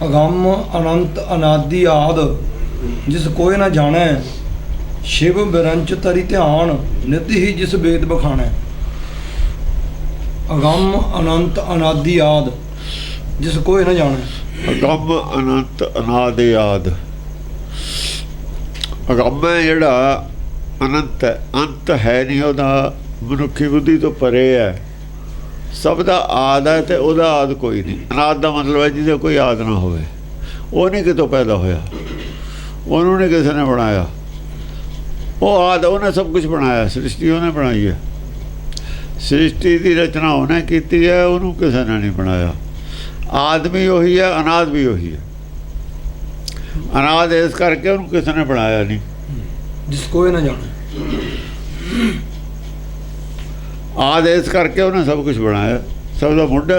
अगम अनंत अनादि आद जिस कोई न जाने, शिव बिरंच तरी ध्यान नित ही जिस वेद बखाने। अगम अनंत अनादि आद जिस कोई न जाने। अगम अनंत अनादि आद। अगम है जिहड़ा अनंत है, अंत है नहीं, ਉਹਦਾ ਮਨੁੱਖੀ बुद्धि तो परे है। सब ਦਾ आद है तो ਉਹਦਾ आद कोई नहीं। अनाद ਦਾ मतलब है ਜਿਹਦੇ कोई आद ना होवे, ਉਹ नहीं कितों पैदा होया, ਉਹਨੂੰ नहीं किसी ने बनाया। वो आद ਉਹਨੇ सब कुछ बनाया, सृष्टि ਉਹਨੇ बनाई है। सृष्टि की रचना ਉਹਨੇ ਕੀਤੀ है, ਉਹਨੂੰ किसी ने नहीं बनाया। आद भी ਉਹੀ है, अनाद भी ਉਹੀ है। अनाद इस करके ਉਹਨੂੰ किसी ने बनाया नहीं, जिस कोई ना जाने। आद इस करके उन्हें सब कुछ बनाया, सब का मुंडा।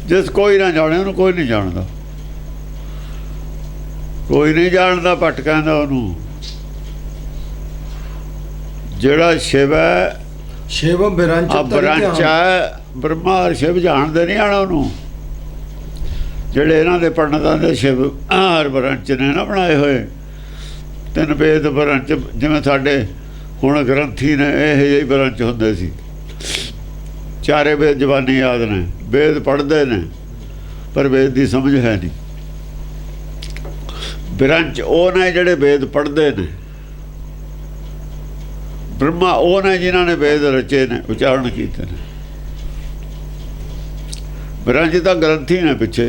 जिस कोई ना जाने, उन्होंने कोई नहीं जानता। कोई नहीं जानता पट कहंदा उन्होंने। जिहड़ा शिव है, शिव बिरंच बिरंच है, ब्रह्मा शिव जानते नहीं आना उन्होंने। ਜਿਹੜੇ ਇਹਨਾਂ ਦੇ ਪੰਡਤਾਂ ਦੇ शिव हर बिरंच ने ना बनाए हुए तीन वेद बिरंच। जिवें साडे हुण ग्रंथी ने ਇਹ ਜਿਹੇ बिरंच ਹੁੰਦੇ ਸੀ। चारे वेद जबानी याद ने, वेद पढ़ते ने पर वेद की समझ है नहीं। बिरंच ਉਹ ने ਜਿਹੜੇ वेद पढ़ते ने। ब्रह्मा ਉਹ ने जिन्होंने वेद रचे ने, उच्चारण किए ने। बिरंच तो ग्रंथी ने पिछे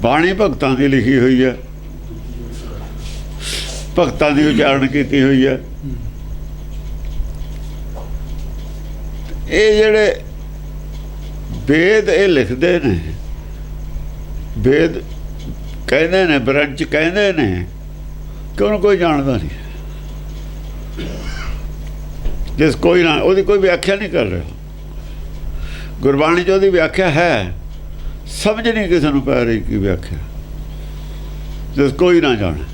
बाणी भगतां की लिखी हुई है, भगतां की उच्चारण की हुई है। ये जेड़े वेद ये लिखते ने, वेद कहते ने, बिरंच कहते ने, क्यों कोई जानता नहीं। जिस कोई ना, उसकी कोई व्याख्या नहीं कर रहा। गुरबाणी च व्याख्या है, समझ नहीं किसी को पै रही की व्याख्या। जिस कोई ना जाने,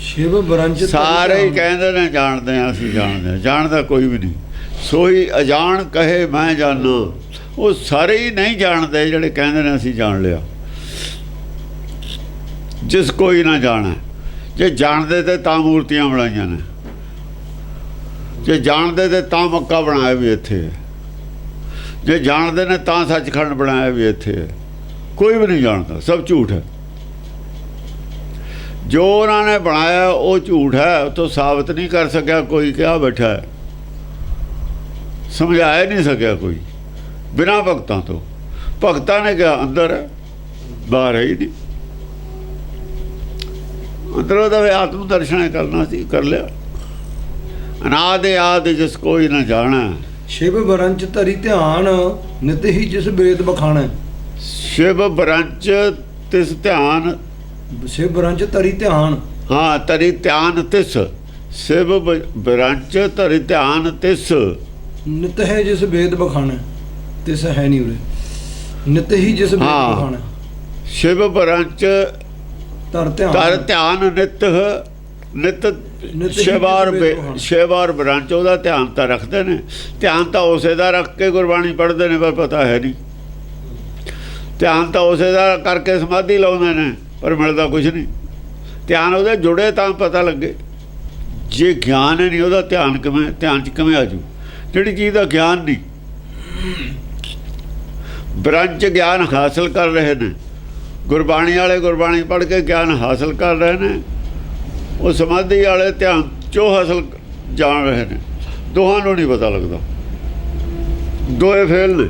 शिव बिरंच सारे ही कहते ने जानते हैं, असीं जानते हैं, जानता कोई भी नहीं। सोई अजान कहे मैं जाना, वो सारे ही नहीं जानते जिहड़े कहते ने असीं जान लिया। जिस कोई ना जाना, जे जानते तो तां मूर्तियां बनाईयां ने, जे जानते तो तां मक्का बनाया भी इत्थे है, जे जानते ने तां सचखंड बनाया भी इत्थे है। कोई भी नहीं जानता, सब झूठ है। जो उन्होंने बनाया वो झूठ है, तो साबित नहीं कर सकिया कोई। क्या बैठा है, समझाया नहीं सकिया कोई बिना भगतां तो। भगतां ने क्या अंदर है, बाहर है ही नहीं। अंदरों तो आत्म दर्शन करना सी, कर लिया। अनाद आद जिस कोई ना जाना। शिव बिरंच तरी ध्यान नित ही जिस वेद बखाने। शिव बिरंच तिस ध्यान, शिव बिरंच तरी ध्यान, हाँ तरी ध्यान तिस। शिव बिरंच तरी ध्यान तिस। नित है जिस वेद बखाने, तिस है नहीं उरे। नित ही जिस वेद बखाने। शिव बिरंच तर ध्यान नित। नित शिव और बिरंच ਉਹਦਾ ध्यान तो रखते हैं। ध्यान तो उसे का रख के गुरबाणी पढ़ते हैं, पर पता है नहीं। ध्यान तो उसे का करके समाधि लाते हैं, पर मिलता कुछ नहीं। ध्यान वो जुड़े तो पता लगे। जे ज्ञान है नहीं, वह ध्यान किमें, ध्यान च किमें आजू जिहड़ी चीज़ का ज्ञान नहीं। बिरंच ज्ञान हासिल कर रहे हैं, गुरबाणी वाले गुरबाणी पढ़ के ज्ञान हासिल कर रहे हैं। वो समाधि वाले ध्यान चो हासिल जान रहे हैं। दोहां नहीं पता लगता, दोए फेल ने।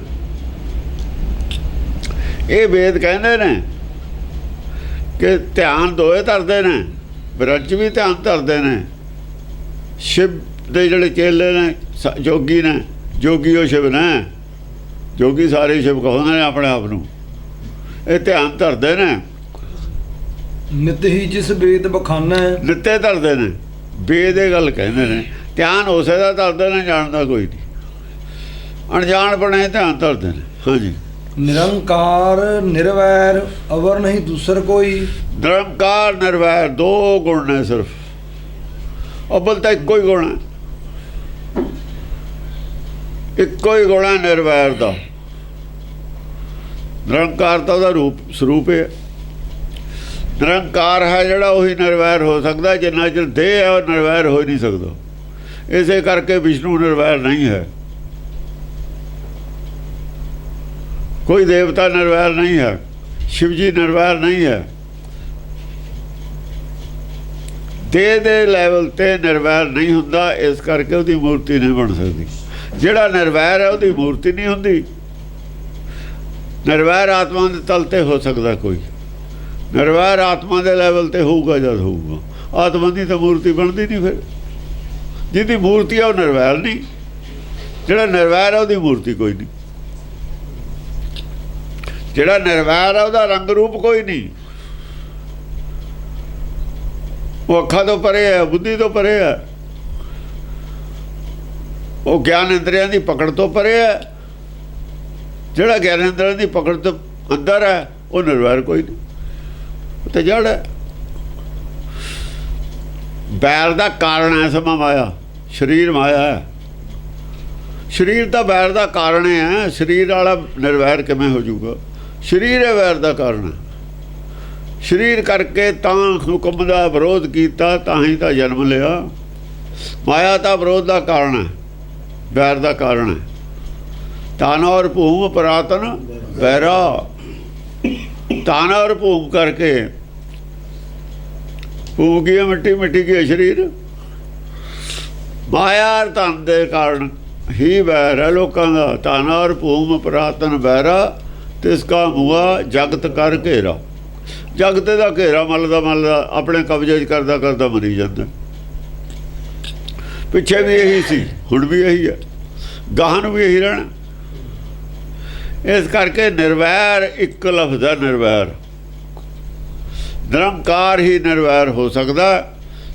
ये वेद कहते हैं कि ध्यान दोए धरते हैं, बिरंच भी ध्यान धरते हैं। शिव के जोड़े चेले ने, जोगी ने, जोगी वो शिव ने। जोगी सारे शिव कहते हैं अपने आप को। ये ध्यान धरते हैं। नित ही जिस वेद बखाना है, नित्ते धरते हैं। वेद ये गल कहते हैं। ध्यान उसे का धरते हैं, जानता कोई नहीं। अनजान बने ध्यान धरते हैं। हाँ जी। निरंकार निर्वैर अवर नहीं दूसर कोई। निरंकार निर्वैर दो गुण ने सिर्फ। अव्वल तो एको ही गुण है, एको ही गुण है निर्वैर का। निरंकार तो रूप स्वरूप है, ਨਿਰੰਕਾਰ ਹੈ ਜਿਹੜਾ ਉਹੀ ਨਿਰਵੈਰ ਹੋ ਸਕਦਾ, ਜਿੰਨਾ ਚਿਰ ਦੇਹ ਹੈ ਉਹ ਨਿਰਵੈਰ ਹੋ ਨਹੀਂ ਸਕਦਾ। ਇਸੇ ਕਰਕੇ ਵਿਸ਼ਨੂੰ ਨਿਰਵੈਰ ਨਹੀਂ ਹੈ, ਕੋਈ ਦੇਵਤਾ ਨਿਰਵੈਰ ਨਹੀਂ ਹੈ, शिव जी निरवैर नहीं है। देह दे लैवल ते निरवैर नहीं हुंदा, इस करके उसदी मूर्ति नहीं बन सकती। जिहड़ा निरवैर है उसदी मूर्ति नहीं हुंदी। निरवैर आत्मा दे तल ते हो सकदा कोई, निरवैर आत्मा दे लैवल ते होऊगा जद होऊगा। आत्मा दी तो मूर्ति बनदी नहीं, फिर जिहदी मूर्ति है वो निरवैर नहीं, जिहड़ा निरवैर है उसदी मूर्ति कोई नहीं। ਜਿਹੜਾ ਨਿਰਵੈਰ ਹੈ ਉਹਦਾ ਰੰਗ ਰੂਪ ਕੋਈ ਨਹੀਂ, ਉਹ ਅੱਖਾਂ ਤੋਂ ਪਰੇ ਹੈ, ਬੁੱਧੀ ਤੋਂ ਪਰੇ ਹੈ, ਉਹ ਗਿਆਨ ਇੰਦਰੀਆਂ ਦੀ ਪਕੜ ਤੋਂ ਪਰੇ ਹੈ। ਜਿਹੜਾ ਗਿਆਨ ਇੰਦਰੀਆਂ ਦੀ ਪਕੜ ਤੋਂ ਅੰਦਰ ਹੈ ਉਹ ਨਿਰਵੈਰ ਕੋਈ ਨਹੀਂ, ਉਹ ਤੇ ਜੜ ਹੈ। ਬੈਰ ਦਾ ਕਾਰਨ ਹੈ ਸਮਾਂ ਮਾਇਆ, ਸਰੀਰ ਮਾਇਆ ਹੈ। ਸਰੀਰ ਤਾਂ ਬੈਰ ਦਾ ਕਾਰਨ ਹੈ, ਸਰੀਰ ਵਾਲਾ ਨਿਰਵੈਰ ਕਿਵੇਂ ਹੋ ਜਾਊਗਾ? ਸਰੀਰ ਹੈ ਵੈਰ ਦਾ ਕਾਰਨ। ਸਰੀਰ ਕਰਕੇ ਤਾਂ ਹੁਕਮ ਦਾ ਵਿਰੋਧ ਕੀਤਾ, ਤਾਂ ਹੀ ਤਾਂ ਜਨਮ ਲਿਆ। ਮਾਇਆ ਤਾਂ ਵਿਰੋਧ ਦਾ ਕਾਰਨ ਹੈ, ਵੈਰ ਦਾ ਕਾਰਨ ਹੈ। ਤਾਨ ਔਰ ਭੂਮ ਪੁਰਾਤਨ ਵੈਰਾ, ਤਾਨ ਔਰ ਭੂਮ ਕਰਕੇ, ਭੂਮ ਕੀ ਮਿੱਟੀ, ਮਿੱਟੀ ਕੀ ਸਰੀਰ। ਮਾਇਆ ਔਰ ਧਨ ਦੇ ਕਾਰਨ ਹੀ ਵੈਰ ਹੈ ਲੋਕਾਂ ਦਾ। ਤਾਨ ਔਰ ਭੂਮ ਪੁਰਾਤਨ ਵੈਰਾ, ਤਿਸਕਾ ਮੂਆ ਜਗਤ ਕਰ ਘੇਰਾ। ਜਗਤ ਦਾ ਘੇਰਾ ਮੱਲਦਾ ਆਪਣੇ ਕਬਜ਼ੇ 'ਚ ਕਰਦਾ ਕਰਦਾ ਮਰੀ ਜਾਂਦਾ। ਪਿੱਛੇ ਵੀ ਇਹੀ ਸੀ, ਹੁਣ ਵੀ ਇਹੀ ਹੈ, ਗਾਹਾਂ ਨੂੰ ਵੀ ਇਹੀ ਰਹਿਣਾ। ਇਸ ਕਰਕੇ ਨਿਰਵੈਰ ਇੱਕ ਲਫ਼ਜ਼ ਹੈ, ਨਿਰਵੈਰ। ਨਿਰੰਕਾਰ ਹੀ ਨਿਰਵੈਰ ਹੋ ਸਕਦਾ।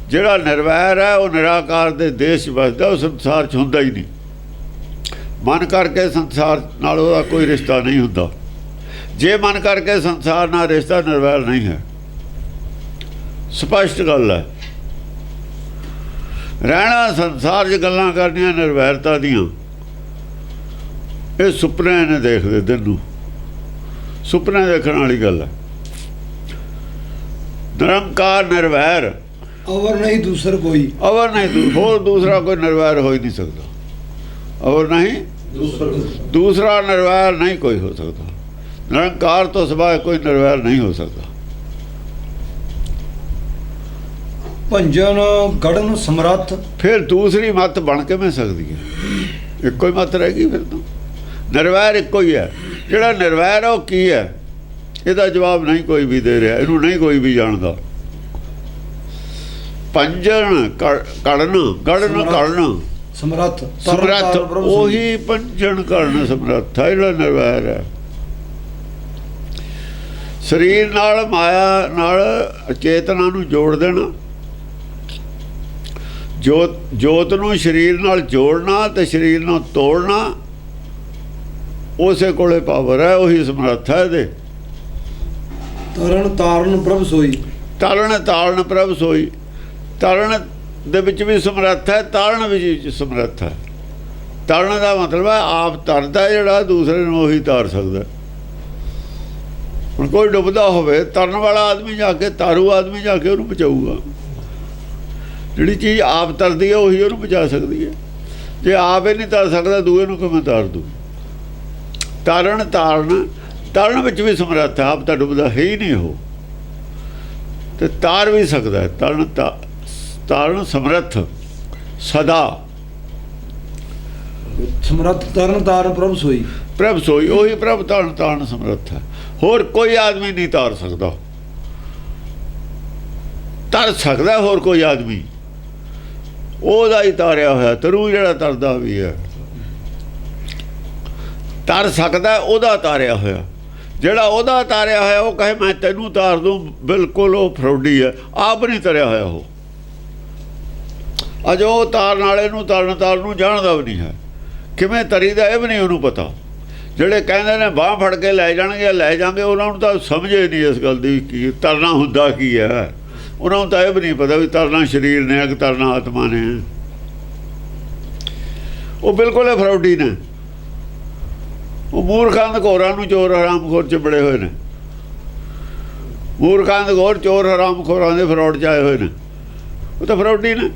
ਜਿਹੜਾ ਨਿਰਵੈਰ ਹੈ ਉਹ ਨਿਰਾਕਾਰ ਦੇ ਦੇਸ਼ 'ਚ ਵੱਸਦਾ, ਉਹ ਸੰਸਾਰ 'ਚ ਹੁੰਦਾ ਹੀ ਨਹੀਂ। ਮਨ ਕਰਕੇ ਸੰਸਾਰ ਨਾਲ ਉਹਦਾ ਕੋਈ ਰਿਸ਼ਤਾ ਨਹੀਂ ਹੁੰਦਾ। ਜੇ ਮਨ ਕਰਕੇ ਸੰਸਾਰ ਨਾਲ ਰਿਸ਼ਤਾ, ਨਿਰਵੈਰ ਨਹੀਂ ਹੈ। ਸਪਸ਼ਟ ਗੱਲ ਹੈ। ਰਹਿਣਾ ਸੰਸਾਰ 'ਚ ਗੱਲਾਂ ਕਰਨੀਆਂ ਨਿਰਵੈਰਤਾ ਦੀਆਂ, ਇਹ ਸੁਪਨੇ ਨੇ ਦੇਖਦੇ ਦਿਨ ਨੂੰ, ਸੁਪਨੇ ਦੇਖਣ ਵਾਲੀ ਗੱਲ ਹੈ। ਨਿਰੰਕਾਰ ਨਿਰਵੈਰ, ਅਵਰ ਨਹੀਂ ਦੂਸਰ ਕੋਈ, ਅਵਰ ਨਹੀਂ, ਹੋਰ ਦੂਸਰਾ ਕੋਈ ਨਿਰਵੈਰ ਹੋ ਹੀ ਨਹੀਂ ਸਕਦਾ। ਅਵਰ ਨਹੀਂ ਦੂਸਰਾ ਨਿਰਵੈਰ ਨਹੀਂ ਕੋਈ ਹੋ ਸਕਦਾ। ਨਿਰੰਕਾਰ ਤੋਂ ਸਿਵਾ ਕੋਈ ਨਿਰਵੈਰ ਨਹੀਂ ਹੋ ਸਕਦਾ। ਭੰਜਨ ਗੜਨ ਸਮਰੱਥ, ਫਿਰ ਦੂਸਰੀ ਮੱਤ ਬਣ ਕਿਵੇਂ ਸਕਦੀ ਹੈ? ਇੱਕੋ ਹੀ ਮੱਤ ਰਹਿ ਗਈ ਫਿਰ ਤਾਂ। ਨਿਰਵੈਰ ਇੱਕੋ ਹੀ ਹੈ। ਜਿਹੜਾ ਨਿਰਵੈਰ ਹੈ ਉਹ ਕੀ ਹੈ? ਇਹਦਾ ਜਵਾਬ ਨਹੀਂ ਕੋਈ ਵੀ ਦੇ ਰਿਹਾ, ਇਹਨੂੰ ਨਹੀਂ ਕੋਈ ਵੀ ਜਾਣਦਾ। ਪੰਜਨ ਕੜਨ, ਗੜਨ ਕੜਨ ਸਮਰੱਥ, ਸਮਰੱਥ, ਉਹੀ ਪੰਜਨ ਕਰਨ ਸਮਰੱਥ ਹੈ ਜਿਹੜਾ ਨਿਰਵੈਰ ਹੈ। ਸਰੀਰ ਨਾਲ ਮਾਇਆ ਨਾਲ ਚੇਤਨਾ ਨੂੰ ਜੋੜ ਦੇਣਾ, ਜੋਤ ਨੂੰ ਸਰੀਰ ਨਾਲ ਜੋੜਨਾ ਤੇ ਸਰੀਰ ਨੂੰ ਤੋੜਨਾ, ਉਸੇ ਕੋਲੇ ਪਾਵਰ ਹੈ, ਉਹੀ ਸਮਰੱਥ ਹੈ ਇਹਦੇ। ਤਰਨ ਤਾਰਨ ਪ੍ਰਭ ਸੋਈ, ਤਰਨ ਤਾਰਨ ਪ੍ਰਭ ਸੋਈ। ਤਰਨ ਦੇ ਵਿੱਚ ਵੀ ਸਮਰੱਥ ਹੈ, ਤਾਰਨ ਵਿੱਚ ਵੀ ਸਮਰੱਥ ਹੈ। ਤਰਨ ਦਾ ਮਤਲਬ ਹੈ ਆਪ ਤਰਦਾ, ਜਿਹੜਾ ਦੂਸਰੇ ਨੂੰ ਉਹੀ ਤਾਰ ਸਕਦਾ। ਹੁਣ ਕੋਈ ਡੁੱਬਦਾ ਹੋਵੇ, ਤਰਨ ਵਾਲਾ ਆਦਮੀ ਜਾ ਕੇ, ਤਾਰੂ ਆਦਮੀ ਜਾ ਕੇ ਉਹਨੂੰ ਬਚਾਊਗਾ। ਜਿਹੜੀ ਚੀਜ਼ ਆਪ ਤਰਦੀ ਹੈ ਉਹੀ ਉਹਨੂੰ ਬਚਾ ਸਕਦੀ ਹੈ। ਜੇ ਆਪ ਹੀ ਨਹੀਂ ਤਰ ਸਕਦਾ, ਦੂਏ ਨੂੰ ਕਿਵੇਂ ਤਾਰ ਦੂ? ਤਾਰਨ ਤਾਰਨ, ਤਾਰਨ ਵਿੱਚ ਵੀ ਸਮਰੱਥ ਹੈ। ਆਪ ਤਾਂ ਡੁੱਬਦਾ ਹੈ ਹੀ ਨਹੀਂ ਉਹ, ਤੇ ਤਾਰ ਵੀ ਸਕਦਾ ਹੈ। ਤਾਰਨ ਸਮਰੱਥ ਸਦਾ। ਸਮਰੱਥ ਤਰਨ ਤਾਰਨ ਪ੍ਰਭ ਸੋਈ, ਪ੍ਰਭ ਸੋਈ, ਉਹੀ ਪ੍ਰਭ ਤਾਰਨ ਤਾਰਨ ਸਮਰੱਥ ਹੈ। ਹੋਰ ਕੋਈ ਆਦਮੀ ਨਹੀਂ ਤਾਰ ਸਕਦਾ। ਤਰ ਸਕਦਾ ਹੋਰ ਕੋਈ ਆਦਮੀ, ਉਹਦਾ ਹੀ ਤਾਰਿਆ ਹੋਇਆ ਤਰੂ, ਜਿਹੜਾ ਤਰਦਾ ਵੀ ਹੈ। ਤਰ ਸਕਦਾ ਉਹਦਾ ਤਾਰਿਆ ਹੋਇਆ। ਜਿਹੜਾ ਉਹਦਾ ਤਾਰਿਆ ਹੋਇਆ ਉਹ ਕਹੇ ਮੈਂ ਤੈਨੂੰ ਤਾਰ ਦੂੰ, ਬਿਲਕੁਲ ਉਹ ਫਰੌਡੀ ਹੈ, ਆਪ ਨਹੀਂ ਤਰਿਆ ਹੋਇਆ ਉਹ। ਅਜੋ ਉਹ ਤਾਰਨ ਵਾਲੇ ਨੂੰ ਤਾਰਨ ਨੂੰ ਜਾਣਦਾ ਵੀ ਨਹੀਂ ਹੈ, ਕਿਵੇਂ ਤਰੀਦਾ ਇਹ ਵੀ ਨਹੀਂ ਉਹਨੂੰ ਪਤਾ। ਜਿਹੜੇ ਕਹਿੰਦੇ ਨੇ ਬਾਂਹ ਫੜ ਕੇ ਲੈ ਜਾਣਗੇ, ਲੈ ਜਾਣਗੇ, ਉਹਨਾਂ ਨੂੰ ਤਾਂ ਸਮਝੇ ਨਹੀਂ ਇਸ ਗੱਲ ਦੀ ਕਿ ਤਰਨਾ ਹੁੰਦਾ ਕੀ ਹੈ। ਉਹਨਾਂ ਨੂੰ ਤਾਂ ਇਹ ਵੀ ਨਹੀਂ ਪਤਾ ਵੀ ਤਰਨਾ ਸਰੀਰ ਨੇ ਕਿ ਤਰਨਾ ਆਤਮਾ ਨੇ। ਉਹ ਬਿਲਕੁਲ ਇਹ ਫਰੌਡੀ ਨੇ। ਉਹ ਮੂਰਖਾਂ ਦੇ ਘੋਰਾਂ ਨੂੰ ਚੋਰ ਹਰਾਮਖੋਰ ਚ ਬੜੇ ਹੋਏ ਨੇ। ਮੂਰਖਾਂ ਦੇ ਘੋਰ ਚੋਰ ਹਰਾਮ ਖੋਰਾਂ ਦੇ ਫਰੌਡ 'ਚ ਆਏ ਹੋਏ ਨੇ, ਉਹ ਤਾਂ ਫਰੌਡੀ ਨੇ।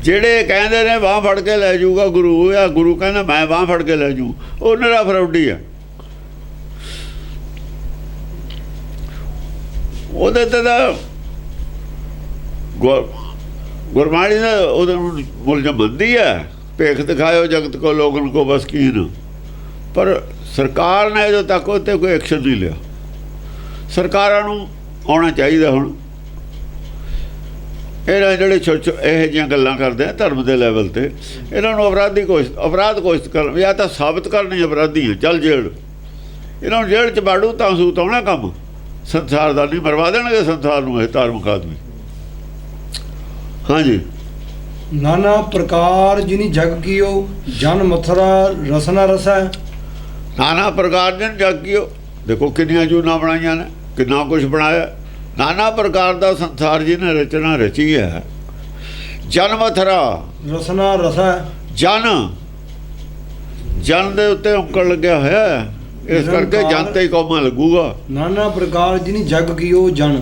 ਜਿਹੜੇ ਕਹਿੰਦੇ ਨੇ ਬਾਂਹ ਫੜ ਕੇ ਲੈ ਜਾਊਗਾ ਗੁਰੂ, ਜਾਂ ਗੁਰੂ ਕਹਿੰਦਾ ਮੈਂ ਬਾਂਹ ਫੜ ਕੇ ਲੈ ਜੂ, ਉਹ ਨਿਰਾ ਫਰੌਡੀ ਆ। ਉਹਦੇ ਤੇ ਤਾਂ ਗੁਰਬਾਣੀ ਦਾ ਉਹਦੇ ਮੁਲਜ਼ਮ ਬੰਦੀ ਹੈ, ਭੇਖ ਦਿਖਾਇਓ ਜਗਤ ਕੋ ਲੋਗਨ ਕੋ ਬਸ ਕੀਨ। ਪਰ ਸਰਕਾਰ ਨੇ ਅਜੇ ਤੱਕ ਉੱਤੇ ਕੋਈ ਐਕਸ਼ਨ ਨਹੀਂ ਲਿਆ। ਸਰਕਾਰਾਂ ਨੂੰ ਆਉਣਾ ਚਾਹੀਦਾ। ਹੁਣ ਇਹਨਾਂ ਜਿਹੜੇ ਛੋਟੇ ਇਹੋ ਜਿਹੀਆਂ ਗੱਲਾਂ ਕਰਦੇ ਆ ਧਰਮ ਦੇ ਲੈਵਲ 'ਤੇ, ਇਹਨਾਂ ਨੂੰ ਅਪਰਾਧ ਘੋਸ਼ਿਤ ਕਰਨ, ਜਾਂ ਤਾਂ ਸਾਬਤ ਕਰਨੀ ਅਪਰਾਧੀ ਹੈ, ਚੱਲ ਜੇਲ੍ਹ। ਇਹਨਾਂ ਨੂੰ ਜੇਲ੍ਹ 'ਚ ਬਾੜੂ ਤਾਂ ਸੂਤ ਆਉਣਾ ਕੰਮ ਸੰਸਾਰ ਦਾ ਨਹੀਂ, ਮਰਵਾ ਦੇਣਗੇ ਸੰਸਾਰ ਨੂੰ ਇਹ ਧਾਰਮਿਕ ਆਦਮੀ। ਹਾਂਜੀ। ਨਾਨਾ ਪ੍ਰਕਾਰ ਜਿਨੀ ਜਗ ਕੀਓ ਜਨ ਮਥੁਰਾ ਰਸਨਾ ਰਸਾ। ਨਾਨਾ ਪ੍ਰਕਾਰ ਜਨ ਜਗ ਕੀਓ, ਦੇਖੋ ਕਿੰਨੀਆਂ ਜੂਨਾਂ ਬਣਾਈਆਂ ਨੇ, ਕਿੰਨਾ ਕੁਛ ਬਣਾਇਆ। ਨਾਨਾ ਪ੍ਰਕਾਰ ਦਾ ਸੰਸਾਰ ਜਿਹਨੇ ਰਚਨਾ ਰਚੀ ਹੈ। ਜਨ ਮਥੁਰਾ ਰਸਨਾ ਰਸਾ, ਜਨ ਦੇ ਉੱਤੇ ਔਂਕੜ ਲੱਗਿਆ ਹੋਇਆ, ਇਸ ਕਰਕੇ ਜਨ ਤੇ ਹੀ ਕੌਮਾ ਲੱਗੂਗਾ। ਨਾਨਾ ਪ੍ਰਕਾਰ ਜਿਨੀ ਜਗ ਕੀਓ ਜਨ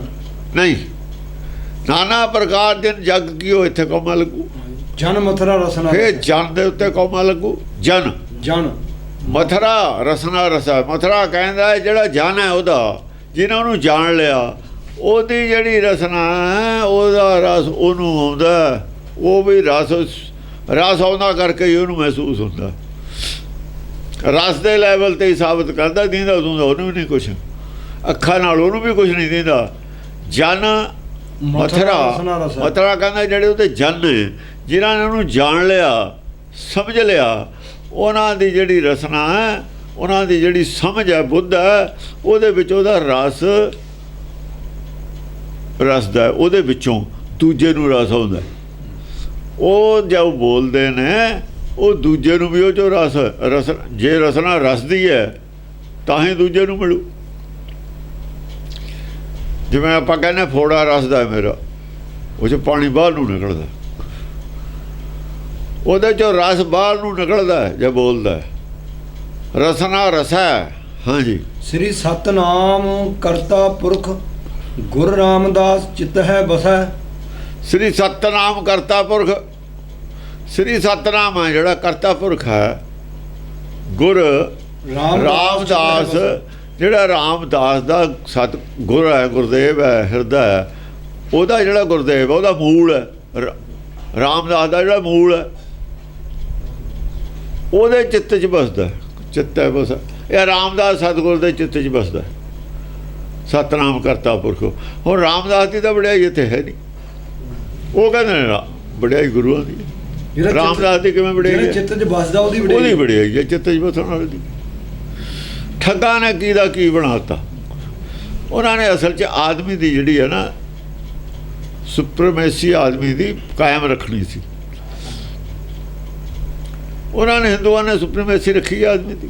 ਨਹੀਂ, ਨਾਨਾ ਪ੍ਰਕਾਰ ਜਨ ਜਗ ਕੀਓ ਇੱਥੇ ਕੌਮਾ ਲੱਗੂ। ਜਨ ਮਥੁਰਾ ਰਸਨਾ, ਇਹ ਜਨ ਦੇ ਉੱਤੇ ਕੌਮਾ ਲੱਗੂ। ਜਨ ਮਥੁਰਾ ਰਸਨਾ ਰਸਾ। ਮਥੁਰਾ ਕਹਿੰਦਾ ਜਿਹੜਾ ਜਨ ਹੈ ਉਹਦਾ, ਜਿਹਨਾਂ ਨੂੰ ਜਾਣ ਲਿਆ, ਉਹਦੀ ਜਿਹੜੀ ਰਸਨਾ ਹੈ, ਉਹਦਾ ਰਸ ਉਹਨੂੰ ਆਉਂਦਾ। ਉਹ ਵੀ ਰਸ ਆਉਂਦਾ ਕਰਕੇ ਹੀ ਉਹਨੂੰ ਮਹਿਸੂਸ ਹੁੰਦਾ। ਰਸ ਦੇ ਲੈਵਲ 'ਤੇ ਹੀ ਸਾਬਤ ਕਰਦਾ। ਦੀਂਦਾ ਉਹਨੂੰ ਵੀ ਨਹੀਂ ਕੁਛ, ਅੱਖਾਂ ਨਾਲ ਉਹਨੂੰ ਵੀ ਕੁਛ ਨਹੀਂ ਦੀਂਦਾ। ਜਨ ਮਥੁਰਾ ਕਹਿੰਦਾ ਜਿਹੜੇ ਉਹਦੇ ਜਨ ਨੇ, ਜਿਨ੍ਹਾਂ ਨੇ ਉਹਨੂੰ ਜਾਣ ਲਿਆ, ਸਮਝ ਲਿਆ, ਉਹਨਾਂ ਦੀ ਜਿਹੜੀ ਰਸਨਾ ਹੈ, ਉਹਨਾਂ ਦੀ ਜਿਹੜੀ ਸਮਝ ਹੈ, ਬੁੱਧ ਹੈ, ਉਹਦੇ ਵਿੱਚ ਉਹਦਾ ਰਸਦਾ, ਉਹਦੇ ਵਿੱਚੋਂ ਦੂਜੇ ਨੂੰ ਰਸ ਆਉਂਦਾ। ਉਹ ਜੋ ਬੋਲਦੇ ਨੇ ਉਹ ਦੂਜੇ ਨੂੰ ਵੀ ਉਹ ਜੋ ਰਸ ਜੇ ਰਸਨਾ ਰਸਦੀ ਹੈ ਤਾਂ ਹੀ ਦੂਜੇ ਨੂੰ ਮਿਲੂ। ਜਿਵੇਂ ਆਪਾਂ ਕਹਿੰਦੇ ਫੋੜਾ ਰਸਦਾ ਮੇਰਾ, ਉਹ 'ਚ ਪਾਣੀ ਬਾਹਰ ਨੂੰ ਨਿਕਲਦਾ, ਉਹਦੇ 'ਚੋਂ ਰਸ ਬਾਹਰ ਨੂੰ ਨਿਕਲਦਾ ਜੇ ਬੋਲਦਾ। ਰਸਨਾ ਰਸਾ। ਹਾਂਜੀ। ਸ੍ਰੀ ਸਤਨਾਮ ਕਰਤਾ ਪੁਰਖ ਗੁਰ ਰਾਮਦਾਸ ਚਿਤ ਹੈ ਬਸੈ। ਸ੍ਰੀ ਸਤਨਾਮ ਕਰਤਾ ਪੁਰਖ, ਸ੍ਰੀ ਸਤਨਾਮ ਹੈ ਜਿਹੜਾ ਕਰਤਾ ਪੁਰਖ ਹੈ। ਗੁਰ ਰਾਮਦਾਸ, ਜਿਹੜਾ ਰਾਮਦਾਸ ਦਾ ਸਤ ਗੁਰ ਹੈ, ਗੁਰਦੇਵ ਹੈ, ਹਿਰਦਾ ਹੈ, ਉਹਦਾ ਜਿਹੜਾ ਗੁਰਦੇਵ ਉਹਦਾ ਮੂਲ ਹੈ। ਰਾਮਦਾਸ ਦਾ ਜਿਹੜਾ ਮੂਲ ਹੈ, ਉਹਦੇ ਚਿੱਤ 'ਚ ਬਸਦਾ। ਚਿੱਤ ਹੈ ਬਸ, ਇਹ ਰਾਮਦਾਸ ਸਤਿਗੁਰ ਦੇ ਚਿੱਤ 'ਚ ਬਸਦਾ। ਸਤਨਾਮ ਕਰਤਾ ਪੁਰਖ। ਹੁਣ ਰਾਮਦਾਸ ਦੀ ਤਾਂ ਵਡਿਆਈ ਇੱਥੇ ਹੈ ਨਹੀਂ। ਉਹ ਕਹਿੰਦੇ ਨੇ ਵਡਿਆਈ ਗੁਰੂਆਂ ਦੀ, ਰਾਮਦਾਸ ਦੀ ਕਿਵੇਂ ਵਡਿਆਈ? ਚਿੱਤ 'ਚ ਬਸਦਾ ਉਹਦੀ ਵਡਿਆਈ ਹੈ। ਚਿੱਤ 'ਚ ਬਸਣ ਵਾਲੀ ਦੀ। ਠੱਗਾਂ ਨੇ ਕੀ ਦਾ ਕੀ ਬਣਾਤਾ। ਉਹਨਾਂ ਨੇ ਅਸਲ 'ਚ ਆਦਮੀ ਦੀ ਜਿਹੜੀ ਹੈ ਨਾ ਸੁਪਰਮੇਸੀ ਆਦਮੀ ਦੀ ਕਾਇਮ ਰੱਖਣੀ ਸੀ। ਉਹਨਾਂ ਨੇ, ਹਿੰਦੂਆਂ ਨੇ ਸੁਪਰਮੇਸੀ ਰੱਖੀ ਆਦਮੀ ਦੀ।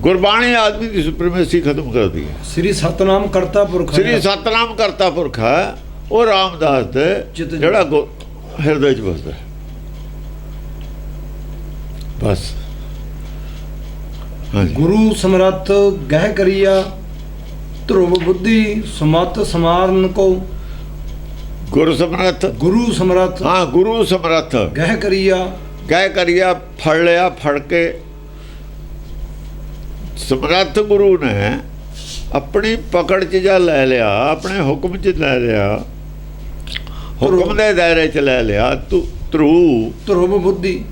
ਗੁਰਬਾਣੀ ਆਦਮੀ ਦੀ ਸੁਪਰਮੇਸੀ ਖਤਮ ਕਰਦੀ ਹੈ। ਸ੍ਰੀ ਸਤਨਾਮ ਕਰਤਾ ਪੁਰਖ, ਸ੍ਰੀ ਸਤਨਾਮ ਕਰਤਾ ਪੁਰਖ ਹੈ ਉਹ ਰਾਮਦਾਸ ਦੇ ਜਿਹੜਾ ਹਿਰਦੇ 'ਚ ਵਸਦਾ। ਬਸ। ਗੁਰੂ ਸਮਰੱਥ ਗਹਿ ਕਰੀਆ ਧਰੁਵ ਬੁੱਧੀ ਸਮਤ ਸਮਾਰਨ ਕੋ। ਗੁਰੂ ਸਮਰੱਥ, ਹਾਂ ਗੁਰੂ ਸਮਰੱਥ ਗਹਿ ਕਰੀਆ ਫੜ ਲਿਆ, ਫੜ ਕੇ ਸਮਰੱਥ ਗੁਰੂ ਨੇ ਆਪਣੀ ਪਕੜ 'ਚ ਜਾਂ ਲੈ ਲਿਆ, ਆਪਣੇ ਹੁਕਮ 'ਚ ਲੈ ਲਿਆ, ਹੁਕਮ ਦੇ ਦਾਇਰੇ 'ਚ ਲੈ ਲਿਆ। ਧਰੁਵ ਬੁੱਧੀ,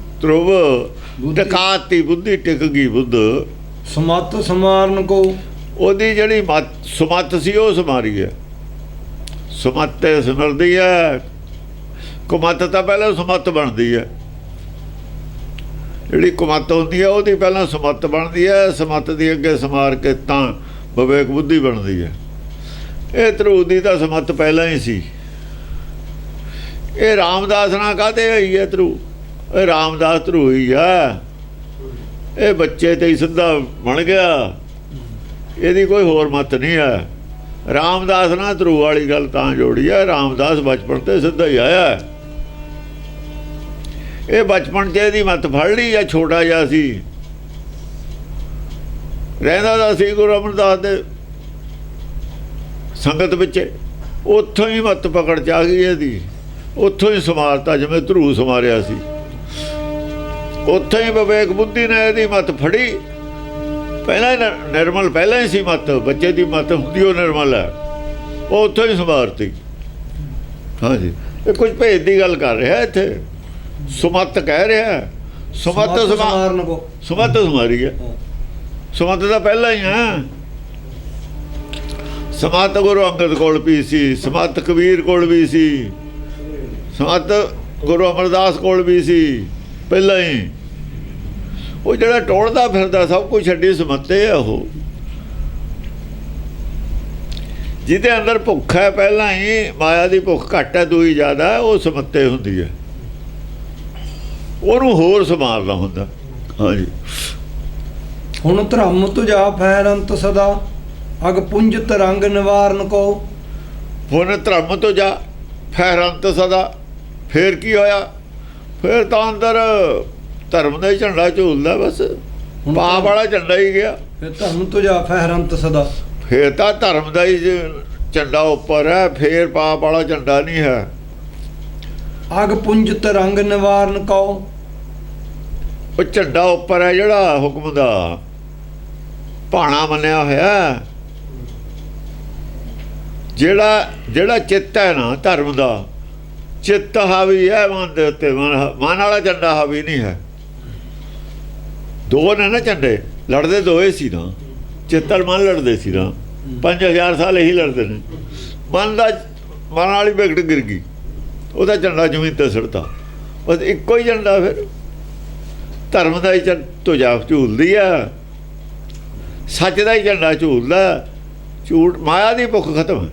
ਟਿਕਾਤੀ ਬੁੱਧੀ, ਟਿਕ ਗਈ ਬੁੱਧ। ਸਮਤ ਸਮਾਰਨ ਕੋ, ਉਹਦੀ ਜਿਹੜੀ ਸਮੱਤ ਸੀ ਉਹ ਸਮਾਰੀ ਹੈ। ਸਮੱਤ ਸਿਮਰਦੀ ਹੈ। ਕੁਮੱਤ ਤਾਂ ਪਹਿਲਾਂ ਸਮੱਤ ਬਣਦੀ ਹੈ। ਜਿਹੜੀ ਕੁਮੱਤ ਹੁੰਦੀ ਹੈ ਉਹਦੀ ਪਹਿਲਾਂ ਸਮੱਤ ਬਣਦੀ ਹੈ। ਸਮੱਤ ਦੀ ਅੱਗੇ ਸਮਾਰ ਕੇ ਤਾਂ ਵਿਵੇਕ ਬੁੱਧੀ ਬਣਦੀ ਹੈ। ਇਹ ਧਰੂ ਦੀ ਤਾਂ ਸਮੱਤ ਪਹਿਲਾਂ ਹੀ ਸੀ। ਇਹ ਰਾਮਦਾਸ ਨਾਲ ਕਾਹਤੇ ਹੋਈ ਹੈ ਧਰੂ? ਇਹ ਰਾਮਦਾਸ ਧਰੂ ਹੀ ਆ। ਇਹ ਬੱਚੇ ਤੇ ਹੀ ਸਿੱਧਾ ਬਣ ਗਿਆ, ਇਹਦੀ ਕੋਈ ਹੋਰ ਮੱਤ ਨਹੀਂ ਹੈ। ਰਾਮਦਾਸ ਨਾਲ ਧਰੂ ਵਾਲੀ ਗੱਲ ਤਾਂ ਜੋੜੀ ਹੈ, ਰਾਮਦਾਸ ਬਚਪਨ ਤੇ ਸਿੱਧਾ ਹੀ ਆਇਆ। ਇਹ ਬਚਪਨ 'ਚ ਇਹਦੀ ਮੱਤ ਫੜ ਲਈ ਜਾਂ ਛੋਟਾ ਜਿਹਾ ਸੀ ਰਹਿੰਦਾ ਤਾਂ ਸੀ ਗੁਰੂ ਅਮਰਦਾਸ ਦੇ ਸੰਗਤ ਵਿੱਚ, ਉੱਥੋਂ ਹੀ ਮੱਤ ਪਕੜ 'ਚ ਆ ਗਈ ਇਹਦੀ, ਉੱਥੋਂ ਹੀ ਸਮਾਰਤਾ, ਜਿਵੇਂ ਧਰੂ ਸਮਾਰਿਆ ਸੀ, ਉੱਥੋਂ ਹੀ ਵਿਵੇਕ ਬੁੱਧੀ ਨੇ ਇਹਦੀ ਮੱਤ ਫੜੀ। ਪਹਿਲਾਂ ਨਿਰਮਲ ਪਹਿਲਾਂ ਹੀ ਸੀ ਮੱਤ, ਬੱਚੇ ਦੀ ਮੱਤ ਹੁੰਦੀ ਉਹ ਨਿਰਮਲ ਹੈ, ਉਹ ਉੱਥੋਂ ਹੀ ਸਮਾਰਤੀ। ਹਾਂਜੀ, ਇਹ ਕੁਝ ਭੇਦ ਦੀ ਗੱਲ ਕਰ ਰਿਹਾ ਇੱਥੇ, ਸੁਮੱਤ ਕਹਿ ਰਿਹਾ, ਸੁਮੱਤ ਸਮਾਰਨ ਕੋ, ਸੁਮੱਤ ਸਮਾਰੀ ਹੈ, ਸੁਮੱਤ ਦਾ ਪਹਿਲਾਂ ਹੀ ਹੈ। ਸਮੱਤ ਗੁਰੂ ਅੰਗਦ ਕੋਲ ਵੀ ਸੀ, ਸਮੱਤ ਕਬੀਰ ਕੋਲ ਵੀ ਸੀ, ਸਮੱਤ ਗੁਰੂ ਅਮਰਦਾਸ ਕੋਲ ਵੀ ਸੀ ਪਹਿਲਾਂ ਹੀ। ਉਹ ਜਿਹੜਾ ਟੋਲਦਾ ਫਿਰਦਾ ਸਭ ਕੁਝ ਛੱਡੀ ਸਮੱਤੇ ਆ, ਉਹ ਜਿਹਦੇ ਅੰਦਰ ਭੁੱਖ ਹੈ ਪਹਿਲਾਂ ਹੀ, ਮਾਇਆ ਦੀ ਭੁੱਖ ਘੱਟ ਹੈ, ਦੂਈ ਜ਼ਿਆਦਾ, ਉਹ ਸਮੱਤੇ ਹੁੰਦੀ ਹੈ, ਉਹਨੂੰ ਹੋਰ ਸੰਭਾਲਣਾ ਹੁੰਦਾ। ਹਾਂਜੀ, ਹੁਣ ਧਰਮ ਤੁਝਾ ਫੈਰੰਤ ਸਦਾ, ਅਗ ਪੁੰਜ ਤਰੰਗ ਨਿਵਾਰਨ ਕੋ। ਹੁਣ ਧਰਮ ਤੋਂ ਜਾ ਫੈਰੰਤ ਸਦਾ, ਫੇਰ ਕੀ ਹੋਇਆ? ਫੇਰ ਤਾਂ ਅੰਦਰ ਧਰਮ ਦਾ ਹੀ ਝੰਡਾ ਝੂਲਦਾ, ਬਸ ਪਾਪ ਵਾਲਾ ਝੰਡਾ ਹੀ ਗਿਆ। ਫਿਰ ਧਰਮ ਤੁਝਾ ਫੈਰੰਤ ਸਦਾ, ਫੇਰ ਤਾਂ ਧਰਮ ਦਾ ਹੀ ਝੰਡਾ ਉੱਪਰ ਹੈ, ਫੇਰ ਪਾਪ ਵਾਲਾ ਝੰਡਾ ਨਹੀਂ ਹੈ। ਅਗ ਪੁੰਜ ਤਰੰਗ ਨਿਵਾਰਨ ਕੋ, ਉਹ ਝੰਡਾ ਉੱਪਰ ਹੈ ਜਿਹੜਾ ਹੁਕਮ ਦਾ ਭਾਣਾ ਮੰਨਿਆ ਹੋਇਆ, ਜਿਹੜਾ ਚਿੱਤ ਹੈ ਨਾ ਧਰਮ ਦਾ, ਚਿੱਤ ਹਾਵੀ ਹੈ ਮਨ ਦੇ ਉੱਤੇ, ਮਨ ਵਾਲਾ ਝੰਡਾ ਹਾਵੀ ਨਹੀਂ ਹੈ। ਦੋ ਨੇ ਨਾ ਝੰਡੇ, ਲੜਦੇ ਦੋਏ ਸੀ ਨਾ, ਚਿੱਤ ਔਰ ਮਨ ਲੜਦੇ ਸੀ ਨਾ, 5000 ਸਾਲ ਇਹੀ ਲੜਦੇ ਨੇ। ਮਨ ਵਾਲੀ ਵਿਗੜ ਗਿਰ ਗਈ, ਉਹਦਾ ਝੰਡਾ ਜ਼ਮੀਨ ਤੇ ਸੁੱਟਤਾ, ਬਸ ਇੱਕੋ ਹੀ ਝੰਡਾ। ਫਿਰ ਧਰਮ ਦਾ ਹੀ ਤੁਝਾ ਝੂਲਦੀ ਆ, ਸੱਚ ਦਾ ਹੀ ਝੰਡਾ ਝੂਲਦਾ। ਝੂਠ ਮਾਇਆ ਦੀ ਭੁੱਖ ਖਤਮ ਹੈ,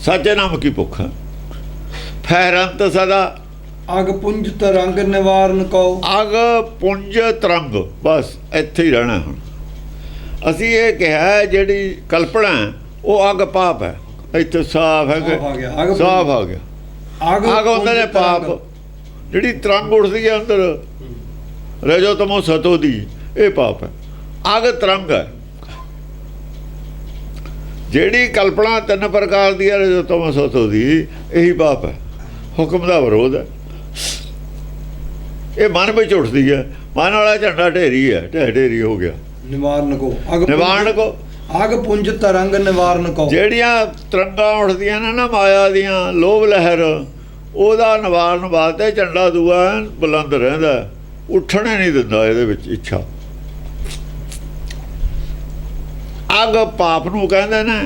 ਸੱਚੇ ਨਾਮ ਕੀ ਭੁੱਖ ਹੈ। ਫੈਰੰਤ ਸਦਾ, ਅਗ ਪੁੰਜ ਤਰੰਗ ਨਿਵਾਰਨ ਕੋ। ਅਗ ਪੁੰਜ ਤਰੰਗ, ਬਸ ਇੱਥੇ ਹੀ ਰਹਿਣਾ। ਹੁਣ ਅਸੀਂ ਇਹ ਕਿਹਾ ਜਿਹੜੀ ਕਲਪਨਾ ਉਹ ਅਗ ਪਾਪ ਹੈ, ਇੱਥੇ ਸਾਫ਼ ਹੈ ਕਿ ਸਾਫ਼ ਆ ਗਿਆ। ਅਗ ਹੁੰਦਾ ਨੇ ਪਾਪ, ਜਿਹੜੀ ਤਰੰਗ ਉੱਠਦੀ ਹੈ ਅੰਦਰ ਰਜੋ ਤਮੋ ਸਤੋ ਦੀ, ਇਹ ਪਾਪ ਹੈ। ਅਗ ਤਰੰਗ ਹੈ, ਜਿਹੜੀ ਕਲਪਨਾ 3 ਪ੍ਰਕਾਰ ਦੀ ਹੈ ਰਜੋ ਤਮੋ ਸਤੋ ਦੀ, ਇਹੀ ਪਾਪ ਹੈ, ਹੁਕਮ ਦਾ ਵਿਰੋਧ ਹੈ। ਇਹ ਮਨ ਵਿੱਚ ਉੱਠਦੀ ਹੈ, ਮਨ ਵਾਲਾ ਝੰਡਾ ਢੇਰੀ ਹੈ, ਢੇਰੀ ਹੋ ਗਿਆ। ਨਿਵਾਰਨ ਕੋ, ਨਿਵਾਰਨ ਕੋ, ਅਗ ਪੁੰਜ ਤਰੰਗ ਨਿਵਾਰਨ ਕੋ। ਜਿਹੜੀਆਂ ਤਰੰਗਾਂ ਉੱਠਦੀਆਂ ਨੇ ਨਾ ਮਾਇਆ ਦੀਆਂ, ਲੋਭ ਲਹਿਰ, ਉਹਦਾ ਨਿਵਾਰਨ ਵਾਸਤੇ ਝੰਡਾ ਦੂਆ ਬੁਲੰਦ ਰਹਿੰਦਾ, ਉੱਠਣੇ ਨਹੀਂ ਦਿੰਦਾ ਇਹਦੇ ਵਿੱਚ ਇੱਛਾ। ਅਗ ਪਾਪ ਨੂੰ ਕਹਿੰਦੇ ਨੇ,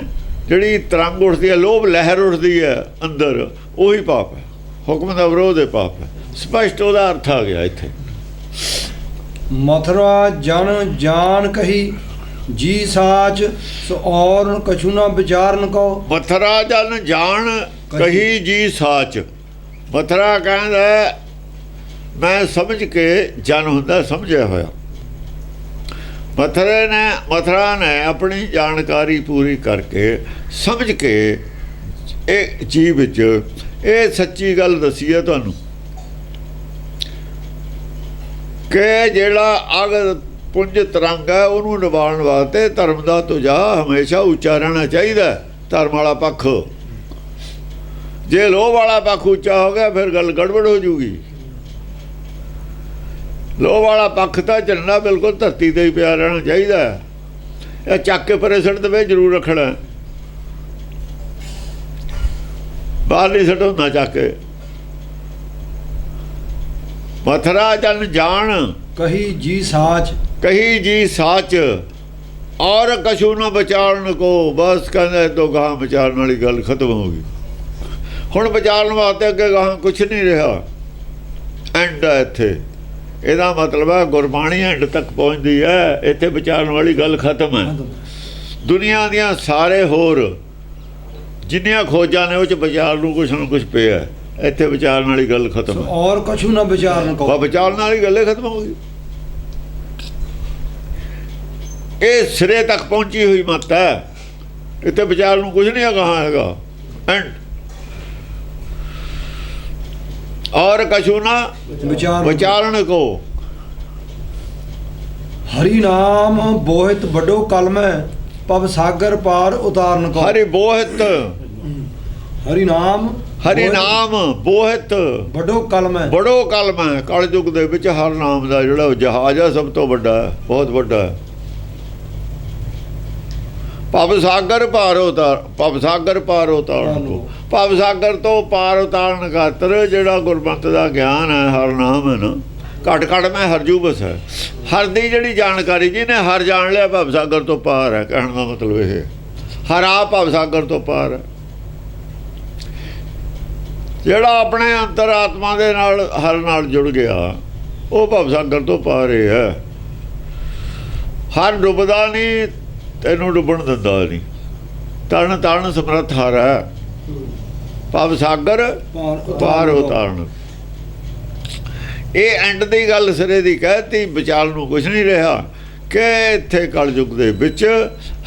ਜਿਹੜੀ ਤਰੰਗ ਉੱਠਦੀ ਹੈ, ਲੋਭ ਲਹਿਰ ਉੱਠਦੀ ਹੈ ਅੰਦਰ, ਉਹੀ ਪਾਪ ਹੈ, ਹੁਕਮ ਦਾ ਵਿਰੋਧ ਹੈ, ਪਾਪ ਹੈ। ਸਪਸ਼ਟ ਉਹਦਾ ਅਰਥ ਆ ਗਿਆ ਇੱਥੇ। ਮਥੁਰਾ ਜਨ ਜਾਨ ਕਹੀ, ਜੀ ਸਾਚ ਸੋ ਔਰ ਕਛੂ ਨਾ ਵਿਚਾਰਨ ਕੋ। ਮਥੁਰਾ ਜਨ ਜਾਣ ਕਹੀ ਜੀ ਸਾਚ। ਮਥੁਰਾ ਕਹਿੰਦਾ ਮੈਂ ਸਮਝ ਕੇ, ਜਨ ਹੁੰਦਾ ਸਮਝਿਆ ਹੋਇਆ। ਮਥੁਰਾ ਨੇ ਆਪਣੀ ਜਾਣਕਾਰੀ ਪੂਰੀ ਕਰਕੇ ਸਮਝ ਕੇ ਇਹ ਜੀਵ ਵਿੱਚ ਇਹ ਸੱਚੀ ਗੱਲ ਦੱਸੀ ਹੈ ਤੁਹਾਨੂੰ ਕਿ ਜਿਹੜਾ ਅਗ ਪੁੰਜ ਤਰੰਗ ਹੈ ਉਹਨੂੰ ਨਿਵਾਰਨ ਵਾਸਤੇ ਧਰਮ ਦਾ ਤੁਝਾ ਹਮੇਸ਼ਾ ਉੱਚਾ ਰਹਿਣਾ ਚਾਹੀਦਾ। ਧਰਮ ਵਾਲਾ ਪੱਖ, ਜੇ ਲੋਭ ਵਾਲਾ ਪੱਖ ਉੱਚਾ ਹੋ ਗਿਆ ਫਿਰ ਗੱਲ ਗੜਬੜ ਹੋ ਜੂਗੀ। ਲੋਭ ਵਾਲਾ ਪੱਖ ਤਾਂ ਝੰਡਾ ਬਿਲਕੁਲ ਧਰਤੀ ਤੇ ਹੀ ਪਿਆ ਰਹਿਣਾ ਚਾਹੀਦਾ। ਇਹ ਚੱਕ ਕੇ ਪਰੇ ਸੁੱਟ ਦੇਵੇ ਜ਼ਰੂਰ ਰੱਖਣਾ, ਬਾਹਰ ਨਹੀਂ ਸੁੱਟਣਾ ਚੱਕ ਕੇ। ਮਥੁਰਾ ਜਨ ਜਾਣ ਕਹੀ ਜੀ ਸਾਚ, ਕਹੀ ਜੀ ਸਾਚ ਔਰ ਕਛੂ ਨਾ ਬਚਾਉਣ ਕੋ। ਬਸ ਕਹਿੰਦੇ ਤੋਂ ਗਾਹਾਂ ਬਚਾਉਣ ਵਾਲੀ ਗੱਲ ਖਤਮ ਹੋ ਗਈ। ਹੁਣ ਬਚਾਉਣ ਵਾਸਤੇ ਅੱਗੇ ਗਾਹਾਂ ਕੁਛ ਨਹੀਂ ਰਿਹਾ, ਐਂਡ ਹੈ ਇੱਥੇ। ਇਹਦਾ ਮਤਲਬ ਹੈ ਗੁਰਬਾਣੀ ਐਂਡ ਤੱਕ ਪਹੁੰਚਦੀ ਹੈ, ਇੱਥੇ ਬਚਾਉਣ ਵਾਲੀ ਗੱਲ ਖਤਮ ਹੈ। ਦੁਨੀਆ ਦੀਆਂ ਸਾਰੇ ਹੋਰ ਜਿੰਨੀਆਂ ਖੋਜਾਂ ਨੇ ਉਹ 'ਚ ਬਚਾਉਣ ਨੂੰ ਕੁਛ ਨਾ ਕੁਛ ਪਿਆ, ਇੱਥੇ ਬਚਾਉਣ ਵਾਲੀ ਗੱਲ ਖਤਮ ਹੈ। ਔਰ ਕਛੂ ਨਾ ਵਿਚਾਰਨ ਕੋ, ਬਚਾਉਣ ਵਾਲੀ ਗੱਲ ਖਤਮ ਹੋ ਗਈ। ਇਹ ਸਿਰੇ ਤੱਕ ਪਹੁੰਚੀ ਹੋਈ ਮੱਤ ਹੈ, ਇੱਥੇ ਵਿਚਾਰ ਨੂੰ ਕੁਝ ਨਹੀਂ ਹੈਗਾ। ਐਂਡ ਔਰ ਕਛੂ ਨਾ ਵਿਚਾਰਨ ਕੋ। ਹਰੀ ਨਾਮ ਬੋਹਿਤ ਵੱਡੋ ਕਲਮ ਹੈ ਪਵ ਸਾਗਰ ਪਾਰ ਉਤਾਰਨ ਕੋ। ਹਰੀ ਬੋਹਿਤ, ਹਰੀ ਨਾਮ ਹਰੀ ਨਾਮ ਬੋਹਿਤ ਵੱਡੋ ਕਲਮ ਹੈ। ਬੜੋ ਕਲਮ ਹੈ। ਕਲਯੁਗ ਦੇ ਵਿੱਚ ਹਰ ਨਾਮ ਦਾ ਜਿਹੜਾ ਜਹਾਜ਼ ਹੈ ਸਭ ਤੋਂ ਵੱਡਾ ਹੈ, ਬਹੁਤ ਵੱਡਾ ਹੈ। ਭਵ ਸਾਗਰ ਪਾਰ ਉਤਾਰ, ਭਵ ਸਾਗਰ ਪਾਰ ਉਤਾਰਨ ਕੋ। ਭਵ ਸਾਗਰ ਤੋਂ ਪਾਰ ਉਤਾਰਨ ਖਾਤਰ ਜਿਹੜਾ ਗੁਰਮਤਿ ਦਾ ਗਿਆਨ ਹੈ, ਹਰ ਨਾਮ ਹੈ ਨਾ, ਘਟ ਘਟ ਮੈਂ ਹਰਜੂ ਬਸ ਹੈ। ਹਰ ਦੀ ਜਿਹੜੀ ਜਾਣਕਾਰੀ ਜਿਹਨੇ ਹਰ ਜਾਣ ਲਿਆ ਭਵ ਸਾਗਰ ਤੋਂ ਪਾਰ ਹੈ। ਕਹਿਣ ਦਾ ਮਤਲਬ ਇਹ ਹਰ ਆਪ ਭਵ ਸਾਗਰ ਤੋਂ ਪਾਰ ਹੈ। ਜਿਹੜਾ ਆਪਣੇ ਅੰਤਰ ਆਤਮਾ ਦੇ ਨਾਲ ਹਰ ਨਾਲ ਜੁੜ ਗਿਆ ਉਹ ਭਵ ਸਾਗਰ ਤੋਂ ਪਾਰ ਹੀ ਹੈ। ਹਰ ਡੁੱਬਦਾ ਨਹੀਂ, ਤੈਨੂੰ ਡੁੱਬਣ ਦਿੰਦਾ ਨਹੀਂ। ਤਰਨ ਤਰਨ ਸਮਰੱਥ ਹਰ ਹੈ। ਭਵ ਸਾਗਰ ਪਾਰ ਉਤਾਰਨ। ਇਹ ਐਂਡ ਦੀ ਗੱਲ ਸਿਰੇ ਦੀ ਕਹਿਤੀ, ਵਿਚਾਲ ਨੂੰ ਕੁਛ ਨਹੀਂ ਰਿਹਾ ਕਿ ਇੱਥੇ ਕਲਯੁਗ ਦੇ ਵਿੱਚ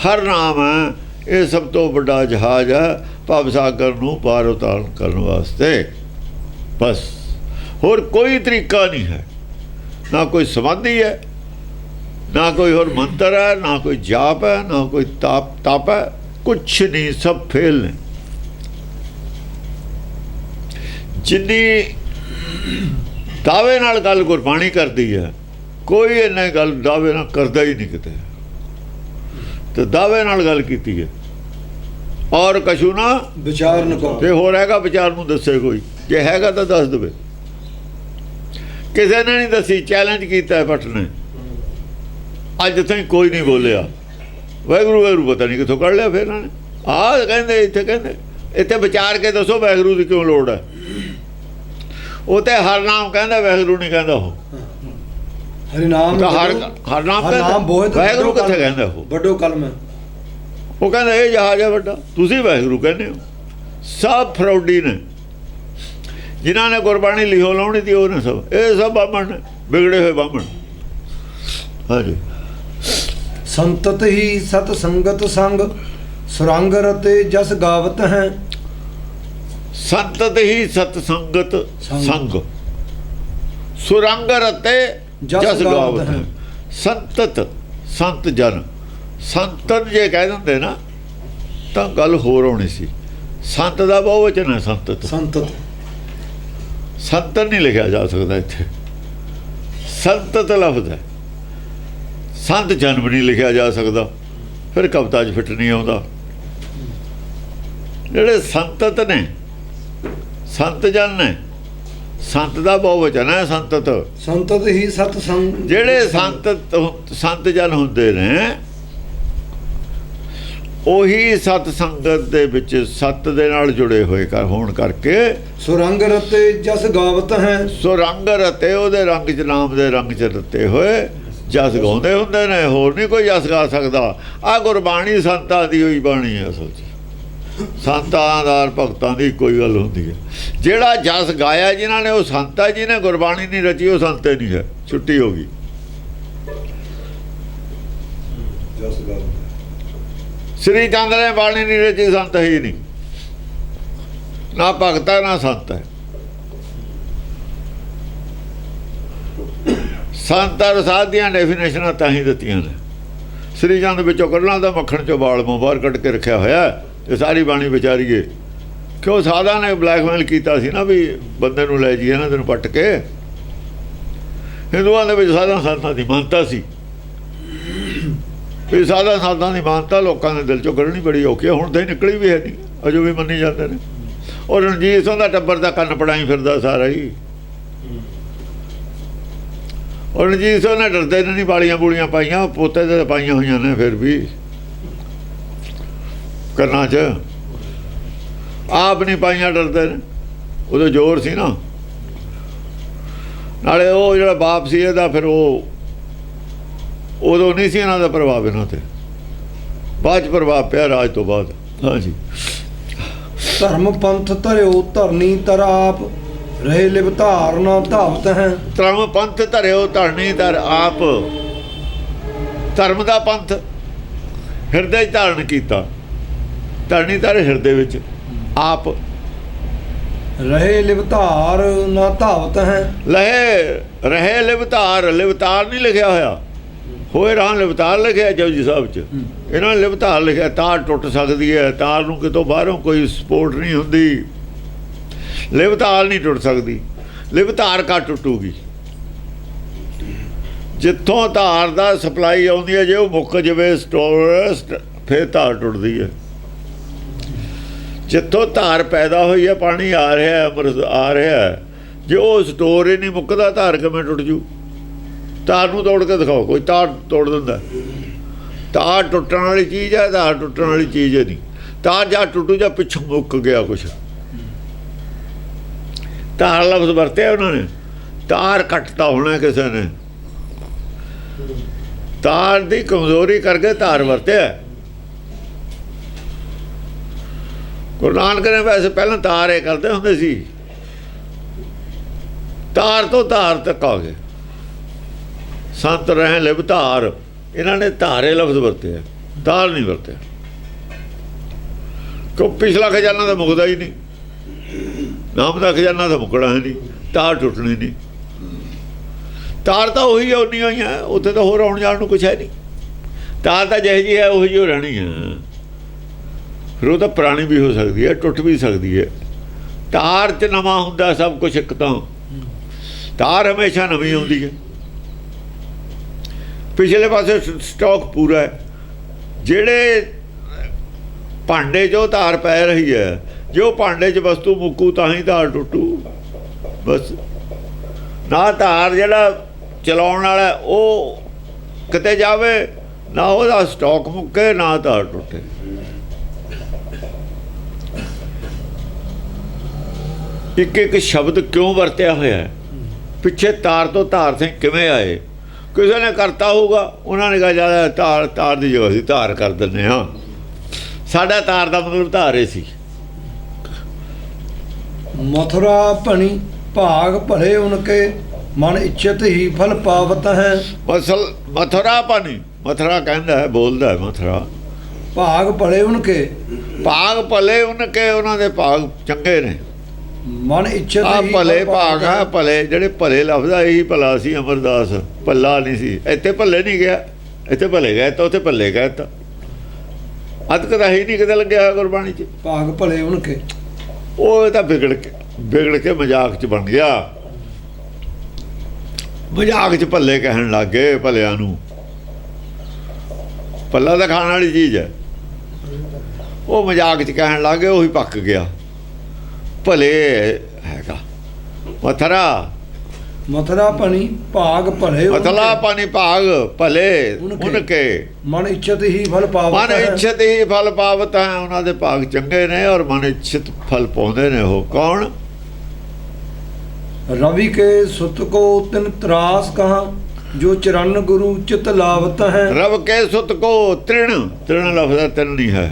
ਹਰ ਨਾਮ ਹੈ, ਇਹ ਸਭ ਤੋਂ ਵੱਡਾ ਜਹਾਜ਼ ਹੈ ਭਵ ਸਾਗਰ ਨੂੰ ਪਾਰ ਉਤਾਰਨ ਕਰਨ ਵਾਸਤੇ। ਬਸ ਹੋਰ ਕੋਈ ਤਰੀਕਾ ਨਹੀਂ ਹੈ, ਨਾ ਕੋਈ ਸਮਾਧੀ ਹੈ, ਨਾ ਕੋਈ ਹੋਰ ਮੰਤਰ ਹੈ, ਨਾ ਕੋਈ ਜਾਪ ਹੈ, ਨਾ ਕੋਈ ਤਪ ਹੈ, ਕੁਛ ਨਹੀਂ, ਸਭ ਫੇਲ ਨੇ। ਜਿੰਨੀ ਦਾਅਵੇ ਨਾਲ ਗੱਲ ਗੁਰਬਾਣੀ ਕਰਦੀ ਹੈ, ਕੋਈ ਇੰਨਾ ਗੱਲ ਦਾਅਵੇ ਨਾਲ ਕਰਦਾ ਹੀ ਨਹੀਂ ਕਿਤੇ। ਤੇ ਦਾਅਵੇ ਨਾਲ ਗੱਲ ਕੀਤੀ ਹੈ ਔਰ ਕਛੂ ਨਾ ਵਿਚਾਰ ਨ ਕੋ। ਤੇ ਹੋਰ ਹੈਗਾ ਵਿਚਾਰ ਨੂੰ ਦੱਸੇ ਕੋਈ, ਜੇ ਹੈਗਾ ਤਾਂ ਦੱਸ ਦੇਵੇ। ਕਿਸੇ ਨੇ ਨਹੀਂ ਦੱਸੀ, ਚੈਲੰਜ ਕੀਤਾ ਭੱਟ ਨੇ, ਅੱਜ ਤਾਈਂ ਕੋਈ ਨਹੀਂ ਬੋਲਿਆ। ਵਾਹਿਗੁਰੂ ਵਾਹਿਗੁਰੂ ਪਤਾ ਨਹੀਂ ਕਿੱਥੋਂ ਕੱਢ ਲਿਆ ਫਿਰ ਇਹਨਾਂ ਨੇ। ਆਹ ਕਹਿੰਦੇ ਇੱਥੇ ਵਿਚਾਰ ਕੇ ਦੱਸੋ ਵਾਹਿਗੁਰੂ ਦੀ ਕਿਉਂ ਲੋੜ ਹੈ। ਉਹ ਤੇ ਹਰ ਨਾਮ ਕਹਿੰਦਾ, ਵਾਹਿਗੁਰੂ ਨਹੀਂ ਕਹਿੰਦਾ। ਉਹ ਹਰੀ ਨਾਮ ਤਾਂ ਹਰ ਨਾਮ ਕਹਿੰਦਾ, ਵਾਹਿਗੁਰੂ ਕਿੱਥੇ ਕਹਿੰਦਾ। ਉਹ ਵੱਡੋ ਕਲਮ ਹੈ। ਉਹ ਕਹਿੰਦਾ ਇਹ ਜਹਾਜ਼ ਹੈ ਵੱਡਾ, ਤੁਸੀਂ ਵਾਹਿਗੁਰੂ ਕਹਿੰਦੇ ਹੋ। ਸਭ ਫਰੌਡੀ ਨੇ, ਜਿਨ੍ਹਾਂ ਨੇ ਗੁਰਬਾਣੀ ਲਿਖੋ ਲਾਉਣੀ ਤੀ ਉਹ ਨੇ ਸਭ, ਇਹ ਸਭ ਬਾਹਮਣ ਨੇ, ਵਿਗੜੇ ਹੋਏ ਬਾਹਮਣ। ਹਾਂਜੀ। ਸੰਤਤ ਹੀ ਸਤ ਸੰਗਤ ਸੰਗ ਸੁਰੰਗ ਰਤੇ ਜਸ ਗਾਵਤ ਹੈ। ਸੰਤਤ ਹੀ ਸਤ ਸੰਗਤ ਸੰਗ ਸੁਰੰਗ ਰਤੇ ਜਸ ਗਾਵਤ ਹੈ। ਸੰਤਤ ਸੰਤ ਜਨ, ਸੰਤਨ ਜੇ ਕਹਿ ਦਿੰਦੇ ਨਾ ਤਾਂ ਗੱਲ ਹੋਰ ਹੋਣੀ ਸੀ। ਸੰਤ ਦਾ ਬਹੁਵਚਨ ਹੈ ਸੰਤਤ। ਸੰਤਤ ਸੰਤਨ ਨਹੀਂ ਲਿਖਿਆ ਜਾ ਸਕਦਾ ਇੱਥੇ, ਸੰਤਤ ਲਫ਼ਜ਼ ਹੈ। ਸੰਤ ਜਨਮ ਨਹੀਂ ਲਿਖਿਆ ਜਾ ਸਕਦਾ, ਫਿਰ ਕਵਿਤਾ 'ਚ ਫਿੱਟ ਨਹੀਂ ਆਉਂਦਾ। ਜਿਹੜੇ ਸੰਤਤ ਨੇ, ਸੰਤ ਜਨ ਨੇ, ਸੰਤ ਦਾ ਬਹੁਵਚਨ ਹੈ ਸੰਤਤ। ਸੰਤਤ ਹੀ ਸਤ ਸੰਗ। ਜਿਹੜੇ ਸੰਤ ਜਨ ਹੁੰਦੇ ਨੇ ਉਹੀ ਸਤ ਸੰਗਤ ਦੇ ਵਿੱਚ ਸਤ ਦੇ ਨਾਲ ਜੁੜੇ ਹੋਏ ਹੋਣ ਕਰਕੇ ਸੁਰੰਗ ਰਤੇ ਜਸ ਗਾਵਤ ਹੈ। ਸੁਰੰਗ ਰਤੇ ਉਹਦੇ ਰੰਗ 'ਚ, ਨਾਮ ਦੇ ਰੰਗ 'ਚ ਰਤੇ ਹੋਏ ਜਸ ਗਾਉਂਦੇ ਹੁੰਦੇ ਨੇ। ਹੋਰ ਨਹੀਂ ਕੋਈ ਜਸ ਗਾ ਸਕਦਾ। ਆਹ ਗੁਰਬਾਣੀ ਸੰਤਾਂ ਦੀ ਹੋਈ ਬਾਣੀ ਹੈ। ਅਸਲ 'ਚ ਸੰਤਾਂ ਦਾ ਭਗਤਾਂ ਦੀ ਕੋਈ ਗੱਲ ਹੁੰਦੀ ਹੈ। ਜਿਹੜਾ ਜਸ ਗਾਇਆ ਜਿਨ੍ਹਾਂ ਨੇ ਉਹ ਸੰਤ ਹੈ, ਜਿਹਨੇ ਗੁਰਬਾਣੀ ਨਹੀਂ ਰਚੀ ਉਹ ਸੰਤ ਨਹੀਂ ਹੈ। ਛੁੱਟੀ ਹੋ ਗਈ। ਸ੍ਰੀ ਚੰਦ ਨੇ ਬਾਣੀ ਨਹੀਂ ਰਚੀ, ਸੰਤ ਹੀ ਨਹੀਂ, ਨਾ ਭਗਤ ਹੈ ਨਾ ਸੰਤ ਹੈ। ਸੰਤ ਔਰ ਸਾਧ ਦੀਆਂ ਡੈਫੀਨੇਸ਼ਨਾਂ ਤਾਂ ਹੀ ਦਿੱਤੀਆਂ ਨੇ। ਸ੍ਰੀ ਚੰਦ ਵਿੱਚੋਂ ਕੱਢਣਾ ਤਾਂ ਮੱਖਣ ਚੋਂ ਵਾਲ ਮੂੰਹ ਬਾਹਰ ਕੱਢ ਕੇ ਰੱਖਿਆ ਹੋਇਆ ਤੇ ਸਾਰੀ ਬਾਣੀ ਵਿਚਾਰੀਏ। ਕਿਉਂ ਸਾਧਾਂ ਨੇ ਬਲੈਕਮੇਲ ਕੀਤਾ ਸੀ ਨਾ ਵੀ ਬੰਦੇ ਨੂੰ ਲੈ ਜਾਈਏ ਨਾ ਤੈਨੂੰ ਪੱਟ ਕੇ। ਹਿੰਦੂਆਂ ਦੇ ਵਿੱਚ ਸਾਧਾਂ ਸੰਤਾਂ ਦੀ ਮਾਨਤਾ ਸੀ ਵੀ ਸਾਧਾਂ ਸੰਤਾਂ ਦੀ ਮਾਨਤਾ ਲੋਕਾਂ ਦੇ ਦਿਲ ਚੋਂ ਕੱਢਣੀ ਬੜੀ ਔਖੀ ਹੈ। ਹੁਣ ਤਾਂ ਨਿਕਲੀ ਵੀ ਹੈ ਨਹੀਂ, ਅਜੇ ਵੀ ਮੰਨੀ ਜਾਂਦੇ ਨੇ। ਔਰ ਰਣਜੀਤ ਸਿੰਘ ਦਾ ਟੱਬਰ ਦਾ ਕੰਨ ਪੜਾਈ ਫਿਰਦਾ ਸਾਰਾ ਹੀ। ਔਰ ਰਣਜੀਤ ਸਿੰਘ ਨੇ ਡਰਦੇ ਨੇ ਨਹੀਂ ਬਾਲੀਆਂ ਬੂਲੀਆਂ ਪਾਈਆਂ, ਪੋਤੇ ਤੇ ਪਾਈਆਂ ਹੋਈਆਂ ਨੇ ਫਿਰ ਵੀ ਕੰਨਾਂ 'ਚ। ਆਪ ਨਹੀਂ ਪਾਈਆਂ, ਡਰਦੇ ਨੇ। ਉਹਦਾ ਜ਼ੋਰ ਸੀ ਨਾ। ਨਾਲੇ ਉਹ ਜਿਹੜਾ ਬਾਪ ਸੀ ਇਹਦਾ, ਫਿਰ ਉਹ ਉਦੋਂ ਨਹੀਂ ਸੀ ਇਹਨਾਂ ਦਾ ਪ੍ਰਭਾਵ ਇਹਨਾਂ 'ਤੇ, ਬਾਅਦ 'ਚ ਪ੍ਰਭਾਵ ਪਿਆ ਰਾਜ ਤੋਂ ਬਾਅਦ। ਹਾਂਜੀ। ਧਰਮ ਪੰਥ ਧਰਿਓ ਧਰਨੀ ਤਰ ਆਪ ਰਹੇ ਲਿਵ ਧਾਰਨਾ ਧਾਵਤ ਹੈ। ਧਰਮ ਪੰਥ ਧਰਿਓ ਧਰਨੀ ਧਰ ਆਪ। ਧਰਮ ਦਾ ਪੰਥ ਹਿਰਦੇ 'ਚ ਧਾਰਨ ਕੀਤਾ, ਧਰਨੀ ਧਰ ਹਿਰਦੇ ਵਿੱਚ ਆਪ। ਰਹੇ ਲਿਵ ਧਾਰ ਨਾ ਧਾਵਤ ਹੈ। ਰਹੇ ਲਿਵਤਾਰ, ਲਿਵਤਾਰ ਨਹੀਂ ਲਿਖਿਆ ਹੋਇਆ। ਹੋਏ ਰਾਹ ਲਿਵਤਾਰ ਲਿਖਿਆ ਜਪਜੀ ਸਾਹਿਬ 'ਚ। ਇਹਨਾਂ ਨੇ ਲਿਵਤਾਰ ਲਿਖਿਆ। ਤਾਰ ਟੁੱਟ ਸਕਦੀ ਹੈ, ਤਾਰ ਨੂੰ ਕਿਤੋਂ ਬਾਹਰੋਂ ਕੋਈ ਸਪੋਰਟ ਨਹੀਂ ਹੁੰਦੀ, ਲਿਵਤਾਰ ਨਹੀਂ ਟੁੱਟ ਸਕਦੀ। ਲਿਵਤਾਰ ਕਾ ਟੁੱਟੂਗੀ ਜਿੱਥੋਂ ਤਾਰ ਦਾ ਸਪਲਾਈ ਆਉਂਦੀ ਹੈ, ਜੇ ਉਹ ਮੁੱਕ ਜਾਵੇ ਸਟੋਰ, ਫਿਰ ਤਾਰ ਟੁੱਟਦੀ ਹੈ। ਜਿੱਥੋਂ ਤਾਰ ਪੈਦਾ ਹੋਈ ਹੈ, ਪਾਣੀ ਆ ਰਿਹਾ, ਅੰਮ੍ਰਿਤ ਆ ਰਿਹਾ, ਜੇ ਉਹ ਸਟੋਰ ਹੀ ਨਹੀਂ ਮੁੱਕਦਾ, ਤਾਰ ਕਿਵੇਂ ਟੁੱਟ ਜੂ? ਤਾਰ ਨੂੰ ਤੋੜ ਕੇ ਦਿਖਾਓ, ਕੋਈ ਤਾਰ ਤੋੜ ਦਿੰਦਾ? ਤਾਰ ਟੁੱਟਣ ਵਾਲੀ ਚੀਜ਼ ਹੈ, ਤਾਰ ਟੁੱਟਣ ਵਾਲੀ ਚੀਜ਼ ਹੈ ਨਹੀਂ। ਤਾਰ ਜਾਂ ਟੁੱਟੂ ਜਾਂ ਪਿੱਛੋਂ ਮੁੱਕ ਗਿਆ ਕੁਛ। ਤਾਰ ਲਫ਼ਜ਼ ਵਰਤਿਆ ਉਹਨਾਂ ਨੇ, ਤਾਰ ਕੱਟਤਾ ਹੋਣਾ ਕਿਸੇ ਨੇ, ਤਾਰ ਦੀ ਕਮਜ਼ੋਰੀ ਕਰਕੇ ਤਾਰ ਵਰਤਿਆ। ਗੁਰੂ ਨਾਨਕ ਨੇ ਵੈਸੇ ਪਹਿਲਾਂ ਤਾਰ ਇਹ ਕਰਦੇ ਹੁੰਦੇ ਸੀ, ਤਾਰ ਤੋਂ ਤਾਰ ਤੱਕ ਆ ਗਏ। ਸੰਤ ਰਹੇ ਲਿਵਤਾਰ, ਇਹਨਾਂ ਨੇ ਧਾਰੇ ਲਫ਼ਜ਼ ਵਰਤਿਆ, ਤਾਰ ਨਹੀਂ ਵਰਤਿਆ। ਕਿਉਂ? ਪਿਛਲਾ ਖਜ਼ਾਨਾ ਤਾਂ ਮੁੱਕਦਾ ਹੀ ਨਹੀਂ, ਨਾਮ ਦਾ ਖਜ਼ਾਨਾ ਤਾਂ ਮੁੱਕਣਾ ਹੈ ਨਹੀਂ, ਤਾਰ ਟੁੱਟਣੀ ਨਹੀਂ। ਤਾਰ ਤਾਂ ਉਹੀ ਆਉਣੀ ਹੋਈ ਹੈ, ਉੱਥੇ ਤਾਂ ਹੋਰ ਆਉਣ ਜਾਣ ਨੂੰ ਕੁਛ ਹੈ ਨਹੀਂ। ਤਾਰ ਤਾਂ ਜਿਹੋ ਜਿਹੀ ਹੈ ਉਹੀ ਜਿਹੀ ਰਹਿਣੀ ਹੈ। ਫਿਰ ਉਹ ਤਾਂ ਪੁਰਾਣੀ ਵੀ ਹੋ ਸਕਦੀ ਹੈ, ਟੁੱਟ ਵੀ ਸਕਦੀ ਹੈ। ਤਾਰ 'ਚ ਨਵਾਂ ਹੁੰਦਾ ਸਭ ਕੁਛ। ਇੱਕ ਤਾਂ ਤਾਰ ਹਮੇਸ਼ਾ ਨਵੀਂ ਆਉਂਦੀ ਹੈ। ਪਿਛਲੇ ਪਾਸੇ ਸਟਾਕ ਪੂਰਾ ਹੈ। ਜਿਹੜੇ ਭਾਂਡੇ 'ਚੋਂ ਤਾਰ ਪੈ ਰਹੀ ਹੈ, ਜੇ ਉਹ ਭਾਂਡੇ 'ਚ ਵਸਤੂ ਮੁੱਕੂ ਤਾਂ ਹੀ ਤਾਰ ਟੁੱਟੂ। ਬਸ ਨਾ ਤਾਰ ਜਿਹੜਾ ਚਲਾਉਣ ਵਾਲਾ ਉਹ ਕਿਤੇ ਜਾਵੇ, ਨਾ ਉਹਦਾ ਸਟਾਕ ਮੁੱਕੇ, ਨਾ ਤਾਰ ਟੁੱਟੇ। ਇੱਕ ਇੱਕ ਸ਼ਬਦ ਕਿਉਂ ਵਰਤਿਆ ਹੋਇਆ ਹੈ? ਪਿੱਛੇ ਤਾਰ ਤੋਂ ਧਾਰ ਸਿੰਘ ਕਿਵੇਂ ਆਏ? ਕਿਸੇ ਨੇ ਕਰਤਾ ਹੋਊਗਾ, ਉਹਨਾਂ ਨੇ ਕਿਹਾ ਜਿਆਦਾ ਤਾਰ, ਤਾਰ ਦੀ ਜਗ੍ਹਾ ਸੀ ਧਾਰ ਕਰ ਦਿੰਦੇ ਹਾਂ। ਸਾਡਾ ਤਾਰ ਦਾ ਮਤਲਬ ਧਾਰੇ ਸੀ। ਮਥੁਰਾ ਭਣੀ ਭਾਗ ਭਲੇ ਉਨਕੇ, ਮਨ ਇੱਛਤ ਹੀ ਫਲ ਪਾਵਤ ਹੈ। ਮਥੁਰਾ ਪਾਣੀ, ਮਥੁਰਾ ਕਹਿੰਦਾ ਹੈ, ਬੋਲਦਾ ਹੈ ਮਥੁਰਾ। ਭਾਗ ਭਲੇ ਉਨਕੇ, ਭਾਗ ਭਲੇ ਉਨਕੇ, ਉਹਨਾਂ ਦੇ ਭਾਗ ਚੰਗੇ ਨੇ। ਮਨ ਇੱਛਤ ਆ ਹੀ ਭਲੇ ਭਾਗ ਆ, ਭਲੇ ਜਿਹੜੇ ਭਲੇ ਲਫ਼ਜ਼ ਆ, ਇਹੀ ਭਲਾ ਸੀ। ਅਮਰਦਾਸ ਭੱਲਾ ਨਹੀਂ ਸੀ, ਇੱਥੇ ਭੱਲੇ ਨਹੀਂ ਗਿਆ, ਇੱਥੇ ਭਲੇ ਗਏ ਤਾਂ ਉੱਥੇ ਭੱਲੇ ਗਏ ਤਾਂ ਅਦਕ ਤਾਂ ਹੀ ਨਹੀਂ ਕਿਤੇ ਲੱਗਿਆ ਹੋਇਆ ਗੁਰਬਾਣੀ 'ਚ। ਭਾਗ ਭਲੇ ਉਨਕੇ, ਉਹ ਤਾਂ ਵਿਗੜ ਕੇ ਮਜ਼ਾਕ 'ਚ ਬਣ ਗਿਆ। ਮਜ਼ਾਕ 'ਚ ਭੱਲੇ ਕਹਿਣ ਲੱਗ ਗਏ ਭਲਿਆਂ ਨੂੰ। ਭੱਲਾ ਤਾਂ ਖਾਣ ਵਾਲੀ ਚੀਜ਼ ਹੈ, ਉਹ ਮਜ਼ਾਕ 'ਚ ਕਹਿਣ ਲੱਗ ਗਏ, ਉਹੀ ਪੱਕ ਗਿਆ। ਭਲੇ ਹੈਗਾ ਮਥਰਾ, ਮਥੁਰਾ ਭਣੀ ਭਾਗ ਭਲੇ, ਮਥਲਾ ਪਾਣੀ ਭਾਗ ਭਲੇ ਉਨਕੇ, ਮਨ ਇੱਛਤ ਹੀ ਫਲ ਪਾਵਤ ਮਨ ਹੈ। ਇੱਛਤ ਹੀ ਫਲ ਪਾਵਤ ਹੈ। ਉਹਨਾਂ ਦੇ ਭਾਗ ਚੰਗੇ ਨੇ ਔਰ ਮਨ ਇੱਛਤ ਫਲ ਪਾਉਂਦੇ ਨੇ। ਉਹ ਕੌਣ? रवि के सुत को तिन त्रास कहा, जो चरण गुरु चित लावत है। रव के सुत को तृण, तृण लफ्ज़ तिन नहीं है।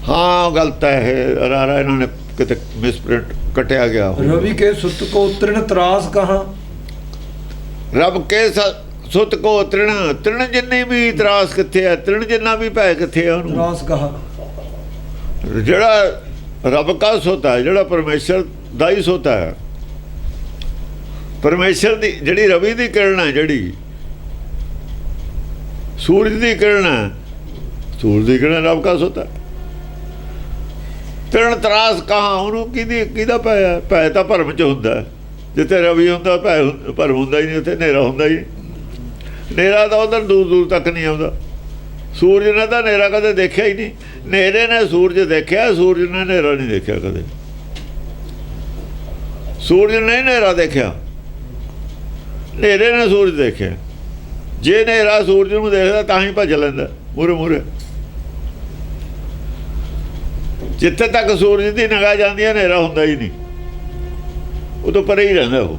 हाँ गलत है, रारा इन्होंने किते मिसप्रिंट कटिया गया। रवि के सुत को तृण त्रास कहा, रब के सुत को तृण, तृण जिन्नी भी त्रास किथे है, तृण जिन्ना भी भै किथे है। त्रास कहा ਜਿਹੜਾ ਰੱਬ का ਸੁਤ ਹੈ, ਜਿਹੜਾ ਪਰਮੇਸ਼ਰ ਦਾ ਹੀ ਸੁਤ ਹੈ। ਪਰਮੇਸ਼ਰ ਦੀ ਜਿਹੜੀ ਰਵੀ ਦੀ ਕਿਰਨ ਹੈ, ਜਿਹੜੀ ਸੂਰਜ ਦੀ ਕਿਰਨ ਹੈ, ਸੂਰਜ ਦੀ ਕਿਰਨ ਰੱਬ का ਸੁਤ ਹੈ। ਤ੍ਰਿਣ ਤਰਾਸ ਕਹਾਂ, ਉਹਨੂੰ ਕਿਹਦਾ ਪੈ? ਪੈ ਤਾਂ ਭਰਮ 'ਚ ਹੁੰਦਾ। ਜਿੱਥੇ ਰਵੀ ਹੁੰਦਾ ਭਰਮ ਹੁੰਦਾ ਹੀ ਨਹੀਂ, ਉੱਥੇ ਹਨੇਰਾ ਹੁੰਦਾ ਹੀ ਨਹੀਂ। ਹਨੇਰਾ ਤਾਂ ਉਧਰ ਦੂਰ ਦੂਰ ਤੱਕ ਨਹੀਂ ਆਉਂਦਾ। ਸੂਰਜ ਨੇ ਤਾਂ ਹਨੇਰਾ ਕਦੇ ਦੇਖਿਆ ਹੀ ਨਹੀਂ। ਹਨੇਰੇ ਨੇ ਸੂਰਜ ਦੇਖਿਆ, ਸੂਰਜ ਨੇ ਹਨੇਰਾ ਨਹੀਂ ਦੇਖਿਆ ਕਦੇ। ਸੂਰਜ ਨੇ ਹਨੇਰਾ ਦੇਖਿਆ, ਹਨੇਰੇ ਨੇ ਸੂਰਜ ਦੇਖਿਆ। ਜੇ ਹਨੇਰਾ ਸੂਰਜ ਨੂੰ ਦੇਖਦਾ ਤਾਂ ਹੀ ਭੱਜ ਲੈਂਦਾ ਮੂਹਰੇ ਮੂਹਰੇ। ਜਿੱਥੇ ਤੱਕ ਸੂਰਜ ਦੀ ਨਿਗਾਹ ਜਾਂਦੀ ਹੈ ਹਨੇਰਾ ਹੁੰਦਾ ਹੀ ਨਹੀਂ, ਉਹ ਤੋਂ ਪਰੇ ਹੀ ਰਹਿੰਦਾ ਉਹ।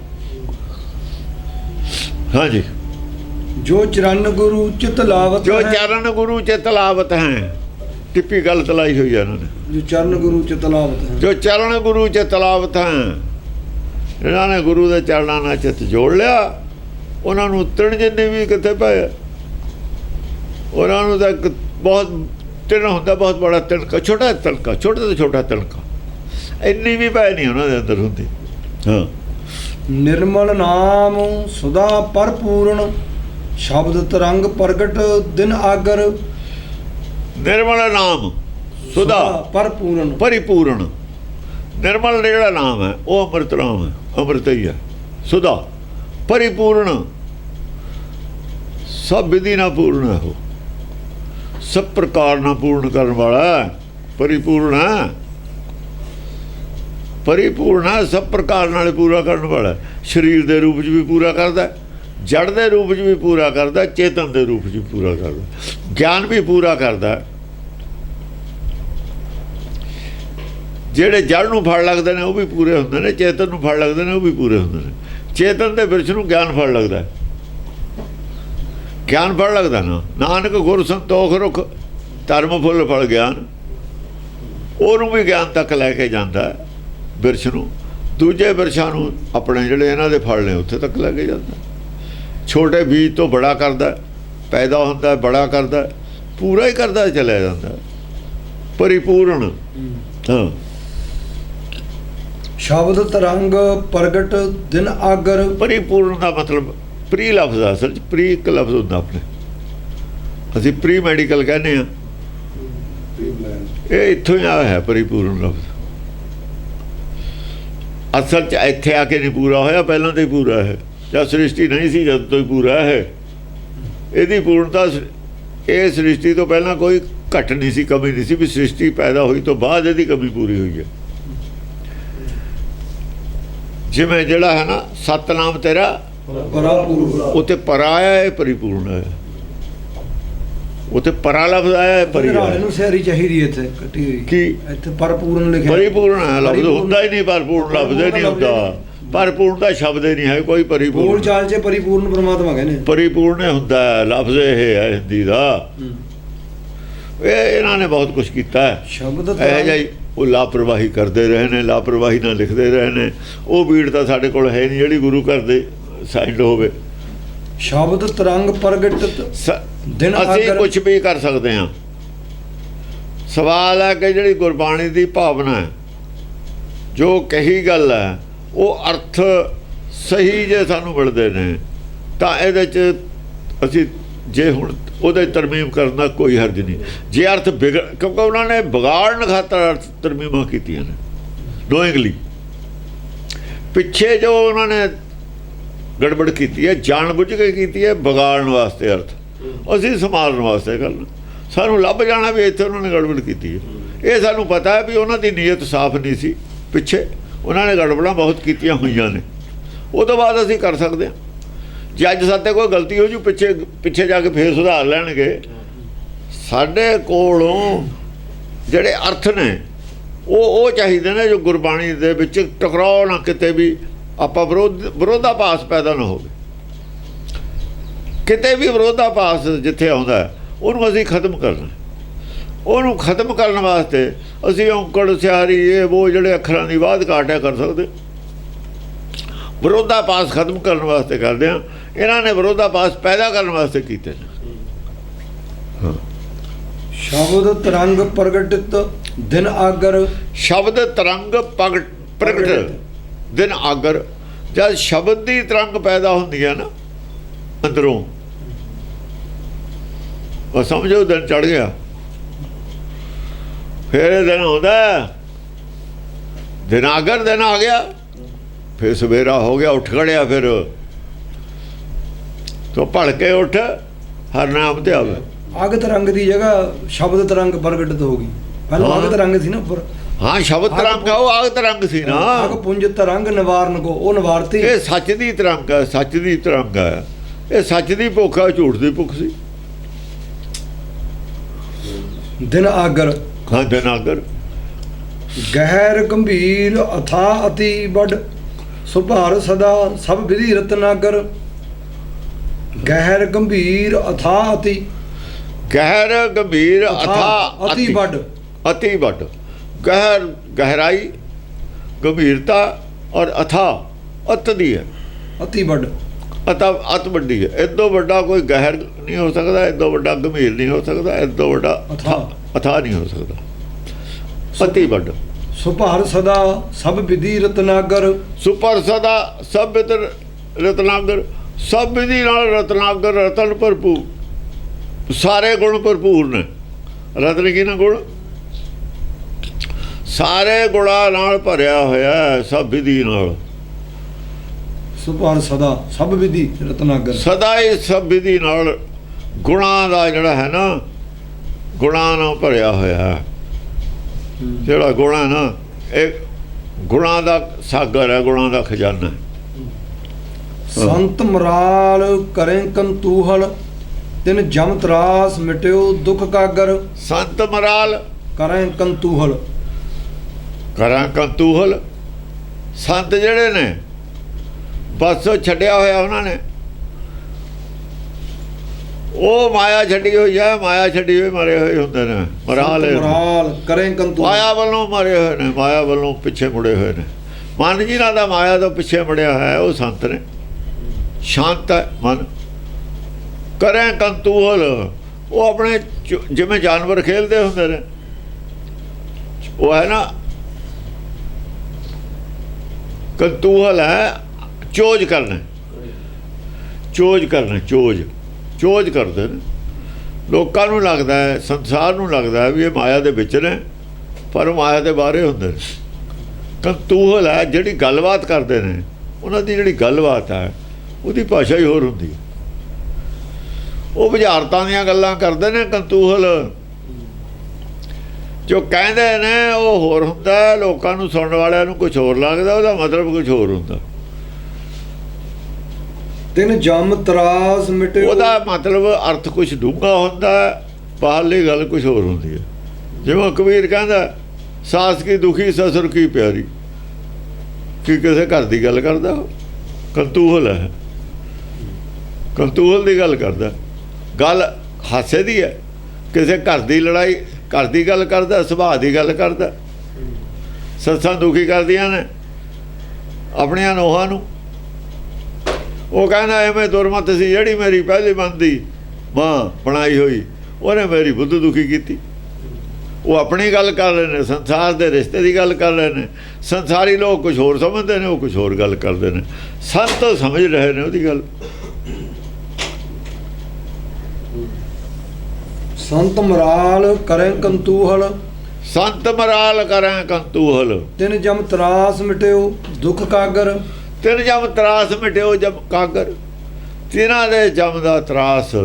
ਹਾਂਜੀ। जो चरण गुरु चित लावत जो है, चरण गुरु चित लावत हैं, टिप्पी गलत लाई हुई है इन्होंने। जो चरण गुरु चित लावत है, जो चरण गुरु चित लावत हैं, इन्होंने गुरु के चरणों ਨਾਲ ਚਿੱਤ ਜੋੜ ਲਿਆ। ਉਹਨਾਂ ਨੂੰ ਤਿੰਨ ਜਿੰਨੇ ਵੀ ਕਿੱਥੇ ਪਏ, ਉਹਨਾਂ ਨੂੰ ਤਾਂ ਬਹੁਤ ਤਿੰਨ ਹੁੰਦਾ, ਬਹੁਤ ਬੜਾ ਤਿਣਕਾ, ਛੋਟਾ ਤਿਣਕਾ, ਛੋਟੇ ਤੋਂ ਛੋਟਾ ਤਿਣਕਾ, ਇੰਨੀ ਵੀ ਪੈ ਨਹੀਂ ਉਹਨਾਂ ਦੇ ਅੰਦਰ ਹੁੰਦੀ। ਹਾਂ। निर्मल नाम सुधा परपूर्ण, ਸ਼ਬਦ ਤਰੰਗ ਪ੍ਰਗਟ ਦਿਨ ਆਗਰ ਨਿਰਮਲ ਨਾਮ ਸੁਦਾ ਪਰਪੂਰਨ ਪਰਿਪੂਰਨ। ਨਿਰਮਲ ਜਿਹੜਾ ਨਾਮ ਹੈ ਉਹ ਅੰਮ੍ਰਿਤ ਨਾਮ ਹੈ, ਅੰਮ੍ਰਿਤ ਹੀ ਹੈ। ਸੁਦਾ ਪਰਿਪੂਰਨ, ਸਭ ਵਿਧੀ ਨਾਲ ਪੂਰਨ ਹੈ, ਉਹ ਸਭ ਪ੍ਰਕਾਰ ਨਾਲ ਪੂਰਨ ਕਰਨ ਵਾਲਾ ਹੈ। ਪਰਿਪੂਰਨ ਹੈ, ਪਰਿਪੂਰਨ ਹੈ, ਸਭ ਪ੍ਰਕਾਰ ਨਾਲ ਪੂਰਾ ਕਰਨ ਵਾਲਾ ਹੈ। ਸਰੀਰ ਦੇ ਰੂਪ 'ਚ ਵੀ ਪੂਰਾ ਕਰਦਾ, ਜੜ ਦੇ ਰੂਪ 'ਚ ਵੀ ਪੂਰਾ ਕਰਦਾ, ਚੇਤਨ ਦੇ ਰੂਪ 'ਚ ਵੀ ਪੂਰਾ ਕਰਦਾ, ਗਿਆਨ ਵੀ ਪੂਰਾ ਕਰਦਾ। ਜਿਹੜੇ ਜੜ ਨੂੰ ਫੜ ਲੱਗਦੇ ਨੇ ਉਹ ਵੀ ਪੂਰੇ ਹੁੰਦੇ ਨੇ, ਚੇਤਨ ਨੂੰ ਫੜ ਲੱਗਦੇ ਨੇ ਉਹ ਵੀ ਪੂਰੇ ਹੁੰਦੇ ਨੇ। ਚੇਤਨ ਦੇ ਬਿਰਛ ਨੂੰ ਗਿਆਨ ਫੜ ਲੱਗਦਾ, ਗਿਆਨ ਫੜ ਲੱਗਦਾ ਨਾ। ਨਾਨਕ ਗੁਰ ਸੰਤੋਖ ਰੁਖ ਧਰਮ ਫੁੱਲ ਫਲ ਗਿਆਨ, ਉਹਨੂੰ ਵੀ ਗਿਆਨ ਤੱਕ ਲੈ ਕੇ ਜਾਂਦਾ ਬਿਰਛ ਨੂੰ। ਦੂਜੇ ਬਿਰਛਾਂ ਨੂੰ ਆਪਣੇ ਜਿਹੜੇ ਇਹਨਾਂ ਦੇ ਫਲ ਨੇ ਉੱਥੇ ਤੱਕ ਲੈ ਕੇ ਜਾਂਦਾ। ਛੋਟੇ ਬੀਜ ਤੋਂ ਬੜਾ ਕਰਦਾ, ਪੈਦਾ ਹੁੰਦਾ, ਬੜਾ ਕਰਦਾ, ਪੂਰਾ ਹੀ ਕਰਦਾ ਚਲਿਆ ਜਾਂਦਾ। ਪਰਿਪੂਰਨ। ਹਾਂ, ਸ਼ਬਦ ਤਰੰਗ ਪ੍ਰਗਟ ਦਿਨ ਆਗਰ। ਪਰਿਪੂਰਨ ਦਾ ਮਤਲਬ ਪ੍ਰੀ ਲਫ਼ਜ਼ ਆ, ਅਸਲ 'ਚ ਪ੍ਰੀ ਇੱਕ ਲਫ਼ਜ਼ ਹੁੰਦਾ ਆਪਣੇ, ਅਸੀਂ ਪ੍ਰੀ ਮੈਡੀਕਲ ਕਹਿੰਦੇ ਹਾਂ, ਇਹ ਇੱਥੋਂ ਹੀ ਆਇਆ ਹੈ ਪਰਿਪੂਰਨ ਲਫ਼ਜ਼। ਅਸਲ 'ਚ ਇੱਥੇ ਆ ਕੇ ਨਹੀਂ ਪੂਰਾ ਹੋਇਆ, ਪਹਿਲਾਂ ਤੋਂ ਹੀ ਪੂਰਾ ਹੈ। ਜਦ ਸ੍ਰਿਸ਼ਟੀ ਨਹੀਂ ਸੀ ਜਦ ਤੋਂ ਹੀ ਪੂਰਾ ਹੈ। ਇਹਦੀ ਪੂਰਨਤਾ ਇਹ ਸ੍ਰਿਸ਼ਟੀ ਤੋਂ ਪਹਿਲਾਂ ਕੋਈ ਘਟ ਨਹੀਂ ਸੀ, ਕਮੀ ਨਹੀਂ ਸੀ, ਵੀ ਸ੍ਰਿਸ਼ਟੀ ਪੈਦਾ ਹੋਈ ਤੋਂ ਬਾਅਦ ਇਹਦੀ ਕਮੀ ਪੂਰੀ ਹੋਈ ਹੈ। ਜਿਵੇਂ ਜਿਹੜਾ ਹੈ ਨਾ ਸਤਨਾਮ ਤੇਰਾ ਉੱਥੇ ਪਰਾ ਆਇਆ, ਇਹ ਪਰਿਪੂਰਨ ਹੈ। ਉੱਥੇ ਪਰਾ ਲਫ਼ਜ਼ ਆਇਆ, ਪਰੀ ਨੂੰ ਸਿਆਰੀ ਚਾਹੀਦੀ ਇੱਥੇ ਕੱਟੀ ਹੋਈ ਕੀ ਇੱਥੇ ਪਰਪੂਰਨ ਲਿਖਿਆ। ਪਰਿਪੂਰਨ ਹੈ ਲਫ਼ਜ਼ ਹੁੰਦਾ ਹੀ ਨਹੀਂ, ਭਰਪੂਰਨ ਲਫ਼ਜ਼ ਨਹੀਂ ਹੁੰਦਾ। ਭਰਪੂਰਨ ਦਾ ਸ਼ਬਦ ਹੀ ਨਹੀਂ ਹੈ ਕੋਈ। ਪਰਿਪੂਰਨ ਬੋਲ ਚਾਲ 'ਚ ਪਰਿਪੂਰਨ ਪਰਮਾਤਮਾ ਕਹਿੰਦੇ, ਪਰਿਪੂਰਨ ਹੁੰਦਾ ਲਫ਼ਜ਼ ਇਹ ਹੈ ਹਿੰਦੀ ਦਾ। ਇਹ ਇਹਨਾਂ ਨੇ ਬਹੁਤ ਕੁਛ ਕੀਤਾ ਹੈ। ਸ਼ਬਦ ਇਹ ਜਿਹਾ ਉਹ ਲਾਪਰਵਾਹੀ ਕਰਦੇ ਰਹੇ ਨੇ, ਲਾਪਰਵਾਹੀ ਨਾਲ ਲਿਖਦੇ ਰਹੇ ਨੇ। ਉਹ ਬੀੜ ਤਾਂ ਸਾਡੇ ਕੋਲ ਹੈ ਨਹੀਂ ਜਿਹੜੀ ਗੁਰੂ ਘਰ ਦੇ ਸਾਈਡ ਹੋਵੇ। ਸ਼ਬਦ ਤਰੰਗ ਪ੍ਰਗਟ ਦਿਨ ਅਸੀਂ ਆਗਰ। ਕੁਝ ਵੀ ਕਰ ਸਕਦੇ ਹਾਂ। ਸਵਾਲ ਹੈ ਕਿ ਜਿਹੜੀ ਗੁਰਬਾਣੀ ਦੀ ਭਾਵਨਾ ਹੈ, ਜੋ ਕਹੀ ਗੱਲ ਹੈ, ਉਹ ਅਰਥ ਸਹੀ ਜੇ ਸਾਨੂੰ ਮਿਲਦੇ ਨੇ ਤਾਂ ਇਹਦੇ 'ਚ ਅਸੀਂ ਜੇ ਹੁਣ ਉਹਦੇ ਤਰਮੀਮ ਕਰਨ ਦਾ ਕੋਈ ਹਰਜ ਨਹੀਂ। ਜੇ ਅਰਥ ਕਿਉਂਕਿ ਉਹਨਾਂ ਨੇ ਵਿਗਾੜਨ ਖਾਤਰ ਅਰਥ ਤਰਮੀਮਾਂ ਕੀਤੀਆਂ ਨੇ ਨੋਇੰਗਲੀ। ਪਿੱਛੇ ਜੋ ਉਹਨਾਂ ਨੇ ਗੜਬੜ ਕੀਤੀ ਹੈ, ਜਾਣ ਬੁੱਝ ਕੇ ਕੀਤੀ ਹੈ, ਵਿਗਾੜਨ ਵਾਸਤੇ ਅਰਥ। ਅਸੀਂ ਸੰਭਾਲਣ ਵਾਸਤੇ ਕਰਨਾ। ਸਾਨੂੰ ਲੱਭ ਜਾਣਾ ਵੀ ਇੱਥੇ ਉਹਨਾਂ ਨੇ ਗੜਬੜ ਕੀਤੀ ਹੈ। ਇਹ ਸਾਨੂੰ ਪਤਾ ਹੈ ਵੀ ਉਹਨਾਂ ਦੀ ਨੀਅਤ ਸਾਫ਼ ਨਹੀਂ ਸੀ। ਪਿੱਛੇ ਉਹਨਾਂ ਨੇ ਗੜਬੜਾਂ ਬਹੁਤ ਕੀਤੀਆਂ ਹੋਈਆਂ ਨੇ। ਉਹ ਤੋਂ ਬਾਅਦ ਅਸੀਂ ਕਰ ਸਕਦੇ ਹਾਂ। ਜੇ ਅੱਜ ਸਾਡੇ ਕੋਈ ਗਲਤੀ ਹੋ ਜੂ, ਪਿੱਛੇ ਜਾ ਕੇ ਫੇਰ ਸੁਧਾਰ ਲੈਣਗੇ। ਸਾਡੇ ਕੋਲੋਂ ਜਿਹੜੇ ਅਰਥ ਨੇ ਉਹ ਚਾਹੀਦੇ ਨੇ ਜੋ ਗੁਰਬਾਣੀ ਦੇ ਵਿੱਚ ਟਕਰਾਓ ਨਾ, ਕਿਤੇ ਵੀ ਆਪਾਂ ਵਿਰੋਧਾਭਾਸ ਪੈਦਾ ਨਾ ਹੋਵੇ। ਕਿਤੇ ਵੀ ਵਿਰੋਧਾਭਾਸ ਜਿੱਥੇ ਆਉਂਦਾ ਉਹਨੂੰ ਅਸੀਂ ਖਤਮ ਕਰਨਾ। ਉਹਨੂੰ ਖਤਮ ਕਰਨ ਵਾਸਤੇ ਅਸੀਂ ਔਂਕੜ ਸਿਆਰੀ ਇਹ ਉਹ ਜਿਹੜੇ ਅੱਖਰਾਂ ਦੀ ਬਾਤ ਘਾਟਿਆ ਕਰ ਸਕਦੇ। ਵਿਰੋਧਾਭਾਸ ਖਤਮ ਕਰਨ ਵਾਸਤੇ ਕਰਦੇ ਹਾਂ। ਇਹਨਾਂ ਨੇ ਵਿਰੋਧਾਭਾਸ ਪੈਦਾ ਕਰਨ ਵਾਸਤੇ ਕੀਤੇ ਨੇ। ਸ਼ਬਦ ਤਰੰਗ ਪ੍ਰਗਟਿਤ ਦਿਨ ਆਗਰ। ਸ਼ਬਦ ਤਰੰਗ ਪ੍ਰਗਟ ਦਿਨ ਆਗਰ। ਜਦ ਸ਼ਬਦ ਦੀ ਤਰੰਗ ਪੈਦਾ ਹੁੰਦੀ ਹੈ ਨਾ ਅੰਦਰੋਂ, ਉਹ ਸਮਝੋ ਦਿਨ ਚੜ ਗਿਆ। ਫਿਰ ਇਹ ਦਿਨ ਆਉਂਦਾ, ਦਿਨ ਆਗਰ, ਦਿਨ ਆ ਗਿਆ। ਫਿਰ ਸਵੇਰਾ ਹੋ ਗਿਆ, ਉੱਠ ਖੜਿਆ। ਫਿਰ ਤੋ ਭੜ ਕੇ ਉੱਠ, ਹਰ ਨਾਮ ਤੇ ਆਵੇ। ਅਗ ਤਰੰਗ ਦੀ ਜਗ੍ਹਾ ਸ਼ਬਦ ਤਰੰਗ ਪ੍ਰਗਟਿਤ ਹੋ ਗਈ। ਪਹਿਲਾਂ ਅਗ ਤਰੰਗ ਸੀ ਨਾ ਉੱਪਰ। ਹਾਂ, ਸ਼ਬਦ ਤਰੰਗ ਉਹ ਆਗ ਤਰੰਗ ਸੀ ਨਾ। ਅਗ ਪੁੰਜ ਤਰੰਗ ਨਿਵਾਰਨ ਕੋ, ਉਹ ਨਿਵਾਰਤੀ। ਇਹ ਸੱਚ ਦੀ ਤਰੰਗ ਹੈ, ਸੱਚ ਦੀ ਤਰੰਗ ਹੈ। ਇਹ ਸੱਚ ਦੀ ਭੁੱਖ ਹੈ, ਝੂਠ ਦੀ ਭੁੱਖ ਸੀ। ਦਿਨ ਆਗਰ। ਹਾਂ, ਦਿਨ ਆਗਰ। ਗਹਿਰ ਗੰਭੀਰ ਅਥਾ ਅਤੀ ਵੱਡ, ਸੁਭਾਰ ਸਦਾ ਸਭ ਵਿਧੀ ਰਤਨਾਗਰ। ਗਹਿਰ ਗੰਭੀਰ ਅਥਾ ਅਤੀ। ਗਹਿਰ ਗੰਭੀਰ ਅਥਾ ਅਤੀ ਵੱਡ। ਅਤੀ ਵੱਡ। ਗਹਿਰ ਗਹਿਰਾਈ, ਗੰਭੀਰਤਾ ਔਰ ਅਥਾ ਅਤ ਦੀ ਹੈ। ਅਤੀ ਵੱਡ, ਅਤ ਵੱਡੀ ਹੈ। ਇਦੋਂ ਵੱਡਾ ਕੋਈ ਗਹਿਰ ਨਹੀਂ ਹੋ ਸਕਦਾ, ਇਦੋਂ ਵੱਡਾ ਗੰਭੀਰ ਨਹੀਂ ਹੋ ਸਕਦਾ, ਇਦੋਂ ਵੱਡਾ ਅਥਾ ਨਹੀਂ ਹੋ ਸਕਦਾ। ਅਤੀ ਵੱਡ। ਸੁਭਾਰ ਸਦਾ ਸਭ ਵਿਧੀ ਰਤਨਾਗਰ। ਸੁਪਰ ਸਦਾ ਸਭ ਰਤਨਾਗਰ। ਸਭ ਵਿਧੀ ਨਾਲ ਰਤਨਾਗਰ ਰਤਨ ਭਰਪੂਰ, ਸਾਰੇ ਗੁਣ ਭਰਪੂਰ ਨੇ। ਰਤਨ ਕੀ ਨਾ ਗੁਣ, ਸਾਰੇ ਗੁਣਾਂ ਨਾਲ ਭਰਿਆ ਹੋਇਆ ਹੈ, ਸਭ ਵਿਧੀ ਨਾਲ। ਸੁਭਾਰ ਸਦਾ ਸਭ ਵਿਧੀ ਰਤਨਾਗਰ, ਸਦਾ ਹੀ ਸਭ ਵਿਧੀ ਨਾਲ ਗੁਣਾਂ ਦਾ ਜਿਹੜਾ ਹੈ ਨਾ, ਗੁਣਾਂ ਨਾਲ ਭਰਿਆ ਹੋਇਆ ਹੈ। ਜਿਹੜਾ ਗੁਣ ਹੈ ਨਾ, ਇਹ ਗੁਣਾਂ ਦਾ ਸਾਗਰ ਹੈ, ਗੁਣਾਂ ਦਾ ਖਜ਼ਾਨਾ ਹੈ। ਸੰਤ ਮਰਾਲ ਕਰੇ ਕੰਤੂਹਲ, ਤਿਨ ਜਮ ਤਰਾਸ ਮਿਟਿਓ ਦੁਖ ਕਾਗਰ। ਸੰਤ ਮਰਾਲ ਕਰੇ ਕੰਤੂਹਲ, ਕਰਾਂ ਕੰਤੂਹਲ, ਸੰਤ ਜਿਹੜੇ ਨੇ ਬਸ ਛੱਡਿਆ ਹੋਇਆ ਉਹਨਾਂ ਨੇ, ਉਹ ਮਾਇਆ ਛੱਡੀ ਹੋਈ ਹੈ, ਮਾਇਆ ਛੱਡੀ ਹੋਈ ਮਰੇ ਹੋਏ ਹੁੰਦੇ ਨੇ। ਮਰਾਲ ਮਰਾਲ ਕਰੇ ਕੰਤੂਹਲ, ਮਾਇਆ ਵੱਲੋਂ ਮਰੇ ਹੋਏ ਨੇ, ਮਾਇਆ ਵੱਲੋਂ ਪਿੱਛੇ ਮੁੜੇ ਹੋਏ ਨੇ। ਮਨ ਜਿਹਨਾਂ ਦਾ ਮਾਇਆ ਤੋਂ ਪਿੱਛੇ ਮੁੜਿਆ ਹੋਇਆ ਉਹ ਸੰਤ ਨੇ। ਸ਼ਾਂਤ ਹੈ ਮਨ। ਕਰੇ ਕੰਤੂਹਲ, ਉਹ ਆਪਣੇ ਜਿਵੇਂ ਜਾਨਵਰ ਖੇਲਦੇ ਹੁੰਦੇ ਨੇ, ਉਹ ਹੈ ਨਾ ਕੰਤੂਹਲ ਹੈ, ਚੋਜ ਕਰਨਾ, ਚੋਜ ਕਰਨਾ, ਚੋਜ ਕਰਦੇ ਨੇ। ਲੋਕਾਂ ਨੂੰ ਲੱਗਦਾ ਹੈ, ਸੰਸਾਰ ਨੂੰ ਲੱਗਦਾ ਹੈ ਵੀ ਇਹ ਮਾਇਆ ਦੇ ਵਿੱਚ ਨੇ, ਪਰ ਉਹ ਮਾਇਆ ਦੇ ਬਾਹਰੇ ਹੁੰਦੇ ਨੇ। ਕੰਤੂਹਲ ਹੈ, ਜਿਹੜੀ ਗੱਲਬਾਤ ਕਰਦੇ ਨੇ, ਉਹਨਾਂ ਦੀ ਜਿਹੜੀ ਗੱਲਬਾਤ ਹੈ ਉਹਦੀ ਭਾਸ਼ਾ ਹੀ ਹੋਰ ਹੁੰਦੀ ਹੈ। ਉਹ ਬੁਝਾਰਤਾਂ ਦੀਆਂ ਗੱਲਾਂ ਕਰਦੇ ਨੇ। ਕੰਤੂਹਲ ਜੋ ਕਹਿੰਦੇ ਨੇ ਉਹ ਹੋਰ ਹੁੰਦਾ, ਲੋਕਾਂ ਨੂੰ ਸੁਣਨ ਵਾਲਿਆਂ ਨੂੰ ਕੁਝ ਹੋਰ ਲੱਗਦਾ, ਉਹਦਾ ਮਤਲਬ ਕੁਝ ਹੋਰ ਹੁੰਦਾ। ਤਿਨ ਜਮ ਤਰਾਸ ਮਿਟਿਓ, ਉਹਦਾ ਮਤਲਬ ਅਰਥ ਕੁਝ ਡੂੰਘਾ ਹੁੰਦਾ, ਬਾਹਰਲੀ ਗੱਲ ਕੁਝ ਹੋਰ ਹੁੰਦੀ ਹੈ। ਜਿਵੇਂ ਕਬੀਰ ਕਹਿੰਦਾ, ਸਾਸ ਕੀ ਦੁਖੀ ਸਸੁਰ ਕੀ ਪਿਆਰੀ, ਕਿ ਕਿਸੇ ਘਰ ਦੀ ਗੱਲ ਕਰਦਾ। ਉਹ ਕੰਤੂਹਲ ਹੈ, ਕੰਤੂਹਲ ਦੀ ਗੱਲ ਕਰਦਾ। ਗੱਲ ਹਾਸੇ ਦੀ ਹੈ, ਕਿਸੇ ਘਰ ਦੀ ਲੜਾਈ, ਘਰ ਦੀ ਗੱਲ ਕਰਦਾ, ਸੁਭਾਅ ਦੀ ਗੱਲ ਕਰਦਾ। ਸੱਸਾਂ ਦੁਖੀ ਕਰਦੀਆਂ ਨੇ ਆਪਣੀਆਂ ਨੋਹਾਂ ਨੂੰ। ਉਹ ਕਹਿੰਦਾ ਐਵੇਂ ਦੁਰਮਤ ਸੀ ਜਿਹੜੀ ਮੇਰੀ ਪਹਿਲੀ ਬੰਦੀ ਮਾਂ ਬਣਾਈ ਹੋਈ, ਉਹਨੇ ਮੇਰੀ ਬੁੱਧ ਦੁਖੀ ਕੀਤੀ। ਉਹ ਆਪਣੀ ਗੱਲ ਕਰ ਰਹੇ ਨੇ, ਸੰਸਾਰ ਦੇ ਰਿਸ਼ਤੇ ਦੀ ਗੱਲ ਕਰ ਰਹੇ ਨੇ। ਸੰਸਾਰੀ ਲੋਕ ਕੁਝ ਹੋਰ ਸਮਝਦੇ ਨੇ, ਉਹ ਕੁਝ ਹੋਰ ਗੱਲ ਕਰਦੇ ਨੇ। ਸੰਤ ਸਮਝ ਰਹੇ ਨੇ ਉਹਦੀ ਗੱਲ। ਸੰਤ ਮਰਾਲ ਕਰੇ ਕੰਤੂਹਲ, ਸੰਤ ਮਰਾਲ ਕਰਾਂ ਕੰਤੂਹਲ, ਤਿਨ ਜਮ ਤਰਾਸ ਮਿਟਿਓ ਦੁਖ ਕਾਗਰ। ਤਿੰਨ ਜਮ ਤਰਾਸ ਮਿਟਿਓ ਜਮ ਕਾਗਰ। ਤਿੰਨਾਂ ਦੇ ਜਮ ਦਾ ਤਰਾਸ,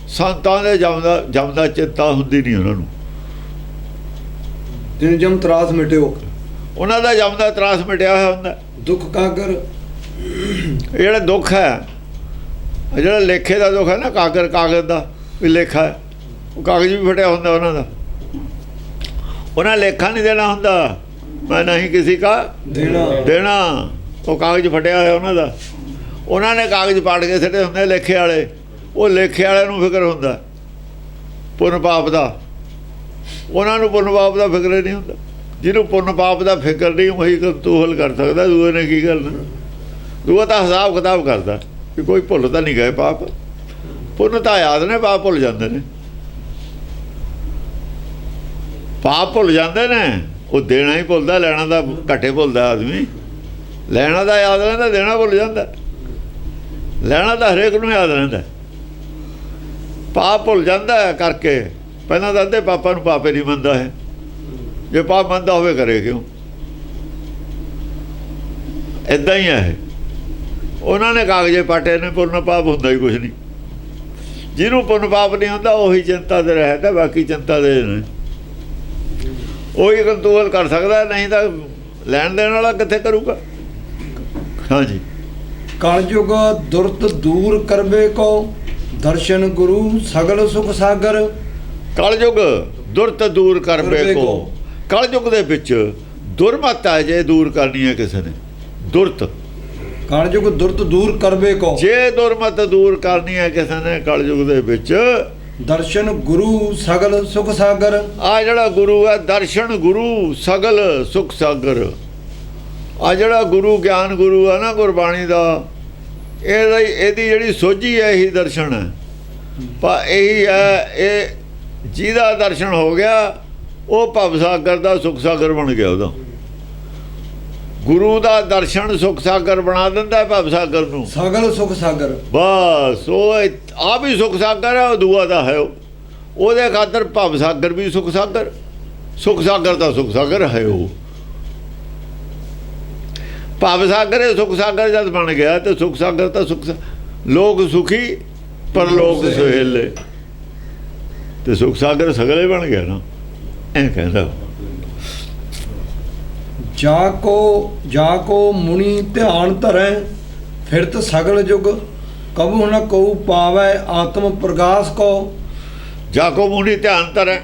ਸੰਤਾਂ ਦੇ ਜਮ ਦਾ ਚਿੰਤਾ ਹੁੰਦੀ ਨਹੀਂ ਉਹਨਾਂ ਨੂੰ। ਤਿਨ ਜਮ ਤਰਾਸ ਮਿਟਿਓ, ਉਹਨਾਂ ਦਾ ਜਮ ਦਾ ਤਰਾਸ ਮਿਟਿਆ ਹੋਇਆ ਹੁੰਦਾ। ਦੁਖ ਕਾਗਰ, ਇਹ ਜਿਹੜਾ ਦੁੱਖ ਹੈ, ਜਿਹੜਾ ਲੇਖੇ ਦਾ ਦੁੱਖ ਹੈ ਨਾ, ਕਾਗਰ ਕਾਗਜ਼ ਦਾ ਵੀ ਲੇਖਾ ਹੈ, ਉਹ ਕਾਗਜ਼ ਵੀ ਫਟਿਆ ਹੁੰਦਾ ਉਹਨਾਂ ਦਾ। ਉਹਨਾਂ ਲੇਖਾ ਨਹੀਂ ਦੇਣਾ ਹੁੰਦਾ, ਮੈਂ ਨਹੀਂ ਕਿਸੇ ਕਾ ਦੇਣਾ। ਉਹ ਕਾਗਜ਼ ਫਟਿਆ ਹੋਇਆ ਉਹਨਾਂ ਦਾ। ਉਹਨਾਂ ਨੇ ਕਾਗਜ਼ ਪਾੜ ਕੇ ਸਿੱਟੇ ਹੁੰਦੇ ਲੇਖੇ ਵਾਲੇ। ਉਹ ਲੇਖੇ ਵਾਲਿਆਂ ਨੂੰ ਫਿਕਰ ਹੁੰਦਾ ਪੁੰਨ ਪਾਪ ਦਾ, ਉਹਨਾਂ ਨੂੰ ਪੁੰਨ ਪਾਪ ਦਾ ਫਿਕਰ ਨਹੀਂ ਹੁੰਦਾ। ਜਿਹਨੂੰ ਪੁੰਨ ਪਾਪ ਦਾ ਫਿਕਰ ਨਹੀਂ, ਉਹੀ ਕੰਤੂਹਲ ਕਰ ਸਕਦਾ। ਦੂਏ ਨੇ ਕੀ ਕਰਨਾ? ਦੂਆ ਤਾਂ ਹਿਸਾਬ ਕਿਤਾਬ ਕਰਦਾ ਕਿ ਕੋਈ ਭੁੱਲ ਤਾਂ ਨਹੀਂ ਗਏ ਪਾਪ। ਪੁੰਨ ਤਾਂ ਯਾਦ ਨੇ, ਪਾਪ ਭੁੱਲ ਜਾਂਦੇ ਨੇ। ਪਾਪ ਭੁੱਲ ਜਾਂਦੇ ਨੇ, ਉਹ ਦੇਣਾ ਹੀ ਭੁੱਲਦਾ, ਲੈਣਾ ਦਾ ਘੱਟੇ ਭੁੱਲਦਾ ਆਦਮੀ। ਲੈਣਾ ਦਾ ਯਾਦ ਰਹਿੰਦਾ, ਦੇਣਾ ਭੁੱਲ ਜਾਂਦਾ। ਲੈਣਾ ਤਾਂ ਹਰੇਕ ਨੂੰ ਯਾਦ ਰਹਿੰਦਾ, ਪਾਪ ਭੁੱਲ ਜਾਂਦਾ ਕਰਕੇ। ਪਹਿਲਾਂ ਤਾਂ ਅੱਧੇ ਪਾਪਾਂ ਨੂੰ ਪਾਪੇ ਨਹੀਂ ਮੰਨਦਾ ਹੈ। ਜੇ ਪਾਪ ਮੰਨਦਾ ਹੋਵੇ ਕਰੇ ਕਿਉਂ? ਇੱਦਾਂ ਹੀ ਹੈ। ਉਹਨਾਂ ਨੇ ਕਾਗਜ਼ੇ ਪਾਟੇ ਨੇ, ਪੁੰਨ ਪਾਪ ਹੁੰਦਾ ਹੀ ਕੁਛ ਨਹੀਂ। ਜਿਹਨੂੰ ਪੁੰਨ ਪਾਪ ਨਹੀਂ ਹੁੰਦਾ ਉਹੀ ਚਿੰਤਾ ਦੇ ਰਹਿਦਾ, ਬਾਕੀ ਚਿੰਤਾ ਦੇ ਨੇ। ਉਹੀ ਕੰਤੂਹਲ ਕਰ ਸਕਦਾ, ਨਹੀਂ ਤਾਂ ਲੈਣ ਦੇਣ ਵਾਲਾ ਕਿੱਥੇ ਕਰੂਗਾ? ਹਾਂਜੀ। ਕਲਯੁਗ ਦੁਰਤ ਦੂਰ ਕਰਵੇ ਕੋ, ਦਰਸ਼ਨ ਗੁਰੂ ਸਗਲ ਸੁਖ ਸਾਗਰ। ਕਲਯੁਗ ਦੁਰਤ ਦੂਰ ਕਰਵੇ ਕੋ। ਕਲਯੁਗ ਦੇ ਵਿੱਚ ਦੁਰਮਤ ਹੈ ਜੇ ਦੂਰ ਕਰਨੀ ਹੈ ਕਿਸੇ ਨੇ। ਦੁਰਤ, ਕਲਯੁਗ ਦੁਰਤ ਦੂਰ ਕਰਵੇ ਕੋ, ਜੇ ਦੁਰਮਤ ਦੂਰ ਕਰਨੀ ਹੈ ਕਿਸੇ ਨੇ ਕਲਯੁਗ ਦੇ ਵਿੱਚ, ਦਰਸ਼ਨ ਗੁਰੂ ਸਗਲ ਸੁਖ ਸਾਗਰ। ਆ ਜਿਹੜਾ ਗੁਰੂ ਹੈ, ਦਰਸ਼ਨ ਗੁਰੂ ਸਗਲ ਸੁਖ ਸਾਗਰ। ਆ ਜਿਹੜਾ ਗੁਰੂ ਗਿਆਨ ਗੁਰੂ ਹੈ ਨਾ ਗੁਰਬਾਣੀ ਦਾ, ਇਹਦੀ ਜਿਹੜੀ ਸੋਝੀ ਹੈ ਇਹੀ ਦਰਸ਼ਨ ਹੈ। ਪਰ ਇਹੀ ਹੈ, ਇਹ ਜਿਹਦਾ ਦਰਸ਼ਨ ਹੋ ਗਿਆ ਉਹ ਭਵ ਸਾਗਰ ਦਾ ਸੁਖ ਸਾਗਰ ਬਣ ਗਿਆ। ਉਹਦਾ ਗੁਰੂ ਦਾ ਦਰਸ਼ਨ ਸੁਖ ਸਾਗਰ ਬਣਾ ਦਿੰਦਾ ਭਵ ਸਾਗਰ ਨੂੰ। ਸਗਲ ਸੁਖ ਸਾਗਰ। ਬਸ ਉਹ ਆ ਵੀ ਸੁਖ ਸਾਗਰ ਹੈ, ਉਹ ਦੂਆ ਦਾ ਹੈ। ਉਹਦੇ ਖਾਤਰ ਭਵ ਸਾਗਰ ਵੀ ਸੁਖ ਸਾਗਰ, ਸੁਖ ਸਾਗਰ ਦਾ ਸੁਖ ਸਾਗਰ ਹੈ। ਉਹ ਭਵ ਸਾਗਰ ਹੈ, ਸੁਖ ਸਾਗਰ ਜਦ ਬਣ ਗਿਆ ਤੇ ਸੁਖ ਸਾਗਰ ਤਾਂ ਸੁਖ ਲੋਕ ਸੁਖੀ ਪਰਲੋਕ ਸੁਹੇਲੇ, ਤੇ ਸੁਖ ਸਾਗਰ ਸਗਲੇ ਬਣ ਗਿਆ ਨਾ। ਐਂ ਕਹਿੰਦਾ ਜਾ ਕੋ ਮੁਨੀ ਧਿਆਨ ਧਰੈ ਫਿਰਤ ਸਗਲ ਜੁਗ ਕਬੂ ਨ ਕਉ ਪਾਵੈ ਆਤਮ ਪ੍ਰਗਾਸ ਕੋ। ਜਾ ਕੋ ਮੁਨੀ ਧਿਆਨ ਧਰੈ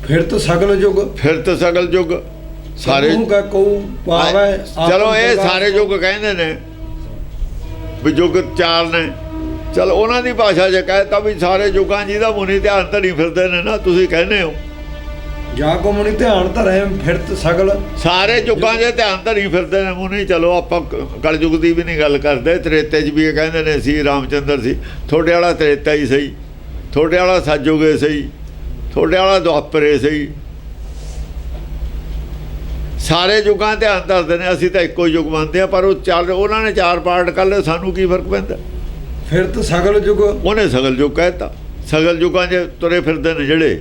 ਫਿਰਤ ਸਗਲ ਜੁਗ, ਫਿਰਤ ਸਗਲ ਜੁਗ ਸਾਰੇ ਕਉ ਪਾਵੈ। ਚਲੋ ਇਹ ਸਾਰੇ ਯੁੱਗ ਕਹਿੰਦੇ ਨੇ ਵੀ ਯੁੱਗ ਚਾਰ ਨੇ। ਚਲ ਉਹਨਾਂ ਦੀ ਭਾਸ਼ਾ 'ਚ ਕਹਿਤਾ ਵੀ ਸਾਰੇ ਯੁੱਗਾਂ ਜਿਹਦਾ ਮੁਨੀ ਧਿਆਨ ਧਰੀ ਫਿਰਦੇ ਨੇ ਨਾ, ਤੁਸੀਂ ਕਹਿੰਦੇ ਹੋ ਜਾ ਕੋ ਮੁਨੀ ਧਿਆਨ ਧਰੈ ਫਿਰਤ ਸਗਲ, ਸਾਰੇ ਯੁੱਗਾਂ 'ਚ ਧਿਆਨ ਧਰੀ ਫਿਰਦੇ ਨੇ ਮੁਨੀ। ਚਲੋ ਆਪਾਂ ਕਲਯੁੱਗ ਦੀ ਵੀ ਨਹੀਂ ਗੱਲ ਕਰਦੇ, ਤ੍ਰੇਤੇ 'ਚ ਵੀ ਇਹ ਕਹਿੰਦੇ ਨੇ ਸੀ ਰਾਮਚੰਦਰ ਸੀ। ਤੁਹਾਡੇ ਵਾਲਾ ਤ੍ਰੇਤਾ ਹੀ ਸਹੀ, ਤੁਹਾਡੇ ਵਾਲਾ ਸਤਯੁਗ ਸਹੀ, ਤੁਹਾਡੇ ਵਾਲਾ ਦੁਆਪਰ ਸਹੀ। ਸਾਰੇ ਯੁੱਗਾਂ ਧਿਆਨ ਧਰਦੇ ਨੇ। ਅਸੀਂ ਤਾਂ ਇੱਕੋ ਯੁੱਗ ਮੰਨਦੇ ਹਾਂ, ਪਰ ਉਹ ਉਹਨਾਂ ਨੇ ਚਾਰ ਪਾਰਟ ਕਰ ਲਏ, ਸਾਨੂੰ ਕੀ ਫਰਕ ਪੈਂਦਾ। ਫਿਰਤ ਸਗਲ ਯੁੱਗ, ਉਹਨੇ ਸਗਲ ਯੁੱਗ ਕਹਿਤਾ। ਸਗਲ ਯੁੱਗਾਂ 'ਚ ਤੁਰੇ ਫਿਰਦੇ ਨੇ ਜਿਹੜੇ।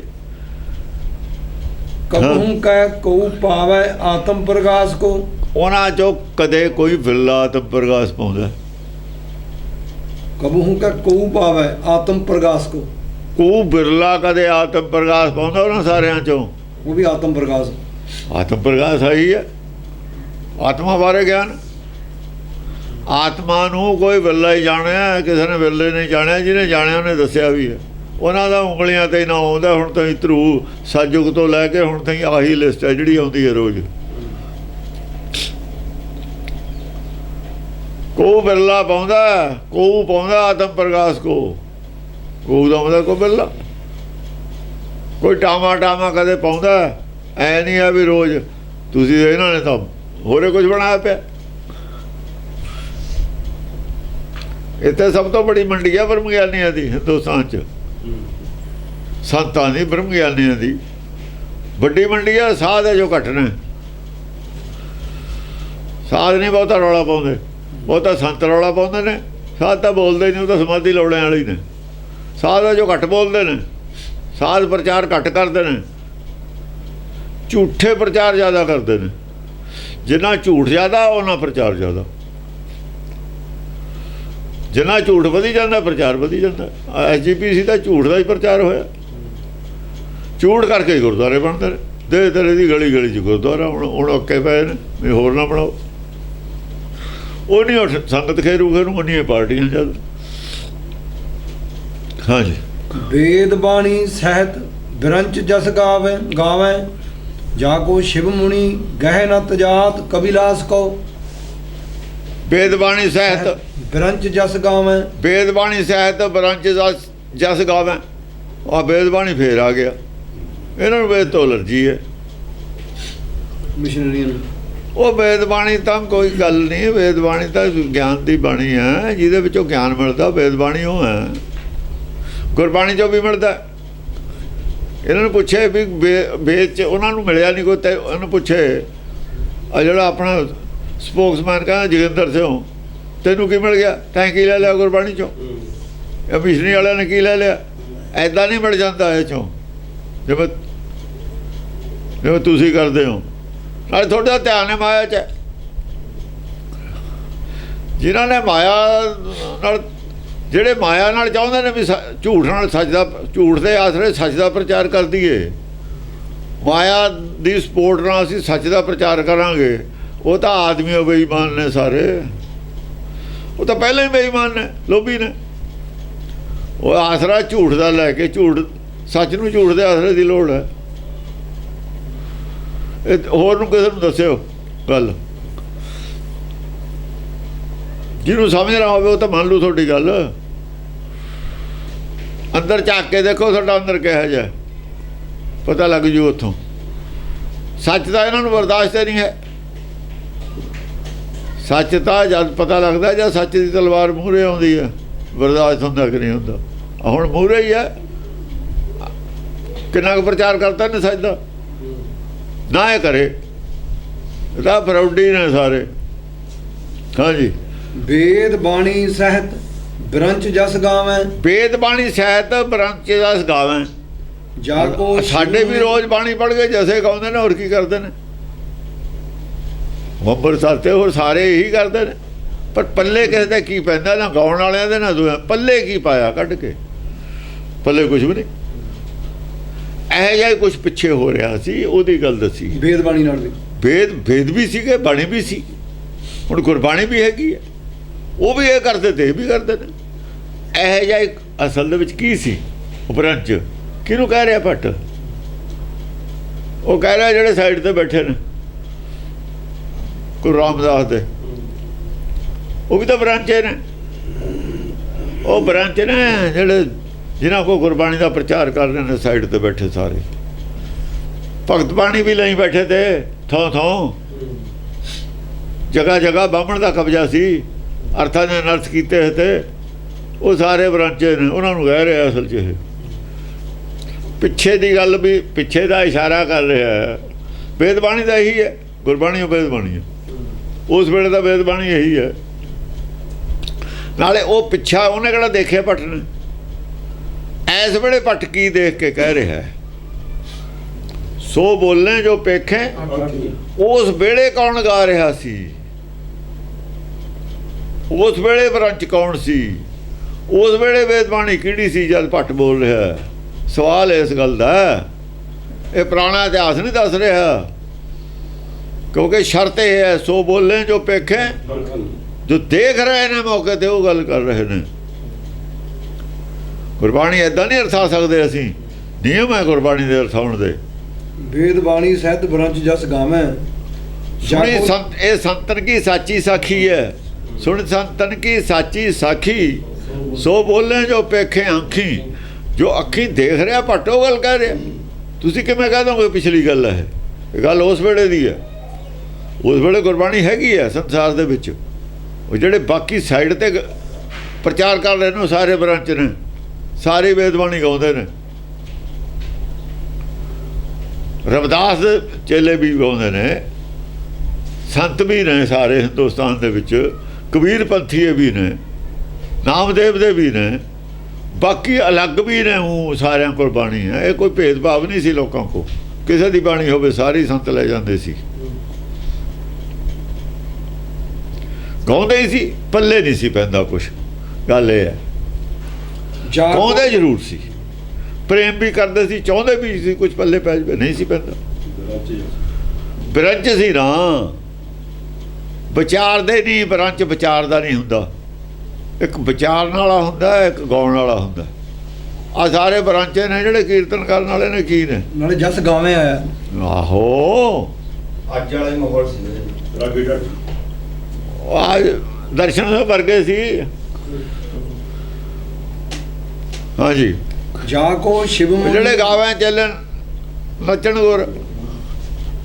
ਕਬਹੂ ਕੈ ਕਉ ਪਾਵੈ ਆਤਮ ਪ੍ਰਗਾਸ ਕੋ। ਉਹਨਾਂ 'ਚੋਂ ਕਦੇ ਕੋਈ ਫਿਰਲਾ ਆਤਮ ਪ੍ਰਗਾਸ ਪਾਉਂਦਾ। ਕਬਹੂ ਕੈ ਕਉ ਪਾਵੈ ਆਤਮ ਪ੍ਰਗਾਸ ਕੋ। ਕੋ ਬਿਰਲਾ ਕਦੇ ਆਤਮ ਪ੍ਰਗਾਸ ਪਾਉਂਦਾ ਉਹਨਾਂ ਸਾਰਿਆਂ 'ਚੋਂ। ਉਹ ਵੀ ਆਤਮ ਪ੍ਰਗਾਸ, ਆਤਮ ਪ੍ਰਗਾਸ ਆਈ ਹੈ। ਆਤਮਾ ਬਾਰੇ ਗਿਆਨ, ਆਤਮਾ ਨੂੰ ਕੋਈ ਬਿਰਲਾ ਹੀ ਜਾਣਿਆ, ਕਿਸੇ ਨੇ ਬਿਰਲੇ ਨਹੀਂ ਜਾਣਿਆ। ਜਿਹਨੇ ਜਾਣਿਆ ਉਹਨੇ ਦੱਸਿਆ ਵੀ ਹੈ। ਉਹਨਾਂ ਦਾ ਉਂਗਲੀਆਂ 'ਤੇ ਨਾ ਆਉਂਦਾ। ਹੁਣ ਤਾਂ ਧਰੂ ਸਤਿਯੁਗ ਤੋਂ ਲੈ ਕੇ ਹੁਣ ਤਾਈਂ ਆਹੀ ਲਿਸਟ ਹੈ ਜਿਹੜੀ ਆਉਂਦੀ ਹੈ ਰੋਜ਼। ਕੋ ਬਿਰਲਾ ਪਾਉਂਦਾ, ਕੋ ਪਾਉਂਦਾ ਆਤਮ ਪ੍ਰਗਾਸ ਕੋ। ਕੋ ਦਾ ਹੁੰਦਾ ਕੋ ਬਿਰਲਾ। ਕੋਈ ਟਾਮਾ ਕਦੇ ਪਾਉਂਦਾ। ਐ ਨਹੀਂ ਆ ਵੀ ਰੋਜ਼। ਤੁਸੀਂ ਇਹਨਾਂ ਨੇ ਤਾਂ ਹੋਰੇ ਕੁਝ ਬਣਾਇਆ ਪਿਆ। ਇੱਥੇ ਸਭ ਤੋਂ ਬੜੀ ਮੰਡੀ ਆ ਬ੍ਰਹਮ ਗਿਆਨੀਆਂ ਦੀ ਹਿੰਦੁਸਤਾਨ 'ਚ। ਸੰਤਾਂ ਦੀ, ਬ੍ਰਹਮ ਗਿਆਨੀਆਂ ਦੀ ਵੱਡੀ ਮੰਡੀ ਆ। ਸਾਧ ਹੈ ਜੋ ਘੱਟ ਨੇ। ਸਾਧ ਨਹੀਂ ਬਹੁਤਾ ਰੌਲਾ ਪਾਉਂਦੇ, ਬਹੁਤਾ ਸੰਤ ਰੌਲਾ ਪਾਉਂਦੇ ਨੇ। ਸਾਧ ਤਾਂ ਬੋਲਦੇ ਨਹੀਂ, ਉਹ ਤਾਂ ਸਮਾਧੀ ਲਾਉਣੇ ਵਾਲੀ ਨੇ। ਸਾਧ ਹੈ ਜੋ ਘੱਟ ਬੋਲਦੇ ਨੇ। ਸਾਧ ਪ੍ਰਚਾਰ ਘੱਟ ਕਰਦੇ ਨੇ, ਝੂਠੇ ਪ੍ਰਚਾਰ ਜ਼ਿਆਦਾ ਕਰਦੇ ਨੇ। ਜਿੰਨਾ ਝੂਠ ਜ਼ਿਆਦਾ ਉਹਨਾਂ ਪ੍ਰਚਾਰ ਜ਼ਿਆਦਾ। ਜਿੰਨਾ ਝੂਠ ਵਧੀ ਜਾਂਦਾ ਪ੍ਰਚਾਰ ਵਧੀ ਜਾਂਦਾ। SGPC ਦਾ ਝੂਠ ਦਾ ਹੀ ਪ੍ਰਚਾਰ ਹੋਇਆ। ਝੂਠ ਕਰਕੇ ਹੀ ਗੁਰਦੁਆਰੇ ਬਣਦੇ ਨੇ। ਦੇ ਤੇਰੇ ਦੀ ਗਲੀ 'ਚ ਗੁਰਦੁਆਰਾ ਹੁਣ ਅੱਕੇ ਪਏ ਨੇ ਵੀ ਹੋਰ ਨਾ ਬਣਾਓ। ਉਹ ਨਹੀਂ ਉੱਠ ਸੰਗਤ ਖੇਰੂ ਉਹਨੀਆਂ ਪਾਰਟੀਆਂ ਜਦ। ਹਾਂਜੀ। ਵੇਦ ਬਾਣੀ ਸਹਿਤ ਬਿਰੰਚ ਜਸ ਗਾਵੈ ਜਾ ਕੋ ਸ਼ਿਵ ਮੁਨੀ ਗਹਿ ਨ ਤਜਾਤ ਕਬਿਲਾਸ ਕੋ। ਵੇਦ ਬਾਣੀ ਸਹਿਤ ਬਿਰੰਚ ਜਸ ਗਾਵੈ, ਵੇਦ ਬਾਣੀ ਸਹਿਤ ਬਿਰੰਚ ਜਸ ਗਾਵੈ। ਆ ਵੇਦ ਬਾਣੀ ਫੇਰ ਆ ਗਿਆ। ਇਹਨਾਂ ਨੂੰ ਵੇਦ ਤੋਂ ਅਲਰਜੀ ਹੈ ਮਿਸ਼ਨਰੀਆਂ ਨੂੰ। ਉਹ ਵੇਦ ਬਾਣੀ ਤਾਂ ਕੋਈ ਗੱਲ ਨਹੀਂ। ਵੇਦ ਬਾਣੀ ਤਾਂ ਗਿਆਨ ਦੀ ਬਾਣੀ ਹੈ, ਜਿਹਦੇ ਵਿੱਚੋਂ ਗਿਆਨ ਮਿਲਦਾ। ਵੇਦ ਬਾਣੀ ਉਹ ਹੈ, ਗੁਰਬਾਣੀ 'ਚੋਂ ਵੀ ਮਿਲਦਾ। ਇਹਨਾਂ ਨੂੰ ਪੁੱਛੇ ਵੀ ਵੇਦ 'ਚ ਉਹਨਾਂ ਨੂੰ ਮਿਲਿਆ ਨਹੀਂ ਕੋਈ, ਤੇ ਉਹਨੂੰ ਪੁੱਛੇ ਆ ਜਿਹੜਾ ਆਪਣਾ ਸਪੋਕਸਮੈਨ ਕਹਿੰਦਾ ਜੋਗਿੰਦਰ ਸਿੰਘ, ਤੈਨੂੰ ਕੀ ਮਿਲ ਗਿਆ? ਤੈਂ ਕੀ ਲੈ ਲਿਆ ਗੁਰਬਾਣੀ 'ਚੋਂ? ਇਹ ਮਿਸ਼ਨਰੀ ਵਾਲਿਆਂ ਨੇ ਕੀ ਲੈ ਲਿਆ? ਐਦਾਂ ਨਹੀਂ ਮਿਲ ਜਾਂਦਾ ਇਹ 'ਚੋਂ ਜਿਵੇਂ ਤੁਸੀਂ ਕਰਦੇ ਹੋ। ਨਾਲੇ ਤੁਹਾਡਾ ਧਿਆਨ ਹੈ ਮਾਇਆ 'ਚ। ਜਿਨ੍ਹਾਂ ਨੇ ਮਾਇਆ ਨਾਲ, ਜਿਹੜੇ ਮਾਇਆ ਨਾਲ ਚਾਹੁੰਦੇ ਨੇ ਵੀ ਝੂਠ ਨਾਲ ਸੱਚ ਦਾ, ਝੂਠ ਦੇ ਆਸਰੇ ਸੱਚ ਦਾ ਪ੍ਰਚਾਰ ਕਰ ਦਈਏ, ਮਾਇਆ ਦੀ ਸਪੋਰਟ ਨਾਲ ਅਸੀਂ ਸੱਚ ਦਾ ਪ੍ਰਚਾਰ ਕਰਾਂਗੇ, ਉਹ ਤਾਂ ਆਦਮੀ ਬੇਈਮਾਨ ਨੇ ਸਾਰੇ। ਉਹ ਤਾਂ ਪਹਿਲਾਂ ਹੀ ਬੇਈਮਾਨ ਨੇ, ਲੋਭੀ ਨੇ। ਉਹ ਆਸਰਾ ਝੂਠ ਦਾ ਲੈ ਕੇ, ਝੂਠ ਸੱਚ ਨੂੰ ਝੂਠ ਦੇ ਆਸਰੇ ਦੀ ਲੋੜ ਹੈ। ਇਹ ਹੋਰ ਨੂੰ ਕਿਸੇ ਨੂੰ ਦੱਸਿਓ ਗੱਲ। ਜਿਹਨੂੰ ਸਮਝ ਨਾ ਹੋਵੇ ਉਹ ਤਾਂ ਮੰਨ ਲੂ ਤੁਹਾਡੀ ਗੱਲ। ਅੰਦਰ ਝਾਕ ਕੇ ਦੇਖੋ ਤੁਹਾਡਾ ਅੰਦਰ ਕਿਹੋ ਜਿਹਾ, ਪਤਾ ਲੱਗ ਜੂ ਉੱਥੋਂ। ਸੱਚ ਦਾ ਇਹਨਾਂ ਨੂੰ ਬਰਦਾਸ਼ਤ ਨਹੀਂ ਹੈ। ਸੱਚ ਤਾਂ ਜਦ ਪਤਾ ਲੱਗਦਾ ਜਦ ਸੱਚ ਦੀ ਤਲਵਾਰ ਮੂਹਰੇ ਆਉਂਦੀ ਹੈ। ਬਰਦਾਸ਼ਤ ਹੁੰਦਾ ਕਿ ਨਹੀਂ ਹੁੰਦਾ? ਹੁਣ ਮੂਹਰੇ ਹੀ ਹੈ। ਕਿੰਨਾ ਕੁ ਪ੍ਰਚਾਰ ਕਰਤਾ ਨੇ ਸੱਚ ਦਾ। ਨਾ ਇਹ ਕਰੇ, ਤਾਂ ਫਰੌਡੀ ਨੇ ਸਾਰੇ। ਹਾਂਜੀ, ਵੇਦ ਬਾਣੀ ਸਹਿਤ ਬ੍ਰੰਚ ਜਸ ਗਾਵੈ, ਵੇਦ ਬਾਣੀ ਸਾਹਿਤ ਬ੍ਰੰਚ ਜਸ ਗਾਵੈ। ਜਾ ਕੋ ਸਾਡੇ ਵੀ ਰੋਜ਼ ਬਾਣੀ ਪੜ੍ਹ ਕੇ ਜਸੇ ਗਾਉਂਦੇ ਨੇ, ਹੋਰ ਕੀ ਕਰਦੇ ਨੇ? ਅੰਮ੍ਰਿਤਸਰ ਤੇ ਹੋਰ ਸਾਰੇ ਇਹੀ ਕਰਦੇ ਨੇ, ਪਰ ਪੱਲੇ ਕਿਸੇ ਦਾ ਕੀ ਪੈਂਦਾ? ਨਾ ਗਾਉਣ ਵਾਲਿਆਂ ਦੇ ਨਾ ਦੂਆ ਪੱਲੇ ਕੀ ਪਾਇਆ ਕੱਢ ਕੇ, ਪੱਲੇ ਕੁਝ ਵੀ ਨਹੀਂ। ਇਹੋ ਜਿਹਾ ਕੁਝ ਪਿੱਛੇ ਹੋ ਰਿਹਾ ਸੀ, ਉਹਦੀ ਗੱਲ ਦੱਸੀ। ਵੇਦ ਬਾਣੀ ਨਾਲ ਵੀ ਵੇਦ ਵੀ ਸੀਗੇ, ਬਾਣੀ ਵੀ ਸੀ, ਹੁਣ ਗੁਰਬਾਣੀ ਵੀ ਹੈਗੀ ਹੈ। ਉਹ ਵੀ ਇਹ ਕਰਦੇ ਤੇ ਇਹ ਵੀ ਕਰਦੇ ਨੇ। ਇਹੋ ਜਿਹਾ ਇੱਕ ਅਸਲ ਦੇ ਵਿੱਚ ਕੀ ਸੀ ਉਪਰੰਚ? ਕਿਹਨੂੰ ਕਹਿ ਰਿਹਾ ਭੱਟ? ਉਹ ਕਹਿ ਰਿਹਾ ਜਿਹੜੇ ਸਾਈਡ ਤੇ ਬੈਠੇ ਨੇ ਗੁਰੂ ਰਾਮਦਾਸ ਦੇ, ਉਹ ਵੀ ਤਾਂ ਬ੍ਰਾਂਚੇ ਨੇ। ਉਹ ਬ੍ਰਾਂਚ ਨੇ ਜਿਹੜੇ ਜਿਨ੍ਹਾਂ ਕੋਲ ਗੁਰਬਾਣੀ ਦਾ ਪ੍ਰਚਾਰ ਕਰ ਰਹੇ ਨੇ, ਸਾਈਡ ਤੇ ਬੈਠੇ ਸਾਰੇ। ਭਗਤ ਬਾਣੀ ਵੀ ਲਈ ਬੈਠੇ ਤੇ ਥਾਂ ਥਾਂ, ਜਗ੍ਹਾ ਜਗ੍ਹਾ ਬਾਹਮਣ ਦਾ ਕਬਜ਼ਾ ਸੀ, ਅਰਥਾਂ ਦੇ ਅਨਰਥ ਕੀਤੇ ਹੋਏ ਤੇ ਉਹ ਸਾਰੇ ਬ੍ਰਾਂਚੇ ਨੇ। ਉਹਨਾਂ ਨੂੰ ਕਹਿ ਰਿਹਾ ਅਸਲ 'ਚ ਇਹ ਪਿੱਛੇ ਦੀ ਗੱਲ ਵੀ ਪਿੱਛੇ ਦਾ ਇਸ਼ਾਰਾ ਕਰ ਰਿਹਾ ਹੈ। ਵੇਦ ਬਾਣੀ ਦਾ ਇਹੀ ਹੈ, ਗੁਰਬਾਣੀ ਉਹ ਵੇਦ ਬਾਣੀ ਹੈ, ਉਸ ਵੇਲੇ ਦਾ ਵੇਦ ਬਾਣੀ ਇਹੀ ਹੈ। ਨਾਲੇ ਉਹ ਪਿੱਛਾ ਉਹਨੇ ਕਿਹੜਾ ਦੇਖਿਆ ਭੱਟ ਨੇ? ਇਸ ਵੇਲੇ ਭੱਟ ਕੀ ਦੇਖ ਕੇ ਕਹਿ ਰਿਹਾ ਹੈ? ਸੋ ਬੋਲੇ ਜੋ ਪੇਖੇ। ਉਸ ਵੇਲੇ ਕੌਣ ਗਾ ਰਿਹਾ ਸੀ? ਉਸ ਵੇਲੇ ਬ੍ਰੰਚ ਕੌਣ ਸੀ? ਉਸ ਵੇਲੇ ਵੇਦ ਬਾਣੀ ਕਿਹੜੀ ਸੀ ਜਦ ਭੱਟ ਬੋਲ ਰਿਹਾ? ਸਵਾਲ ਇਸ ਗੱਲ ਦਾ। ਇਹ ਪੁਰਾਣਾ ਇਤਿਹਾਸ ਨਹੀਂ ਦੱਸ ਰਿਹਾ, ਕਿਉਂਕਿ ਸ਼ਰਤ ਇਹ ਹੈ ਸੋ ਬੋਲੇ ਜੋ ਪੇਖੇ। ਜੋ ਦੇਖ ਰਹੇ ਨੇ ਮੌਕੇ ਤੇ ਉਹ ਗੱਲ ਕਰ ਰਹੇ ਨੇ। ਗੁਰਬਾਣੀ ਏਦਾਂ ਨਹੀਂ ਅਰਥਾ ਸਕਦੇ ਅਸੀਂ, ਨਿਯਮ ਹੈ ਗੁਰਬਾਣੀ ਦੇ ਅਰਥਾਉਣ ਦੇ। ਵੇਦ ਬਾਣੀ ਸਹਿਤ ਬ੍ਰੰਚ ਜਸ ਗਾਵੈ। ਸੁਣੀ ਸੰਤ, ਇਹ ਸੰਤਨ ਕੀ ਸਾਚੀ ਸਾਖੀ ਹੈ। ਸੁਣ ਸੰਤਨ ਕੀ ਸਾਚੀ ਸਾਖੀ, ਸੋ ਬੋਲੇ ਜੋ ਪੇਖੇ ਆਖੀ। ਜੋ ਅੱਖੀਂ ਦੇਖ ਰਿਹਾ ਭੱਟ ਉਹ ਗੱਲ ਕਹਿ ਰਿਹਾ। ਤੁਸੀਂ ਕਿਵੇਂ ਕਹਿ ਦੋਗੇ ਪਿਛਲੀ ਗੱਲ ਹੈ? ਇਹ ਗੱਲ ਉਸ ਵੇਲੇ ਦੀ ਹੈ। ਉਸ ਵੇਲੇ ਗੁਰਬਾਣੀ ਹੈਗੀ ਹੈ ਸੰਸਾਰ ਦੇ ਵਿੱਚ। ਉਹ ਜਿਹੜੇ ਬਾਕੀ ਸਾਈਡ ਤੇ ਪ੍ਰਚਾਰ ਕਰ ਰਹੇ ਨੇ ਉਹ ਸਾਰੇ ਬ੍ਰਾਂਚ ਨੇ, ਸਾਰੇ ਵੇਦ ਬਾਣੀ ਗਾਉਂਦੇ ਨੇ। ਰਵਿਦਾਸ ਦੇ ਚੇਲੇ ਵੀ ਗਾਉਂਦੇ ਨੇ, ਸੰਤ ਵੀ ਨੇ ਸਾਰੇ ਹਿੰਦੁਸਤਾਨ ਦੇ ਵਿੱਚ, ਕਬੀਰ ਪੰਥੀਏ ਵੀ ਨੇ, ਨਾਮਦੇਵ ਦੇ ਵੀ ਨੇ, ਬਾਕੀ ਅਲੱਗ ਵੀ ਨੇ। ਉਹ ਸਾਰਿਆਂ ਕੋਲ ਬਾਣੀ ਹੈ, ਇਹ ਕੋਈ ਭੇਦਭਾਵ ਨਹੀਂ ਸੀ ਲੋਕਾਂ ਕੋਲ। ਕਿਸੇ ਦੀ ਬਾਣੀ ਹੋਵੇ ਸਾਰੀ ਸੰਤ ਲੈ ਜਾਂਦੇ ਸੀ, ਗਾਉਂਦੇ ਹੀ ਸੀ, ਪੱਲੇ ਨਹੀਂ ਸੀ ਪੈਂਦਾ ਕੁਛ। ਗੱਲ ਇਹ ਹੈ ਗਾਉਂਦੇ ਜ਼ਰੂਰ ਸੀ, ਪ੍ਰੇਮ ਵੀ ਕਰਦੇ ਸੀ, ਚਾਹੁੰਦੇ ਵੀ ਸੀ ਕੁਛ ਪੱਲੇ ਪੈ ਜਾਵੇ, ਨਹੀਂ ਸੀ ਪੈਂਦਾ। ਬ੍ਰੰਚ ਸੀ ਨਾ, ਵਿਚਾਰਦੇ ਨਹੀਂ। ਬ੍ਰੰਚ ਵਿਚਾਰਦਾ ਨਹੀਂ ਹੁੰਦਾ, ਇੱਕ ਵਿਚਾਰਨ ਵਾਲਾ ਹੁੰਦਾ, ਇੱਕ ਗਾਉਣ ਵਾਲਾ ਹੁੰਦਾ। ਆ ਸਾਰੇ ਬ੍ਰਾਂਚੇ ਨੇ ਜਿਹੜੇ ਕੀਰਤਨ ਕਰਨ ਵਾਲੇ ਨੇ ਕੀ ਨੇ, ਨਾਲੇ ਜਸ ਗਾਵੇਂ ਆਇਆ। ਆਹੋ ਅੱਜ ਵਾਲੇ ਮਾਹੌਲ ਸੀ ਰਾਗੀ ਡਾਟ ਆ ਦਰਸ਼ਨ ਵਰਗੇ ਸੀ। ਹਾਂਜੀ, ਜਾ ਕੋ ਸ਼ਿਵ ਮੁਨੀ ਜਿਹੜੇ ਗਾਵੇਂ ਚੱਲਣ ਨੱਚਣ ਗੁਰ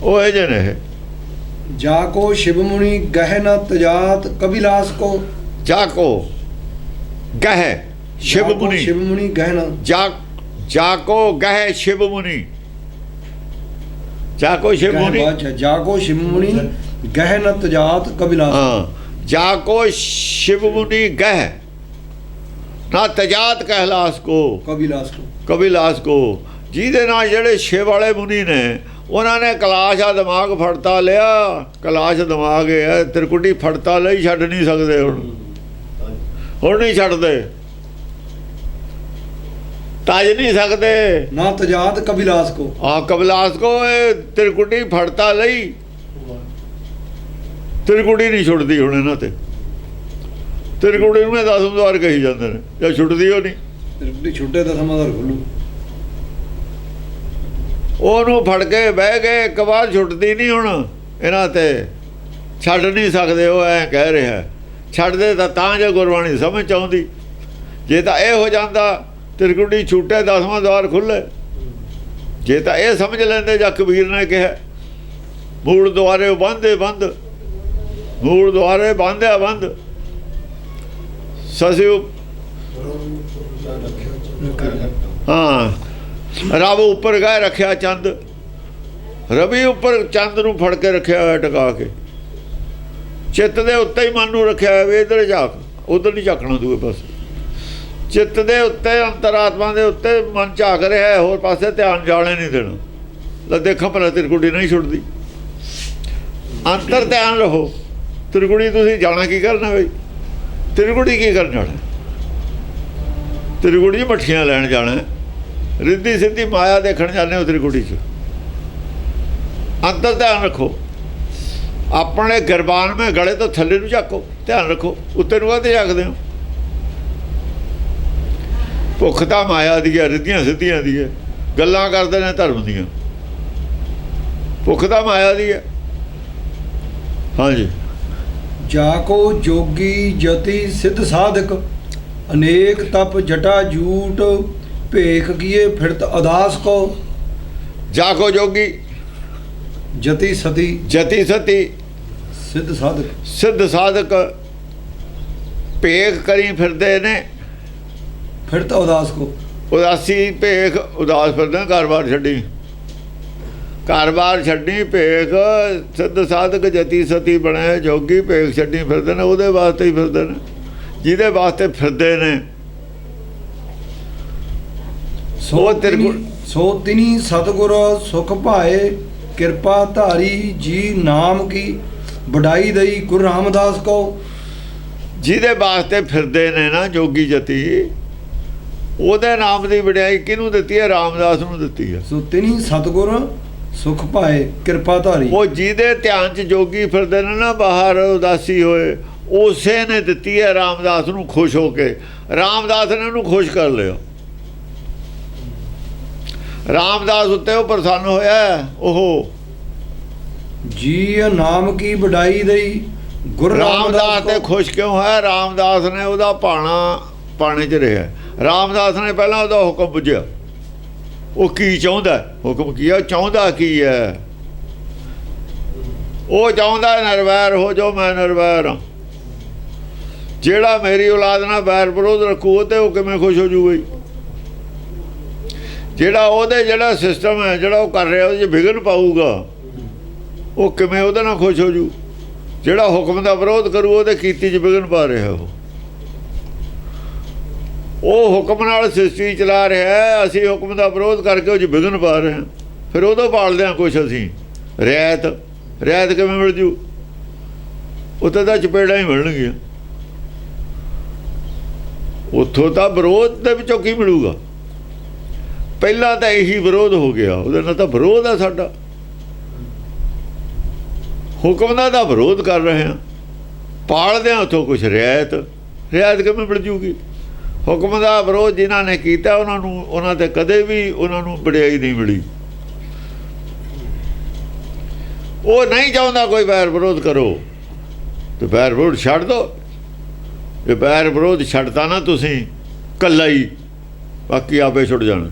ਉਹ ਇਹ ਜਿਹੇ ਨੇ। ਜਾ ਕੋ ਸ਼ਿਵ ਮੁਨੀ ਗਹਿ ਨ ਤਜਾਤ ਕਬਿਲਾਸ ਕੋ। ਜਾ ਕੋ ਗਹਿ ਸ਼ਿਵ ਮੁਨੀ, ਸ਼ਿਵ ਮੁਨੀ ਗਹਿ ਨ ਜਾ ਕੋ ਗਹਿ ਸ਼ਿਵ ਮੁਨੀ, ਜਾ ਕੋ ਸ਼ਿਵ ਮੁਨੀ। ਜਾ ਕੋ ਸ਼ਿਵ ਮੁਨੀ ਗਹਿ ਨ ਤਜਾਤ ਕਬਿਲਾਸ। ਹਾਂ, ਜਾ ਕੋ शिव मुनि गह ना तजात कहलास को कबिलास को। ਜਿਹਦੇ ਨਾਲ ਜਿਹੜੇ ਸ਼ਿਵ ਵਾਲੇ ਮੁਨੀ ਨੇ ਉਹਨਾਂ ਨੇ ਕਲਾਸ਼ ਦਾ ਦਿਮਾਗ ਫੜਤਾ ਲਿਆ। ਕਲਾਸ਼ ਦਿਮਾਗ ਹੈ, ਤਿਰਕੁਟੀ ਫੜਤਾ ਲਈ ਛੱਡ ਨਹੀਂ ਸਕਦੇ। ਹੁਣ ਨਹੀਂ ਛੱਡਦੇ, ਤਜ ਨਹੀਂ ਸਕਦੇ ਨਾ ਤਜਾਤ ਕਬਿਲਾਸ को। ਆ ਕਬਿਲਾਸ को ਤਿਰਕੁਟੀ ਫੜਤਾ ਲਈ, ਤਿਰਕੁਟੀ ਨਹੀਂ ਛੁੱਟਦੀ ਹੁਣ ਇਹਨਾਂ ਤੇ। ਤਿਰਕੁਟੀ ਨੂੰ 10 ਵਾਰ ਕਹੀ ਜਾਂਦੇ ਨੇ, ਜਾਂ ਛੁੱਟਦੀ ਉਹ ਨਹੀਂ। ਤਿਰਕੁਟੀ ਛੁੱਟੇ ਤਾਂ ਸਮਾਦਾਰ ਖੁੱਲੂ। ਉਹਨੂੰ ਫੜ ਕੇ ਬਹਿ ਗਏ, ਇੱਕ ਵਾਰ ਛੁੱਟਦੀ ਨਹੀਂ ਹੁਣ ਇਹਨਾਂ ਤੇ, ਛੱਡ ਨਹੀਂ ਸਕਦੇ। ਉਹ ਐਂ ਕਹਿ ਰਿਹਾ, ਛੱਡਦੇ ਤਾਂ ਜੇ ਗੁਰਬਾਣੀ ਸਮਝ ਆਉਂਦੀ। ਜੇ ਤਾਂ ਇਹ ਹੋ ਜਾਂਦਾ ਤਿਰਕੁਟੀ ਛੁੱਟੇ 10ਵਾਂ ਦਵਾਰ ਖੁੱਲ੍ਹੇ, ਜੇ ਤਾਂ ਇਹ ਸਮਝ ਲੈਂਦੇ ਜਾਂ ਕਬੀਰ ਨੇ ਕਿਹਾ ਮੂਲ ਦੁਆਰੇ ਬੰਦੇ ਬੰਦ, ਮੂਲ ਦੁਆਰੇ ਬੰਦਿਆ ਬੰਦ ਸਸਿਉ। ਹਾਂ, ਰੱਬ ਉੱਪਰ ਗਾਇ ਰੱਖਿਆ ਚੰਦ। ਰਵੀ ਉੱਪਰ ਚੰਦ ਨੂੰ ਫੜ ਕੇ ਰੱਖਿਆ ਹੋਇਆ ਟਿਕਾ ਕੇ, ਚਿੱਤ ਦੇ ਉੱਤੇ ਹੀ ਮਨ ਨੂੰ ਰੱਖਿਆ ਹੋਇਆ ਵੀ ਇੱਧਰ ਝਾਕ, ਉੱਧਰ ਨਹੀਂ ਝਾਕਣਾ ਦੂਏ ਪਾਸੇ। ਚਿੱਤ ਦੇ ਉੱਤੇ, ਅੰਤਰਾਤਮਾ ਦੇ ਉੱਤੇ ਮਨ ਝਾਕ ਰਿਹਾ ਹੈ, ਹੋਰ ਪਾਸੇ ਧਿਆਨ ਜਾਣੇ ਨਹੀਂ ਦੇਣਾ। ਲੈ ਦੇਖੋ ਭਲਾ ਤਿਰਕੁੜੀ ਨਹੀਂ ਛੁੱਟਦੀ, ਅੰਤਰ ਧਿਆਨ ਰਹੋ। ਤਿਰਕੁੜੀ ਤੁਸੀਂ ਜਾਣਾ ਕੀ ਕਰਨਾ ਬਈ? ਤਿਰਕੁੜੀ ਕੀ ਕਰਨ ਜਾਣਾ? ਤਿਰਕੁੜੀ 'ਚ ਮੱਠੀਆਂ ਲੈਣ ਜਾਣਾ, ਰਿੱਧੀ ਸਿੱਧੀ ਮਾਇਆ ਦੇਖਣ ਜਾਂਦੇ ਹੋ ਤਿਰਕੁੜੀ 'ਚ। ਅੰਤਰ ਧਿਆਨ ਰੱਖੋ, ਆਪਣੇ ਗਿਰਬਾਨ ਮੇ ਗਲੇ ਤੋਂ ਥੱਲੇ ਨੂੰ ਝਾਕੋ, ਧਿਆਨ ਰੱਖੋ। ਉੱਤੇ ਨੂੰ ਕਾਹਦੇ ਝਾਕਦੇ ਹੋ? ਭੁੱਖ ਤਾਂ ਮਾਇਆ ਦੀ ਹੈ, ਰਿੱਧੀਆਂ ਸਿੱਧੀਆਂ ਦੀ ਹੈ, ਗੱਲਾਂ ਕਰਦੇ ਨੇ ਧਰਮ ਦੀਆਂ। ਭੁੱਖ ਤਾਂ ਮਾਇਆ ਦੀ ਹੈ। ਹਾਂਜੀ। ਜਾਕੋ ਜੋਗੀ ਜਤੀ ਸਿੱਧ ਸਾਧਕ, ਅਨੇਕ ਤਪ ਜਟਾ ਜੂਟ, ਭੇਖ ਕੀਏ ਫਿਰਤ ਅਦਾਸ ਕੋ। ਜਾਕੋ ਜੋਗੀ ਜਤੀ ਸਤੀ ਜਤੀ ਸਤੀ ਸਿੱਧ ਸਾਧਕ, ਸਿੱਧ ਸਾਧਕ, ਭੇਖ ਕਰੀ ਫਿਰਦੇ ਨੇ, ਫਿਰਤ ਉਦਾਸ ਕੋ। ਉਦਾਸੀ ਭੇਖ, ਉਦਾਸ ਫਿਰਦੇ, ਘਰ-ਬਾਰ ਛੱਡੀ, ਘਰ-ਬਾਰ ਛੱਡੀ ਭੇਖ। ਸਿੱਧ ਸਾਧਕ ਜਤੀ ਸਤੀ ਬਣੇ ਜੋਗੀ, ਭੇਖ ਛੱਡੀ ਫਿਰਦੇ ਨੇ। ਉਹਦੇ ਵਾਸਤੇ ਹੀ ਫਿਰਦੇ ਨੇ ਜਿਹਦੇ ਵਾਸਤੇ ਫਿਰਦੇ ਨੇ। ਸੋ ਤਿਨੀ ਸਤਿਗੁਰ ਸੁਖ ਭਾਏ, ਕਿਰਪਾ ਧਾਰੀ ਜੀ ਨਾਮ ਕੀ, ਵਡਾਈ ਦਈ ਗੁਰੂ ਰਾਮਦਾਸ ਕੋ। ਜਿਹਦੇ ਵਾਸਤੇ ਫਿਰਦੇ ਨੇ ਨਾ ਜੋਗੀ ਜਤੀ, ਉਹਦੇ ਨਾਮ ਦੀ ਵਡਿਆਈ ਕਿਹਨੂੰ ਦਿੱਤੀ ਹੈ? ਰਾਮਦਾਸ ਨੂੰ ਦਿੱਤੀ ਹੈ। ਸੋ ਤਿਨੀ ਸਤਿਗੁਰ ਸੁਖ ਭਾਏ ਕਿਰਪਾ ਧਾਰੀ, ਉਹ ਜਿਹਦੇ ਧਿਆਨ 'ਚ ਜੋਗੀ ਫਿਰਦੇ ਨੇ ਨਾ, ਬਾਹਰ ਉਦਾਸੀ ਹੋਏ, ਉਸੇ ਨੇ ਦਿੱਤੀ ਹੈ ਰਾਮਦਾਸ ਨੂੰ ਖੁਸ਼ ਹੋ ਕੇ। ਰਾਮਦਾਸ ਨੇ ਉਹਨੂੰ ਖੁਸ਼ ਕਰ ਲਿਆ। ਰਾਮਦਾਸ ਉੱਤੇ ਉਹ ਪ੍ਰਸੰਨ ਹੋਇਆ। ਉਹ ਜੀ ਨਾਮ ਕੀ ਵਡਾਈ ਦਈ ਗੁਰੂ ਰਾਮਦਾਸ ਤੇ ਖੁਸ਼ ਕਿਉਂ ਹੋਇਆ? ਰਾਮਦਾਸ ਨੇ ਉਹਦਾ ਪਾਣੇ 'ਚ ਰਿਹਾ। ਰਾਮਦਾਸ ਨੇ ਪਹਿਲਾਂ ਉਹਦਾ ਹੁਕਮ ਬੁੱਝਿਆ, ਉਹ ਕੀ ਚਾਹੁੰਦਾ। ਹੁਕਮ ਕੀ ਹੈ? ਚਾਹੁੰਦਾ ਕੀ ਹੈ? ਉਹ ਚਾਹੁੰਦਾ ਨਿਰਵੈਰ ਹੋ ਜਾਓ, ਮੈਂ ਨਿਰਵੈਰ ਹਾਂ। ਜਿਹੜਾ ਮੇਰੀ ਔਲਾਦ ਨਾਲ ਵੈਰ ਵਿਰੋਧ ਰੱਖੂ ਉਹ ਤੇ ਉਹ ਕਿਵੇਂ ਖੁਸ਼ ਹੋ ਜੂ? ਬਈ ਜਿਹੜਾ ਸਿਸਟਮ ਹੈ, ਜਿਹੜਾ ਉਹ ਕਰ ਰਿਹਾ, ਉਹਦੇ 'ਚ ਵਿਘਨ ਪਾਊਗਾ, ਉਹ ਕਿਵੇਂ ਉਹਦੇ ਨਾਲ ਖੁਸ਼ ਹੋ ਜੂ? ਜਿਹੜਾ ਹੁਕਮ ਦਾ ਵਿਰੋਧ ਕਰੂ ਉਹਦੇ ਕੀਤੀ 'ਚ ਵਿਘਨ ਪਾ ਰਿਹਾ। ਉਹ ਹੁਕਮ ਨਾਲ ਸ੍ਰਿਸ਼ਟੀ ਚਲਾ ਰਿਹਾ, ਅਸੀਂ ਹੁਕਮ ਦਾ ਵਿਰੋਧ ਕਰਕੇ ਉਹ 'ਚ ਵਿਘਨ ਪਾ ਰਹੇ ਹਾਂ। ਫਿਰ ਉਦੋਂ ਪਾਲਦੇ ਹਾਂ ਕੁਛ ਅਸੀਂ ਰਿਆਇਤ ਕਿਵੇਂ ਮਿਲ ਜੂ? ਉੱਥੇ ਤਾਂ ਚਪੇੜਾਂ ਹੀ ਮਿਲਣਗੀਆਂ। ਉੱਥੋਂ ਤਾਂ ਵਿਰੋਧ ਦੇ ਵਿੱਚੋਂ ਕੀ ਮਿਲੂਗਾ? ਪਹਿਲਾਂ ਤਾਂ ਇਹੀ ਵਿਰੋਧ ਹੋ ਗਿਆ, ਉਹਦੇ ਨਾਲ ਤਾਂ ਵਿਰੋਧ ਆ ਸਾਡਾ। ਹੁਕਮ ਦਾ ਤਾਂ ਵਿਰੋਧ ਕਰ ਰਹੇ ਹਾਂ, ਪਾਲਦੇ ਹਾਂ ਉੱਥੋਂ ਕੁਛ ਰਿਆਇਤ ਕਿਵੇਂ ਮਿਲ ਜੂਗੀ? ਹੁਕਮ ਦਾ ਵਿਰੋਧ ਜਿਨ੍ਹਾਂ ਨੇ ਕੀਤਾ ਉਹਨਾਂ ਤੇ ਕਦੇ ਵੀ ਉਹਨਾਂ ਨੂੰ ਵਡਿਆਈ ਨਹੀਂ ਮਿਲੀ। ਉਹ ਨਹੀਂ ਚਾਹੁੰਦਾ ਕੋਈ ਵੈਰ ਵਿਰੋਧ ਕਰੋ, ਤੇ ਵੈਰ ਵਿਰੋਧ ਛੱਡ ਦਿਓ। ਜੇ ਵੈਰ ਵਿਰੋਧ ਛੱਡਤਾ ਨਾ ਤੁਸੀਂ ਕੱਲਾ ਹੀ, ਬਾਕੀ ਆਪੇ ਛੁੱਟ ਜਾਣਾ।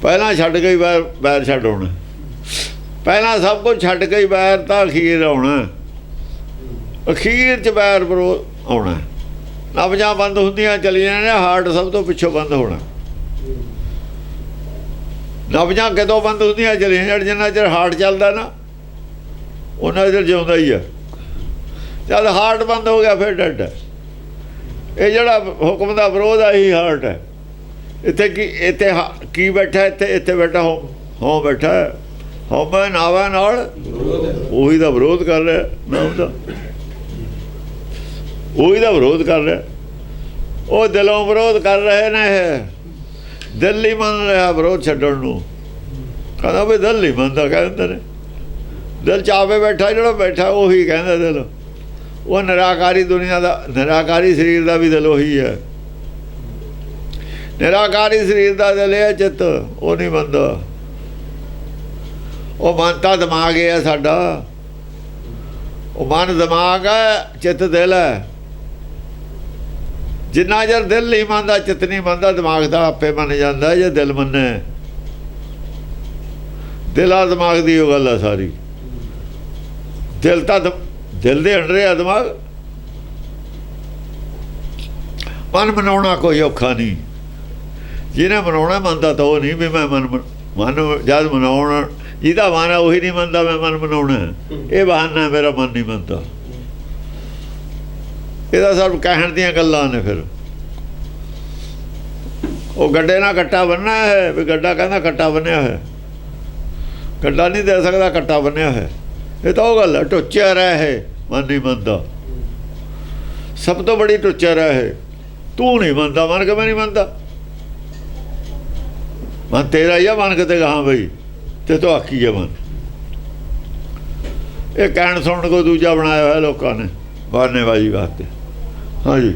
ਪਹਿਲਾਂ ਛੱਡ ਕੇ ਵੈਰ ਛੱਡ ਆਉਣਾ, ਪਹਿਲਾਂ ਸਭ ਕੁਝ ਛੱਡ ਕੇ ਵੈਰ ਤਾਂ ਅਖੀਰ ਆਉਣਾ। ਅਖੀਰ 'ਚ ਵੈਰ ਵਿਰੋਧ ਆਉਣਾ। ਨਬਜ਼ਾਂ ਬੰਦ ਹੁੰਦੀਆਂ ਚਲੀਆਂ ਨੇ, ਹਾਰਟ ਸਭ ਤੋਂ ਪਿੱਛੋਂ ਬੰਦ ਹੋਣਾ। ਨਬਜ਼ਾਂ ਕਦੋਂ ਬੰਦ ਹੁੰਦੀਆਂ ਚਲੀਆਂ? ਜਿੰਨਾ ਚਿਰ ਹਾਰਟ ਚੱਲਦਾ ਨਾ, ਉਹਨਾਂ ਚਿਰ ਜਿਉਂਦਾ ਹੀ ਆ। ਜਦ ਹਾਰਟ ਬੰਦ ਹੋ ਗਿਆ ਫਿਰ ਡੈਡ ਹੈ। ਇਹ ਜਿਹੜਾ ਹੁਕਮ ਦਾ ਵਿਰੋਧ ਆ, ਇਹੀ ਹਾਰਟ ਹੈ। ਇੱਥੇ ਕੀ ਬੈਠਾ? ਇੱਥੇ ਬੈਠਾ ਹੋ ਬੈਠਾ, ਹਉਮੈ ਨਾਵਾਂ ਨਾਲ ਉਹੀ ਦਾ ਵਿਰੋਧ ਕਰ ਰਿਹਾ। ਨਾਮ ਦਾ ਉਹੀ ਦਾ ਵਿਰੋਧ ਕਰ ਰਿਹਾ। ਉਹ ਦਿਲੋਂ ਵਿਰੋਧ ਕਰ ਰਹੇ ਨੇ, ਦਿਲ ਹੀ ਮੰਨ ਰਿਹਾ ਵਿਰੋਧ ਛੱਡਣ ਨੂੰ। ਕਹਿੰਦਾ ਵੀ ਦਿਲ ਨਹੀਂ ਮੰਨਦਾ, ਕਹਿੰਦੇ ਨੇ ਦਿਲ ਚਾਵੇ ਬੈਠਾ, ਜਿਹੜਾ ਬੈਠਾ ਉਹੀ ਕਹਿੰਦਾ ਦਿਲ। ਉਹ ਨਿਰਾਕਾਰੀ ਦੁਨੀਆ ਦਾ, ਨਿਰਾਕਾਰੀ ਸਰੀਰ ਦਾ ਵੀ ਦਿਲ ਉਹੀ ਹੈ। ਨਿਰਾਕਾਰੀ ਸਰੀਰ ਦਾ ਦਿਲ ਹੈ ਚਿੱਤ, ਉਹ ਨਹੀਂ ਮੰਨਦਾ। ਉਹ ਮਨ ਤਾਂ ਦਿਮਾਗ ਹੈ ਸਾਡਾ, ਉਹ ਮਨ ਦਿਮਾਗ ਹੈ, ਚਿੱਤ ਦਿਲ ਹੈ। ਜਿੰਨਾ ਚਿਰ ਦਿਲ ਨਹੀਂ ਮੰਨਦਾ, ਚਿੱਤ ਨਹੀਂ ਮੰਨਦਾ, ਦਿਮਾਗ ਤਾਂ ਆਪੇ ਮੰਨ ਜਾਂਦਾ। ਜੇ ਦਿਲ ਮੰਨੇ, ਦਿਲ ਆ ਦਿਮਾਗ ਦੀ ਉਹ ਗੱਲ ਆ ਸਾਰੀ। ਦਿਲ ਤਾਂ ਦਿਲ ਦੇ ਅੰਡਰ ਆ ਦਿਮਾਗ। ਮਨ ਮਨਾਉਣਾ ਕੋਈ ਔਖਾ ਨਹੀਂ, ਜਿਹਨੇ ਮਨਾਉਣਾ ਮੰਨਦਾ ਤਾਂ ਉਹ ਨਹੀਂ ਵੀ ਮੈਂ ਮਨ ਜਦ ਮਨਾਉਣ ਜਿਹਦਾ ਮਨ ਆ ਉਹੀ ਨਹੀਂ ਮੰਨਦਾ ਮੈਂ ਮਨ ਮਨਾਉਣਾ, ਇਹ ਬਹਾਨਾ ਮੇਰਾ ਮਨ ਨਹੀਂ ਮੰਨਦਾ। ਇਹਦਾ ਸਭ ਕਹਿਣ ਦੀਆਂ ਗੱਲਾਂ ਨੇ। ਫਿਰ ਉਹ ਗੱਡੇ ਨਾਲ ਕੱਟਾ ਬੰਨ੍ਹਣਾ ਹੈ ਵੀ ਗੱਡਾ ਕਹਿੰਦਾ ਕੱਟਾ ਬੰਨਿਆ ਹੈ, ਗੱਡਾ ਨਹੀਂ ਦੇ ਸਕਦਾ ਕੱਟਾ ਬੰਨਿਆ ਹੈ। ਇਹ ਤਾਂ ਉਹ ਗੱਲ ਹੈ, ਟੁੱਚਿਆ ਰਹਿ ਹੈ ਮਨ ਨਹੀਂ ਮੰਨਦਾ। ਸਭ ਤੋਂ ਬੜੀ ਟੁੱਚਿਆ ਰਹਿ ਹੈ। ਤੂੰ ਨਹੀਂ ਮੰਨਦਾ, ਮਨ ਕਿਵੇਂ ਨਹੀਂ ਮੰਨਦਾ? ਮਨ ਤੇਰਾ ਹੀ ਆ, ਮਨ ਕਿਤੇ ਹਾਂ ਬਈ ਤੇ ਤੂੰ ਆਖੀ ਹੈ ਮਨ। ਇਹ ਕਹਿਣ ਸੁਣਨ ਕੋ ਦੂਜਾ ਬਣਾਇਆ ਹੋਇਆ ਲੋਕਾਂ ਨੇ ਬਹਾਨੇਬਾਜ਼ੀ ਵਾਸਤੇ। ਹਾਂਜੀ।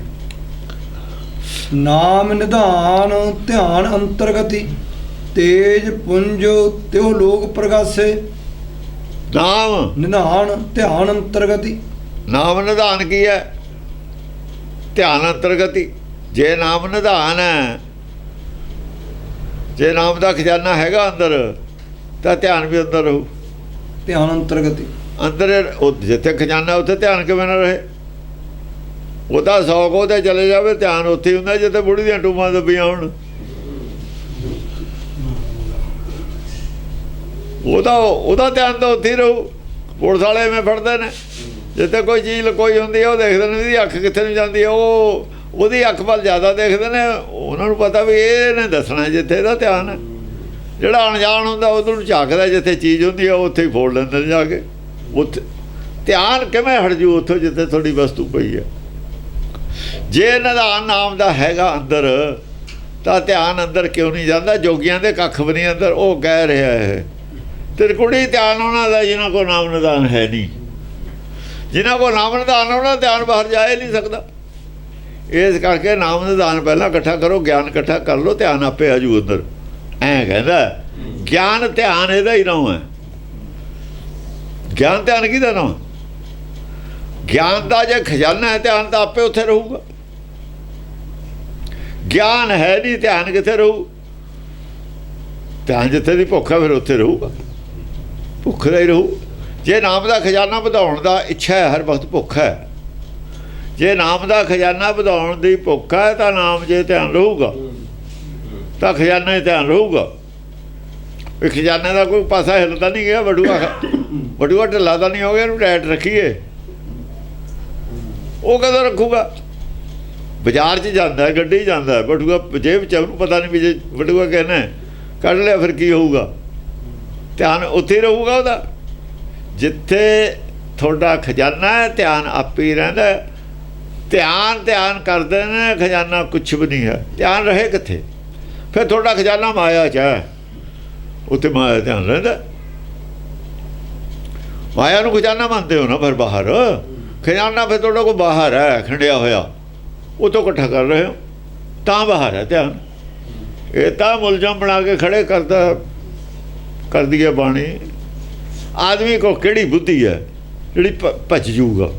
ਨਾਮ ਨਿਧਾਨ ਧਿਆਨ ਅੰਤਰਗਤੀ, ਤੇਜ ਪੁੰਜ ਤਿਉ ਲੋਕ ਪ੍ਰਗਾਸੇ। ਨਾਮ ਨਿਧਾਨ ਧਿਆਨ ਅੰਤਰਗਤੀ। ਨਾਮ ਨਿਧਾਨ ਕੀ ਹੈ? ਧਿਆਨ ਅੰਤਰਗਤੀ। ਜੇ ਨਾਮ ਨਿਧਾਨ ਹੈ, ਜੇ ਨਾਮ ਦਾ ਖਜ਼ਾਨਾ ਹੈਗਾ ਅੰਦਰ, ਤਾਂ ਧਿਆਨ ਵੀ ਅੰਦਰ ਰਹੂ। ਧਿਆਨ ਅੰਤਰਗਤੀ ਅੰਦਰ ਜਿੱਥੇ ਖਜ਼ਾਨਾ ਉੱਥੇ ਧਿਆਨ ਕਿਵੇਂ ਨਾ ਰਹੇ? ਉਹਦਾ 100 ਕੋ ਤੇ ਚਲੇ ਜਾਵੇ, ਧਿਆਨ ਉੱਥੇ ਹੀ ਹੁੰਦਾ ਜਿੱਥੇ ਬੁੜੀ ਦੀਆਂ ਟੂਮਾਂ ਦੱਬੀਆਂ ਹੋਣ। ਉਹਦਾ ਧਿਆਨ ਤਾਂ ਉੱਥੇ ਹੀ ਰਹੂ। ਪੁਲਿਸ ਵਾਲੇ ਐਵੇਂ ਫੜਦੇ ਨੇ, ਜਿੱਥੇ ਕੋਈ ਚੀਜ਼ ਲਕੋਈ ਹੁੰਦੀ ਹੈ ਉਹ ਦੇਖਦੇ ਨੇ ਇਹਦੀ ਅੱਖ ਕਿੱਥੇ ਨੂੰ ਜਾਂਦੀ ਹੈ, ਉਹਦੀ ਅੱਖ ਵੱਲ ਜ਼ਿਆਦਾ ਦੇਖਦੇ ਨੇ। ਉਹਨਾਂ ਨੂੰ ਪਤਾ ਵੀ ਇਹਨੇ ਦੱਸਣਾ ਜਿੱਥੇ ਇਹਦਾ ਧਿਆਨ ਹੈ। ਜਿਹੜਾ ਅਣਜਾਣ ਹੁੰਦਾ ਉਧਰ ਨੂੰ ਝਾਕਦਾ, ਜਿੱਥੇ ਚੀਜ਼ ਹੁੰਦੀ ਹੈ ਉੱਥੇ ਹੀ ਫੋੜ ਲੈਂਦੇ ਨੇ ਜਾ ਕੇ। ਉੱਥੇ ਧਿਆਨ ਕਿਵੇਂ ਹਟ ਜੂ ਉੱਥੋਂ ਜਿੱਥੇ ਤੁਹਾਡੀ ਵਸਤੂ ਪਈ ਹੈ? ਜੇ ਨਿਧਾਨ ਨਾਮ ਦਾ ਹੈਗਾ ਅੰਦਰ, ਤਾਂ ਧਿਆਨ ਅੰਦਰ ਕਿਉਂ ਨਹੀਂ ਜਾਂਦਾ? ਜੋਗੀਆਂ ਦੇ ਕੱਖ ਵੀ ਨਹੀਂ ਅੰਦਰ। ਉਹ ਕਹਿ ਰਿਹਾ ਹੈ ਤਿਰਕੁੜੀ ਧਿਆਨ ਉਹਨਾਂ ਦਾ ਜਿਨ੍ਹਾਂ ਕੋਲ ਨਾਮ ਨਿਧਾਨ ਹੈ ਨਹੀਂ। ਜਿਨ੍ਹਾਂ ਕੋਲ ਨਾਮ ਨਿਧਾਨ ਉਹਨਾਂ ਧਿਆਨ ਬਾਹਰ ਜਾ ਹੀ ਨਹੀਂ ਸਕਦਾ। ਇਸ ਕਰਕੇ ਨਾਮ ਨਿਧਾਨ ਪਹਿਲਾਂ ਇਕੱਠਾ ਕਰੋ, ਗਿਆਨ ਇਕੱਠਾ ਕਰ ਲਓ, ਧਿਆਨ ਆਪੇ ਆ ਜੂ ਅੰਦਰ। ਐਂ ਕਹਿੰਦਾ ਗਿਆਨ ਧਿਆਨ ਇਹਦਾ ਹੀ ਨਾਮ ਹੈ। ਗਿਆਨ ਧਿਆਨ ਕਿਹਦਾ ਨਾਮ? ਗਿਆਨ ਦਾ ਜੇ ਖਜ਼ਾਨਾ ਹੈ, ਧਿਆਨ ਤਾਂ ਆਪੇ ਉੱਥੇ ਰਹੂਗਾ। ਗਿਆਨ ਹੈ ਨਹੀਂ, ਧਿਆਨ ਕਿੱਥੇ ਰਹੂ? ਧਿਆਨ ਜਿੱਥੇ ਦੀ ਭੁੱਖ ਹੈ ਫਿਰ ਉੱਥੇ ਰਹੂਗਾ, ਭੁੱਖ ਦਾ ਹੀ ਰਹੂ। ਜੇ ਨਾਮ ਦਾ ਖਜ਼ਾਨਾ ਵਧਾਉਣ ਦਾ ਇੱਛਾ ਹੈ, ਹਰ ਵਕਤ ਭੁੱਖ ਹੈ। ਜੇ ਨਾਮ ਦਾ ਖਜ਼ਾਨਾ ਵਧਾਉਣ ਦੀ ਭੁੱਖ ਹੈ ਤਾਂ ਨਾਮ ਜੇ ਧਿਆਨ ਰਹੂਗਾ ਤਾਂ ਖਜ਼ਾਨਾ ਹੀ ਧਿਆਨ ਰਹੂਗਾ। ਇਹ ਖਜ਼ਾਨੇ ਦਾ ਕੋਈ ਪਾਸਾ ਹਿੱਲਦਾ ਨਹੀਂ ਗਿਆ। ਬਟੂਆ ਢਿੱਲਾ ਤਾਂ ਨਹੀਂ ਹੋ ਗਿਆ, ਇਹਨੂੰ ਟਾਈਟ ਰੱਖੀਏ। ਉਹ ਕਦੋਂ ਰੱਖੂਗਾ? ਬਾਜ਼ਾਰ 'ਚ ਜਾਂਦਾ, ਗੱਡੀ ਜਾਂਦਾ, ਬਟੂਆ ਜੇਬ 'ਚ, ਉਹਨੂੰ ਪਤਾ ਨਹੀਂ ਵੀ ਜੇ ਬਟੂਆ ਕਹਿਣਾ ਕੱਢ ਲਿਆ ਫਿਰ ਕੀ ਹੋਊਗਾ? ਧਿਆਨ ਉੱਥੇ ਹੀ ਰਹੂਗਾ ਉਹਦਾ। ਜਿੱਥੇ ਤੁਹਾਡਾ ਖਜ਼ਾਨਾ ਹੈ, ਧਿਆਨ ਆਪੇ ਹੀ ਰਹਿੰਦਾ। ਧਿਆਨ ਕਰਦੇ ਨੇ, ਖਜ਼ਾਨਾ ਕੁਛ ਵੀ ਨਹੀਂ ਹੈ। ਧਿਆਨ ਰਹੇ ਕਿੱਥੇ? ਫਿਰ ਤੁਹਾਡਾ ਖਜ਼ਾਨਾ ਮਾਇਆ 'ਚ ਹੈ, ਉੱਥੇ ਮਾਇਆ ਧਿਆਨ ਰਹਿੰਦਾ। ਮਾਇਆ ਨੂੰ ਖਜ਼ਾਨਾ ਮੰਨਦੇ ਹੋ ਨਾ, ਫਿਰ ਬਾਹਰ ਖਜ਼ਾਨਾ ਫਿਰ ਤੁਹਾਡਾ ਕੋਲ ਬਾਹਰ ਹੈ, ਖੰਡਿਆ ਹੋਇਆ, ਉਹ ਤੋਂ ਇਕੱਠਾ ਕਰ ਰਹੇ ਹੋ ਤਾਂ ਬਾਹਰ ਹੈ ਧਿਆਨ। ਇਹ ਤਾਂ ਮੁਲਜ਼ਮ ਬਣਾ ਕੇ ਖੜੇ ਕਰਦੀ ਹੈ ਬਾਣੀ। ਆਦਮੀ ਕੋ ਕਿਹੜੀ ਬੁੱਧੀ ਹੈ ਜਿਹੜੀ ਭੱਜ ਜੂਗਾ?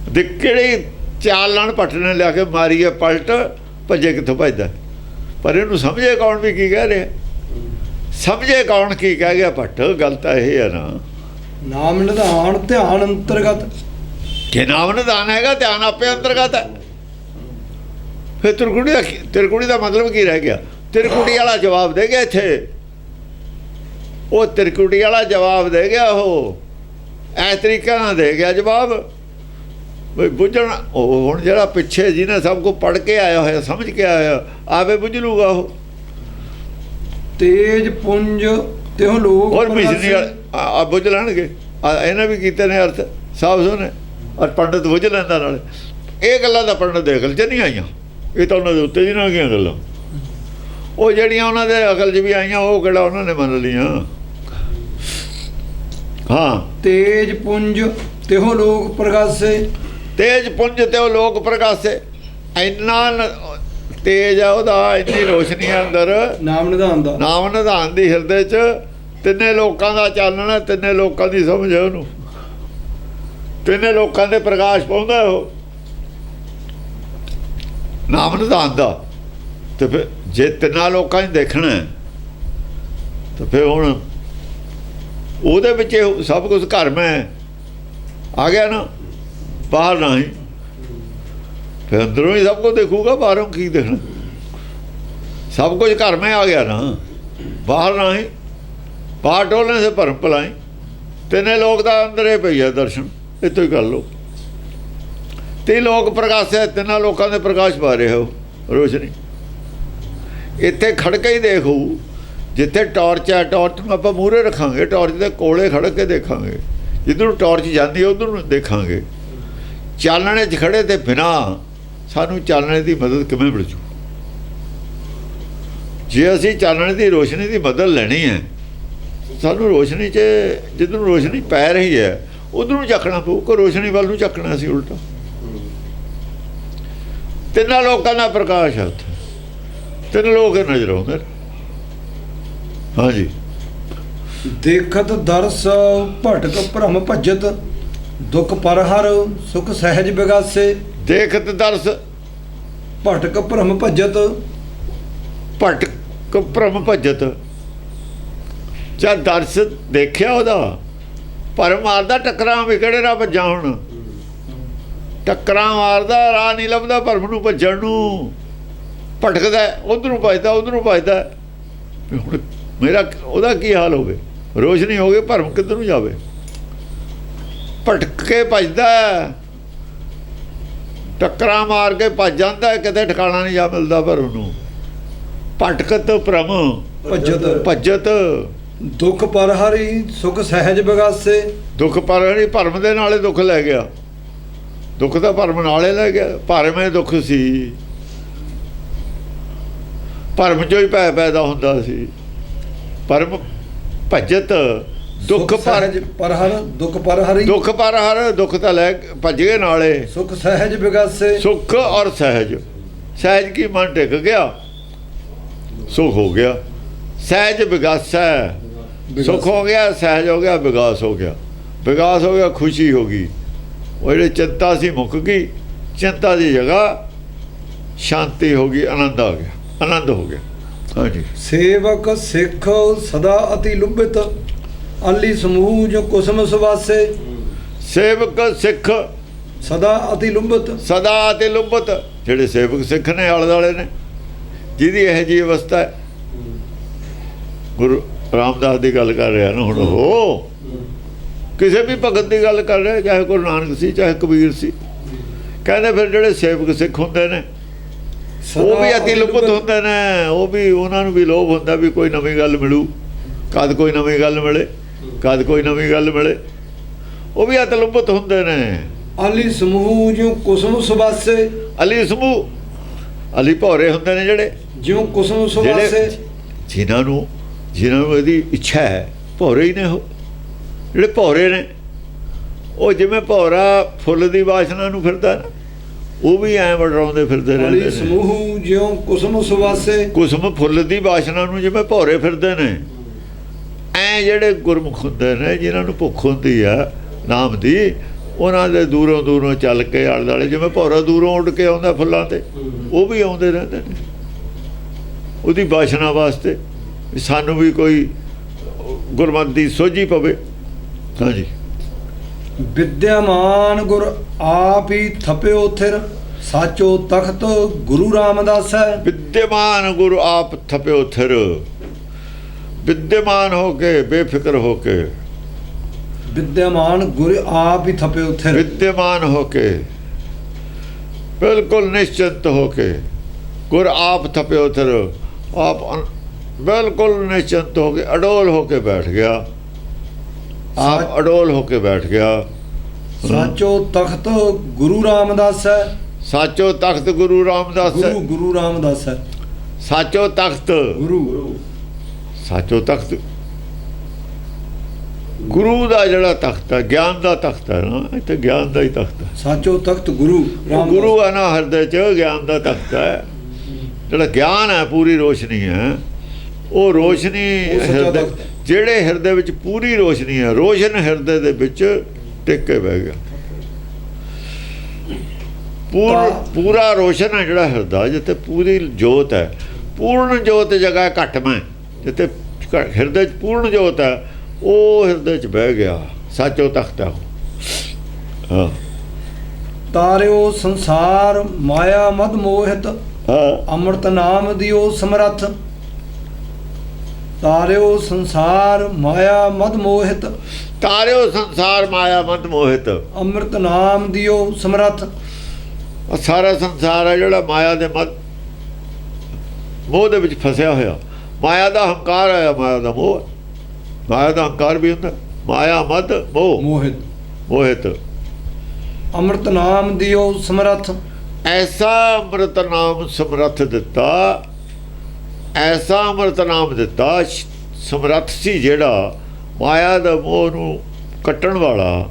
ਦੇ ਕਿਹੜੀ ਚਾਲ ਨਾਲ ਭੱਟ ਨੇ ਲਿਆ ਕੇ ਮਾਰੀ ਹੈ ਪਲਟ, ਭੱਜੇ ਕਿੱਥੋਂ ਭੱਜਦਾ? ਪਰ ਇਹਨੂੰ ਸਮਝੇ ਕੌਣ ਵੀ ਕੀ ਕਹਿ ਰਿਹਾ? ਸਮਝੇ ਕੌਣ ਕੀ ਕਹਿ ਗਿਆ ਭੱਟ? ਗੱਲ ਤਾਂ ਇਹ ਹੈ ਨਾ, ਨਾਮ ਨਿਧਾਨ ਧਿਆਨ ਅੰਤਰਗਤ। ਜੇ ਨਾਮ ਨਿਧਾਨ ਹੈਗਾ, ਧਿਆਨ ਆਪੇ ਅੰਤਰਗਤ ਹੈ। ਫਿਰ ਤਿਰਕੁੜੀ ਦਾ ਮਤਲਬ ਕੀ ਰਹਿ ਗਿਆ? ਤਿਰਕੁੜੀ ਵਾਲਾ ਜਵਾਬ ਦੇ ਗਿਆ ਇੱਥੇ। ਉਹ ਤਿਰਕੁੜੀ ਵਾਲਾ ਜਵਾਬ ਦੇ ਗਿਆ, ਉਹ ਇਸ ਤਰੀਕੇ ਨਾਲ ਦੇ ਗਿਆ ਜਵਾਬ ਬਈ ਬੁੱਝਣ। ਉਹ ਹੁਣ ਜਿਹੜਾ ਪਿੱਛੇ ਜਿਹਨੇ ਸਭ ਕੁਝ ਪੜ੍ਹ ਕੇ ਆਇਆ ਹੋਇਆ, ਸਮਝ ਕੇ ਆਇਆ, ਆਵੇ ਬੁੱਝ ਲੂਗਾ ਉਹ। ਤੇਜ ਪੁੰਜ ਤਿਉ ਲੋਕ ਹੋਰ ਮਿਸ਼ਨੀ ਆ ਬੁੱਝ ਲੈਣਗੇ। ਇਹਨਾਂ ਵੀ ਕੀਤੇ ਨੇ ਅਰਥ ਸਾਫ ਸੁਣੇ, ਔਰ ਪੰਡਤ ਬੁੱਝ ਲੈਂਦਾ ਨਾਲ। ਇਹ ਗੱਲਾਂ ਦਾ ਪੰਡਤ ਦੇ ਅਕਲ 'ਚ ਨਹੀਂ ਆਈਆਂ, ਇਹ ਤਾਂ ਉਹਨਾਂ ਦੇ ਉੱਤੇ ਜਿਹਨਾਂ ਗਈਆਂ ਗੱਲਾਂ। ਉਹ ਜਿਹੜੀਆਂ ਉਹਨਾਂ ਦੇ ਅਕਲ 'ਚ ਵੀ ਆਈਆਂ, ਉਹ ਕਿਹੜਾ ਉਹਨਾਂ ਨੇ ਮੰਨ ਲਈਆਂ। ਹਾਂ, ਤੇਜ ਪੁੰਜ ਤਿਉ ਲੋਕ ਪ੍ਰਗਾਸੇ। ਤੇਜ ਪੁੰਜ ਤੇ ਉਹ ਲੋਕ ਪ੍ਰਗਾਸੇ। ਇੰਨਾ ਤੇਜ ਆ ਉਹਦਾ, ਇੰਨੀ ਰੋਸ਼ਨੀ ਹੈ ਅੰਦਰ ਨਾਮ ਨਿਧਾਨ ਦਾ। ਨਾਮ ਨਿਧਾਨ ਦੀ ਹਿਰਦੇ 'ਚ। ਤਿੰਨੇ ਲੋਕਾਂ ਦਾ ਚਾਨਣ ਹੈ, ਤਿੰਨੇ ਲੋਕਾਂ ਦੀ ਸਮਝ ਹੈ ਉਹਨੂੰ, ਤਿੰਨੇ ਲੋਕਾਂ ਦੇ ਪ੍ਰਕਾਸ਼ ਪਾਉਂਦਾ ਉਹ ਨਾਮ ਨਿਧਾਨ ਦਾ। ਤੇ ਫਿਰ ਜੇ ਤਿੰਨਾਂ ਲੋਕਾਂ 'ਚ ਦੇਖਣਾ ਤਾਂ ਫਿਰ ਹੁਣ ਉਹਦੇ ਵਿੱਚ ਸਭ ਕੁਝ ਘਰ ਮੈਂ ਆ ਗਿਆ ਨਾ, ਬਾਹਰ ਨਹੀਂ। ਫਿਰ ਅੰਦਰੋਂ ਹੀ ਸਭ ਕੁਝ ਦੇਖੂਗਾ, ਬਾਹਰੋਂ ਕੀ ਦੇਖਣਾ? ਸਭ ਕੁਝ ਘਰ ਮੈਂ ਆ ਗਿਆ ਨਾ। ਬਾਹਰ ਨਹੀਂ, ਬਾਹਰ ਟੋਲਣੇ ਸੇ ਭਰਮ ਭਲਾਈ। ਤਿੰਨੇ ਲੋਕ ਦਾ ਅੰਦਰੇ ਪਈ ਹੈ ਦਰਸ਼ਨ, ਇੱਥੋਂ ਹੀ ਕਰ ਲਓ। ਤੇ ਲੋਕ ਪ੍ਰਕਾਸ਼ਿਆ, ਤਿੰਨਾਂ ਲੋਕਾਂ ਦੇ ਪ੍ਰਕਾਸ਼ ਪਾ ਰਹੇ ਹੋ ਰੋਸ਼ਨੀ। ਇੱਥੇ ਖੜ ਕੇ ਹੀ ਦੇਖੋ, ਜਿੱਥੇ ਟਾਰਚ ਹੈ ਟਾਰਚ ਨੂੰ ਆਪਾਂ ਮੂਹਰੇ ਰੱਖਾਂਗੇ, ਟਾਰਚ ਦੇ ਕੋਲੇ ਖੜ ਕੇ ਦੇਖਾਂਗੇ, ਜਿੱਧਰ ਨੂੰ ਟਾਰਚ ਜਾਂਦੀ ਹੈ ਉਧਰ ਨੂੰ ਦੇਖਾਂਗੇ। ਚਾਨਣੇ 'ਚ ਖੜੇ ਤੇ ਬਿਨਾਂ ਸਾਨੂੰ ਚਾਨਣੇ ਦੀ ਮਦਦ ਕਿਵੇਂ ਮਿਲ ਜੂ? ਜੇ ਅਸੀਂ ਚਾਨਣੇ ਦੀ ਰੋਸ਼ਨੀ ਦੀ ਮਦਦ ਲੈਣੀ ਹੈ, ਸਾਨੂੰ ਰੋਸ਼ਨੀ 'ਚ ਜਿੱਧਰ ਨੂੰ ਰੋਸ਼ਨੀ ਪੈ ਰਹੀ ਹੈ ਉਧਰ ਨੂੰ ਚੱਕਣਾ ਪਊ, ਕਿ ਰੋਸ਼ਨੀ ਵੱਲ ਨੂੰ ਚੱਕਣਾ ਸੀ ਉਲਟਾ। ਤਿੰਨਾਂ ਲੋਕਾਂ ਦਾ ਪ੍ਰਕਾਸ਼ ਹੈ ਉੱਥੇ, ਤਿੰਨ ਲੋਕ ਨਜ਼ਰ ਆਉਂਦੇ। ਹਾਂਜੀ। ਦੇਖਤ ਦਰਸ ਭਟਕ ਭਰਮ ਭਜਤ, ਦੁਖ ਪਰਹਰ ਸੁਖ ਸਹਿਜ ਵਿਗਾਸੇ। ਦੇਖਤ ਦਰਸ ਭਟਕ ਭਰਮ ਭਜਤ, ਭਟਕ ਭਰਮ ਭਜਤ। ਜਦ ਦਰਸ ਦੇਖਿਆ ਉਹਦਾ, ਭਰਮ ਮਾਰਦਾ, ਟੱਕਰਾਂ ਵੀ ਕਿਹੜੇ ਰਾਹ ਭੱਜਾਂ ਹੁਣ? ਟੱਕਰਾਂ ਮਾਰਦਾ, ਰਾਹ ਨਹੀਂ ਲੱਭਦਾ ਭਰਮ ਨੂੰ ਭੱਜਣ ਨੂੰ। ਭਟਕਦਾ, ਉਧਰੋਂ ਭੱਜਦਾ, ਉਧਰੋਂ ਭੱਜਦਾ। ਹੁਣ ਮੇਰਾ ਉਹਦਾ ਕੀ ਹਾਲ ਹੋਵੇ? ਰੋਸ਼ਨੀ ਹੋ ਗਈ, ਭਰਮ ਕਿੱਧਰ ਨੂੰ ਜਾਵੇ? ਭਟਕ ਕੇ ਭੱਜਦਾ, ਟੱਕਰਾਂ ਮਾਰ ਕੇ ਭੱਜ ਜਾਂਦਾ, ਕਿਤੇ ਠਿਕਾਣਾ ਨਹੀਂ ਜਾ ਮਿਲਦਾ ਭਰਮ ਨੂੰ। ਭਟਕਤ ਭਰਮ ਭਜਤ ਭਜਤ। ਦੁਖ ਪਰਹਰੀ ਸੁਖ ਸਹਿਜ ਵਿਗਾਸੇ। ਦੁੱਖ ਪਰ ਭਰਮ ਦੇ ਨਾਲੇ ਦੁੱਖ ਲੈ ਗਿਆ, ਦੁੱਖ ਤਾਂ ਭਰਮ ਨਾਲੇ ਲੈ ਗਿਆ। ਭਰਮੇ ਦੁੱਖ ਸੀ, ਭਰਮ ਚੋਂ ਹੀ ਭੈ ਪੈਦਾ ਹੁੰਦਾ ਸੀ। ਭਰਮ ਭਜਤ ਦੁੱਖ ਪਰਹਰ, ਦੁਖ ਪਰਹਰੀ, ਦੁੱਖ ਪਰ ਹਰ ਦੁੱਖ ਤਾਂ ਲੈ ਭੱਜ ਗਏ ਨਾਲੇ। ਸੁਖ ਸਹਿਜ ਵਿਗਾਸੇ। ਸੁੱਖ ਔਰ ਸਹਿਜ, ਸਹਿਜ ਕੀ ਮਨ ਟਿਕ ਗਿਆ, ਸੁਖ ਹੋ ਗਿਆ। ਸਹਿਜ ਵਿਗਾਸਾ, ਸੁਖ ਹੋ ਗਿਆ, ਸਹਿਜ ਹੋ ਗਿਆ, ਵਿਗਾਸ ਹੋ ਗਿਆ। ਵਿਗਾਸ ਹੋ ਗਿਆ, ਖੁਸ਼ੀ ਹੋ ਗਈ। ਉਹ ਜਿਹੜੀ ਚਿੰਤਾ ਸੀ ਮੁੱਕ ਗਈ, ਚਿੰਤਾ ਦੀ ਜਗ੍ਹਾ ਸ਼ਾਂਤੀ ਹੋ ਗਈ, ਆਨੰਦ ਆ ਗਿਆ, ਆਨੰਦ ਹੋ ਗਿਆ। ਹਾਂਜੀ। ਸੇਵਕ ਸਿੱਖ ਸਦਾ ਅਤੀ ਲੁਭਿਤ, ਅਲੀ ਸਮੂਹ ਜੋ ਕੁਸਮ ਸੁਵਾਸੇ। ਸੇਵਕ ਸਿੱਖ ਸਦਾ ਅਤੀ ਲੁਭਿਤ, ਸਦਾ ਤੇ ਲੁਭਤ। ਜਿਹੜੇ ਸੇਵਕ ਸਿੱਖ ਨੇ ਆਲੇ ਦੁਆਲੇ ਨੇ, ਜਿਹਦੀ ਇਹੋ ਜਿਹੀ ਅਵਸਥਾ ਹੈ। ਗੁਰੂ ਰਾਮਦਾਸ ਦੀ ਗੱਲ ਕਰ ਰਿਹਾ ਨਾ ਹੁਣ, ਉਹ ਕਿਸੇ ਵੀ ਭਗਤ ਦੀ ਗੱਲ ਕਰ ਰਿਹਾ, ਚਾਹੇ ਗੁਰੂ ਨਾਨਕ ਸੀ, ਚਾਹੇ ਕਬੀਰ ਸੀ। ਕਹਿੰਦੇ ਫਿਰ ਜਿਹੜੇ ਸੇਵਕ ਸਿੱਖ ਹੁੰਦੇ ਨੇ ਉਹ ਵੀ ਅਤੀ ਲੁਭਤ ਹੁੰਦੇ ਨੇ। ਉਹ ਵੀ, ਉਹਨਾਂ ਨੂੰ ਵੀ ਲੋਭ ਹੁੰਦਾ ਵੀ ਕੋਈ ਨਵੀਂ ਗੱਲ ਮਿਲੂ, ਕਦ ਕੋਈ ਨਵੀਂ ਗੱਲ ਮਿਲੇ, ਕਦ ਕੋਈ ਨਵੀਂ ਗੱਲ ਮਿਲੇ। ਉਹ ਵੀ ਅਤੀ ਲੁਭਤ ਹੁੰਦੇ ਨੇ। ਅਲੀ ਸਮੂਹ ਜੋ ਕੁਸਮ ਸੁਵਾਸੇ। ਅਲੀ ਸਮੂਹ, ਅਲੀ ਭੌਰੇ ਹੁੰਦੇ ਨੇ ਜਿਹੜੇ, ਜਿਉ ਕੁਸਮ ਸੁਵਾਸੇ। ਜਿਨ੍ਹਾਂ ਨੂੰ ਇਹਦੀ ਇੱਛਾ ਹੈ, ਭੌਰੇ ਹੀ ਨੇ ਉਹ ਜਿਹੜੇ ਭੌਰੇ ਨੇ। ਉਹ ਜਿਵੇਂ ਭੌਰਾ ਫੁੱਲ ਦੀ ਵਾਸ਼ਨਾ ਨੂੰ ਫਿਰਦਾ ਨਾ, ਉਹ ਵੀ ਐਂ ਵਡਰਾਉਂਦੇ ਫਿਰਦੇ ਰਹਿੰਦੇ ਅਲੀ ਨੇ। ਸਮੂਹ ਜਿਉ ਕੁਸਮ ਸੁਵਾਸੇ। ਕੁਸਮ ਫੁੱਲ ਦੀ ਵਾਸ਼ਨਾ ਨੂੰ ਜਿਵੇਂ ਭੌਰੇ ਫਿਰਦੇ ਨੇ, ਐਂ ਜਿਹੜੇ ਗੁਰਮੁਖ ਹੁੰਦੇ ਨੇ, ਜਿਨ੍ਹਾਂ ਨੂੰ ਭੁੱਖ ਹੁੰਦੀ ਆ ਨਾਮ ਦੀ, ਉਹਨਾਂ ਦੇ ਦੂਰੋਂ ਦੂਰੋਂ ਚੱਲ ਕੇ ਆਲੇ ਦੁਆਲੇ, ਜਿਵੇਂ ਭੌਰਾ ਦੂਰੋਂ ਉੱਡ ਕੇ ਆਉਂਦਾ ਫੁੱਲਾਂ ਤੇ, ਉਹ ਵੀ ਆਉਂਦੇ ਰਹਿੰਦੇ ਨੇ ਉਹਦੀ ਵਾਸ਼ਨਾ ਵਾਸਤੇ, ਸਾਨੂੰ ਵੀ ਕੋਈ ਗੁਰਮਤਿ ਦੀ ਸੋਝੀ ਪਵੇ। ਹਾਂਜੀ। ਵਿਦਿਆਮਾਨ ਗੁਰ ਆਪ ਹੀ ਥਪਿਓ ਥਿਰ, ਸਾਚੋ ਤਖਤ ਗੁਰੂ ਰਾਮਦਾਸ ਹੈ। ਵਿਦਿਆਮਾਨ ਗੁਰੂ ਆਪ ਥਪਿਓ ਥਿਰ, ਵਿਦਿਆਮਾਨ ਹੋ ਕੇ, ਬੇਫਿਕਰ ਹੋ ਕੇ। ਵਿਦਿਆਮਾਨ ਗੁਰ ਆਪ ਹੀ ਥਪਿਓ ਥਿਰ। ਵਿਦਿਆਮਾਨ ਹੋ ਕੇ, ਬਿਲਕੁਲ ਨਿਸ਼ਚਿੰਤ ਹੋ ਕੇ। ਗੁਰ ਆਪ ਥਪਿਓ ਥਿਰ, ਆਪ ਬਿਲਕੁਲ ਨਿਸ਼ਚਿੰਤ ਹੋ ਕੇ, ਅਡੋਲ ਹੋ ਕੇ ਬੈਠ ਗਿਆ। ਆਪ ਅਡੋਲ ਹੋ ਕੇ ਬੈਠ ਗਿਆ। ਸਾਚੋ ਤਖਤ ਗੁਰੂ ਰਾਮਦਾਸ ਹੈ। ਸਾਚੋ ਤਖਤ ਗੁਰੂ ਰਾਮਦਾਸ ਹੈ। ਗੁਰੂ ਰਾਮਦਾਸ ਹੈ। ਸਾਚੋ ਤਖਤ ਗੁਰੂ, ਸਾਚੋ ਤਖਤ ਗੁਰੂ ਦਾ ਜਿਹੜਾ ਤਖਤ ਹੈ, ਗਿਆਨ ਦਾ ਤਖਤ ਹੈ ਨਾ, ਇੱਥੇ ਗਿਆਨ ਦਾ ਹੀ ਤਖਤ ਹੈ। ਸਾਚੋ ਤਖਤ ਗੁਰੂ ਰਾਮਦਾਸ। ਗੁਰੂ ਹੈ ਨਾ, ਹਿਰਦੇ 'ਚ ਗਿਆਨ ਦਾ ਤਖਤ ਹੈ। ਜਿਹੜਾ ਗਿਆਨ ਹੈ, ਪੂਰੀ ਰੋਸ਼ਨੀ ਹੈ। ਉਹ ਰੋਸ਼ਨੀ ਹਿਰਦੇ, ਜਿਹੜੇ ਹਿਰਦੇ ਵਿੱਚ ਪੂਰੀ ਰੋਸ਼ਨੀ ਹੈ, ਰੋਸ਼ਨ ਹਿਰਦੇ ਦੇ ਵਿੱਚ ਟਿਕ ਕੇ ਬਹਿ ਗਿਆ। ਪੂਰਾ ਰੋਸ਼ਨ ਹੈ ਜਿਹੜਾ ਹਿਰਦਾ, ਜਿੱਥੇ ਪੂਰੀ ਜੋਤ ਹੈ। ਪੂਰਨ ਜੋਤ ਜਗ੍ਹਾ ਘੱਟ ਮੈਂ, ਜਿੱਥੇ ਹਿਰਦੇ 'ਚ ਪੂਰਨ ਜੋਤ ਹੈ, ਉਹ ਹਿਰਦੇ 'ਚ ਬਹਿ ਗਿਆ। ਸਾਚੋ ਤਖਤ ਹੈ। ਹਾਂ। ਤਾਰਿਓ ਸੰਸਾਰ ਮਾਇਆ ਮਦ ਮੋਹਿਤ, ਹਾਂ। ਅੰਮ੍ਰਿਤ ਨਾਮ ਦਿਓ ਸਮਰੱਥ। ਤਾਰਿਓ ਸੰਸਾਰ ਮਾਇਆ ਮਦ ਮੋਹਿਤ, ਤਾਰਿਓ ਸੰਸਾਰ ਮਾਇਆ ਮਦ ਮੋਹਿਤ। ਅੰਮ੍ਰਿਤ ਨਾਮ ਦਿਓ ਸਮਰੱਥ, ਆਹ ਸਾਰਾ ਸੰਸਾਰ ਹੈ ਜਿਹੜਾ ਮਾਇਆ ਦੇ ਮਦ ਮੋਹ ਦੇ ਵਿੱਚ ਫਸਿਆ ਹੋਇਆ। ਮਾਇਆ ਦਾ ਹੰਕਾਰ ਆਇਆ, ਮਾਇਆ ਦਾ ਮੋਹ। ਮਾਇਆ ਦਾ ਹੰਕਾਰ ਵੀ ਹੁੰਦਾ, ਮਾਇਆ ਮਦ ਮੋਹ ਮੋਹਿਤ। ਮੋਹਿਤ। ਅੰਮ੍ਰਿਤ ਨਾਮ ਦਿਓ ਸਮਰੱਥ, ਐਸਾ ਅੰਮ੍ਰਿਤ ਨਾਮ ਸਮਰੱਥ ਦਿੱਤਾ, ਐਸਾ ਅੰਮ੍ਰਿਤ ਨਾਮ ਦਿੱਤਾ ਸਮਰੱਥ ਸੀ ਜਿਹੜਾ ਮਾਇਆ ਦਾ ਮੋਹ ਨੂੰ ਕੱਟਣ ਵਾਲਾ,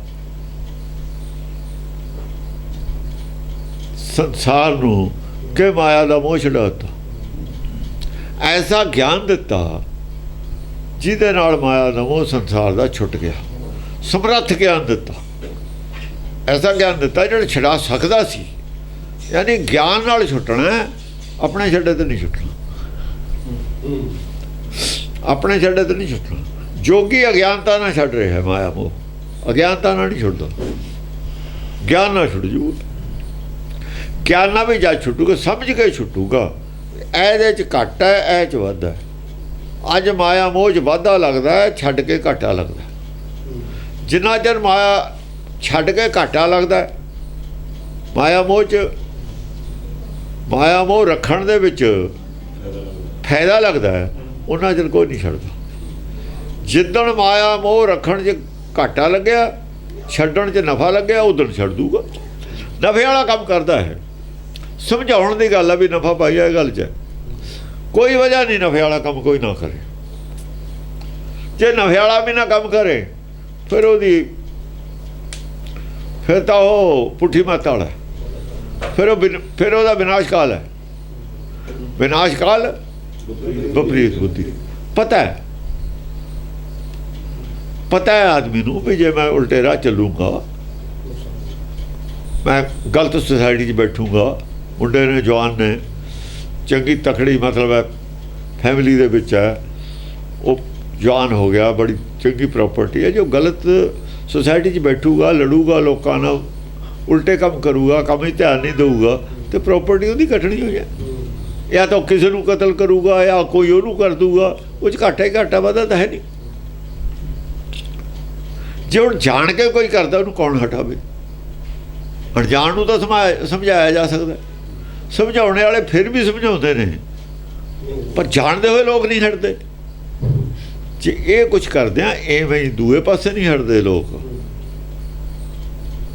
ਸੰਸਾਰ ਨੂੰ ਕਿ ਮਾਇਆ ਦਾ ਮੋਹ ਛਡਾਤਾ। ਐਸਾ ਗਿਆਨ ਦਿੱਤਾ ਜਿਹਦੇ ਨਾਲ ਮਾਇਆ ਦਾ ਮੋਹ ਸੰਸਾਰ ਦਾ ਛੁੱਟ ਗਿਆ। ਸਮਰੱਥ ਗਿਆਨ ਦਿੱਤਾ, ਐਸਾ ਗਿਆਨ ਦਿੱਤਾ ਜਿਹੜਾ ਛਡਾ ਸਕਦਾ ਸੀ। ਯਾਨੀ ਗਿਆਨ ਨਾਲ ਛੁੱਟਣਾ, ਆਪਣੇ ਛੱਡੇ ਤੇ ਨਹੀਂ ਛੁੱਟਣਾ, ਆਪਣੇ ਛੱਡੇ ਤੇ ਨਹੀਂ ਛੁੱਟਣਾ। ਜੋਗੀ ਅਗਿਆਨਤਾ ਨਾਲ ਛੱਡ ਰਿਹਾ ਹੈ ਮਾਇਆ ਮੋਹ, ਅਗਿਆਨਤਾ ਨਾਲ ਨਹੀਂ ਛੁੱਟਦਾ, ਗਿਆਨ ਨਾਲ ਛੁੱਟ ਜੂ। ਗਿਆਨ ਨਾਲ ਵੀ ਜਦ ਛੁੱਟੂਗਾ, ਸਮਝ ਕੇ ਛੁੱਟੂਗਾ। ਇਹਦੇ 'ਚ ਘੱਟ ਹੈ, ਇਹ 'ਚ ਵੱਧ ਹੈ। ਅੱਜ ਮਾਇਆ ਮੋਹ 'ਚ ਵਾਧਾ ਲੱਗਦਾ ਹੈ, ਛੱਡ ਕੇ ਘਾਟਾ ਲੱਗਦਾ। ਜਿੰਨਾ ਚਿਰ ਮਾਇਆ ਛੱਡ ਕੇ ਘਾਟਾ ਲੱਗਦਾ, ਮਾਇਆ ਮੋਹ 'ਚ, ਮਾਇਆ ਮੋਹ ਰੱਖਣ ਦੇ ਵਿੱਚ ਫਾਇਦਾ ਲੱਗਦਾ ਹੈ, ਉਹਨਾਂ ਚਿਰ ਕੋਈ ਨਹੀਂ ਛੱਡਦਾ। ਜਿੱਦਣ ਮਾਇਆ ਮੋਹ ਰੱਖਣ 'ਚ ਘਾਟਾ ਲੱਗਿਆ, ਛੱਡਣ 'ਚ ਨਫਾ ਲੱਗਿਆ, ਉਦੋਂ ਛੱਡ ਦੂਗਾ। ਨਫੇ ਵਾਲਾ ਕੰਮ ਕਰਦਾ ਹੈ। ਸਮਝਾਉਣ ਦੀ ਗੱਲ ਆ ਵੀ ਨਫਾ ਪਾਈਆ, ਇਹ ਗੱਲ 'ਚ ਕੋਈ ਵਜ੍ਹਾ ਨਹੀਂ ਨਫੇ ਵਾਲਾ ਕੰਮ ਕੋਈ ਨਾ ਕਰੇ। ਜੇ ਨਫੇ ਵਾਲਾ ਵੀ ਨਾ ਕੰਮ ਕਰੇ, ਫਿਰ ਉਹਦੀ, ਫਿਰ ਤਾਂ ਉਹ ਪੁੱਠੀ ਮੱਤ ਵਾਲਾ, ਫਿਰ ਉਹਦਾ ਵਿਨਾਸ਼ ਕਾਲ ਹੈ। ਵਿਨਾਸ਼ ਕਾਲ ਵਿਪਰੀਤ ਬੁੱਧੀ। ਪਤਾ ਹੈ ਆਦਮੀ ਨੂੰ ਵੀ ਜੇ ਮੈਂ ਉਲਟੇ ਰਾਹ ਚੱਲੂਗਾ, ਮੈਂ ਗਲਤ ਸੁਸਾਇਟੀ 'ਚ ਬੈਠੂਗਾ। ਮੁੰਡੇ ਨੇ, ਜਵਾਨ ਨੇ, ਚੰਗੀ ਤਕੜੀ ਮਤਲਬ ਹੈ ਫੈਮਿਲੀ ਦੇ ਵਿੱਚ ਹੈ, ਉਹ ਜਵਾਨ ਹੋ ਗਿਆ, ਬੜੀ ਚੰਗੀ ਪ੍ਰਾਪਰਟੀ ਹੈ। ਜੋ ਗਲਤ ਸੁਸਾਇਟੀ 'ਚ ਬੈਠੂਗਾ, ਲੜੂਗਾ ਲੋਕਾਂ ਨਾਲ, ਉਲਟੇ ਕੰਮ ਕਰੂਗਾ, ਕੰਮ 'ਚ ਧਿਆਨ ਨਹੀਂ ਦੇਊਗਾ, ਤੇ ਪ੍ਰਾਪਰਟੀ ਉਹਦੀ ਕੱਟਣੀ ਹੋ ਜਾਏ। ਜਾਂ ਤਾਂ ਕਿਸੇ ਨੂੰ ਕਤਲ ਕਰੂਗਾ, ਜਾਂ ਕੋਈ ਉਹਨੂੰ ਕਰ ਦੂਗਾ, ਉਹ 'ਚ ਘਾਟਾ ਹੀ ਘਾਟਾ, ਵਾਧਾ ਤਾਂ ਹੈ ਨਹੀਂ। ਜੇ ਹੁਣ ਜਾਣ ਕੇ ਕੋਈ ਕਰਦਾ, ਉਹਨੂੰ ਕੌਣ ਹਟਾਵੇ? ਅਣਜਾਣ ਨੂੰ ਤਾਂ ਸਮਝਾਇਆ ਜਾ ਸਕਦਾ। ਸਮਝਾਉਣੇ ਵਾਲੇ ਫਿਰ ਵੀ ਸਮਝਾਉਂਦੇ ਨੇ, ਪਰ ਜਾਣਦੇ ਹੋਏ ਲੋਕ ਨਹੀਂ ਹਟਦੇ। ਜੇ ਇਹ ਕੁਝ ਕਰਦੇ ਆ, ਐਵੇਂ ਹੀ ਦੂਏ ਪਾਸੇ ਨਹੀਂ ਹਟਦੇ ਲੋਕ।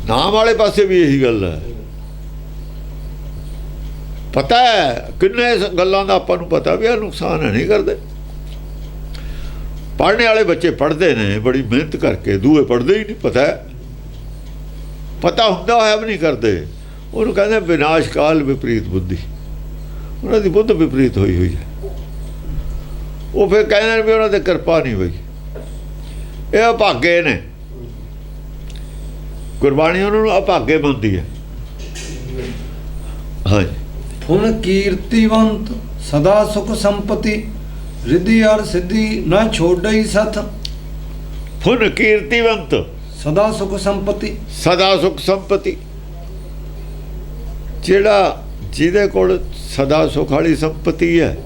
ਨਾਮ ਵਾਲੇ ਪਾਸੇ ਵੀ ਇਹੀ ਗੱਲ ਹੈ। ਪਤਾ ਹੈ ਕਿੰਨੇ ਗੱਲਾਂ ਦਾ ਆਪਾਂ ਨੂੰ ਪਤਾ ਵੀ ਇਹ ਨੁਕਸਾਨ ਹੈ, ਨਹੀਂ ਕਰਦੇ। ਪੜ੍ਹਨੇ ਵਾਲੇ ਬੱਚੇ ਪੜ੍ਹਦੇ ਨੇ ਬੜੀ ਮਿਹਨਤ ਕਰਕੇ, ਦੂਏ ਪੜ੍ਹਦੇ ਹੀ ਨਹੀਂ। ਪਤਾ ਹੁੰਦਾ ਹੋਇਆ ਵੀ ਨਹੀਂ ਕਰਦੇ। ਉਹਨੂੰ ਕਹਿੰਦੇ ਵਿਨਾਸ਼ ਕਾਲ ਵਿਪਰੀਤ ਬੁੱਧੀ। ਉਹਨਾਂ ਦੀ ਬੁੱਧ ਵਿਪਰੀਤ ਹੋਈ ਹੈ। ਉਹ ਫਿਰ ਕਹਿੰਦੇ ਨੇ ਵੀ ਉਹਨਾਂ 'ਤੇ ਕਿਰਪਾ ਨਹੀਂ ਹੋਈ, ਇਹ ਅਭਾਗੇ ਨੇ। ਗੁਰਬਾਣੀ ਉਹਨਾਂ ਨੂੰ ਅਭਾਗੇ ਮੰਨਦੀ ਹੈ। ਹਾਂਜੀ। ਫੁਨ ਕੀਰਤੀਵੰਤ ਸਦਾ ਸੁਖ ਸੰਪਤੀ, ਰਿਧੀ ਅਰ ਸਿੱਧੀ ਨਾ ਛੋੜਈ ਸਥ। ਫੁਨ ਕੀਰਤੀਵੰਤ ਸਦਾ ਸੁਖ ਸੰਪਤੀ, ਸਦਾ ਸੁਖ ਸੰਪਤੀ। ਜਿਹੜਾ ਜਿਹਦੇ ਕੋਲ ਸਦਾ ਸੁਖ ਵਾਲੀ ਸੰਪਤੀ ਹੈ,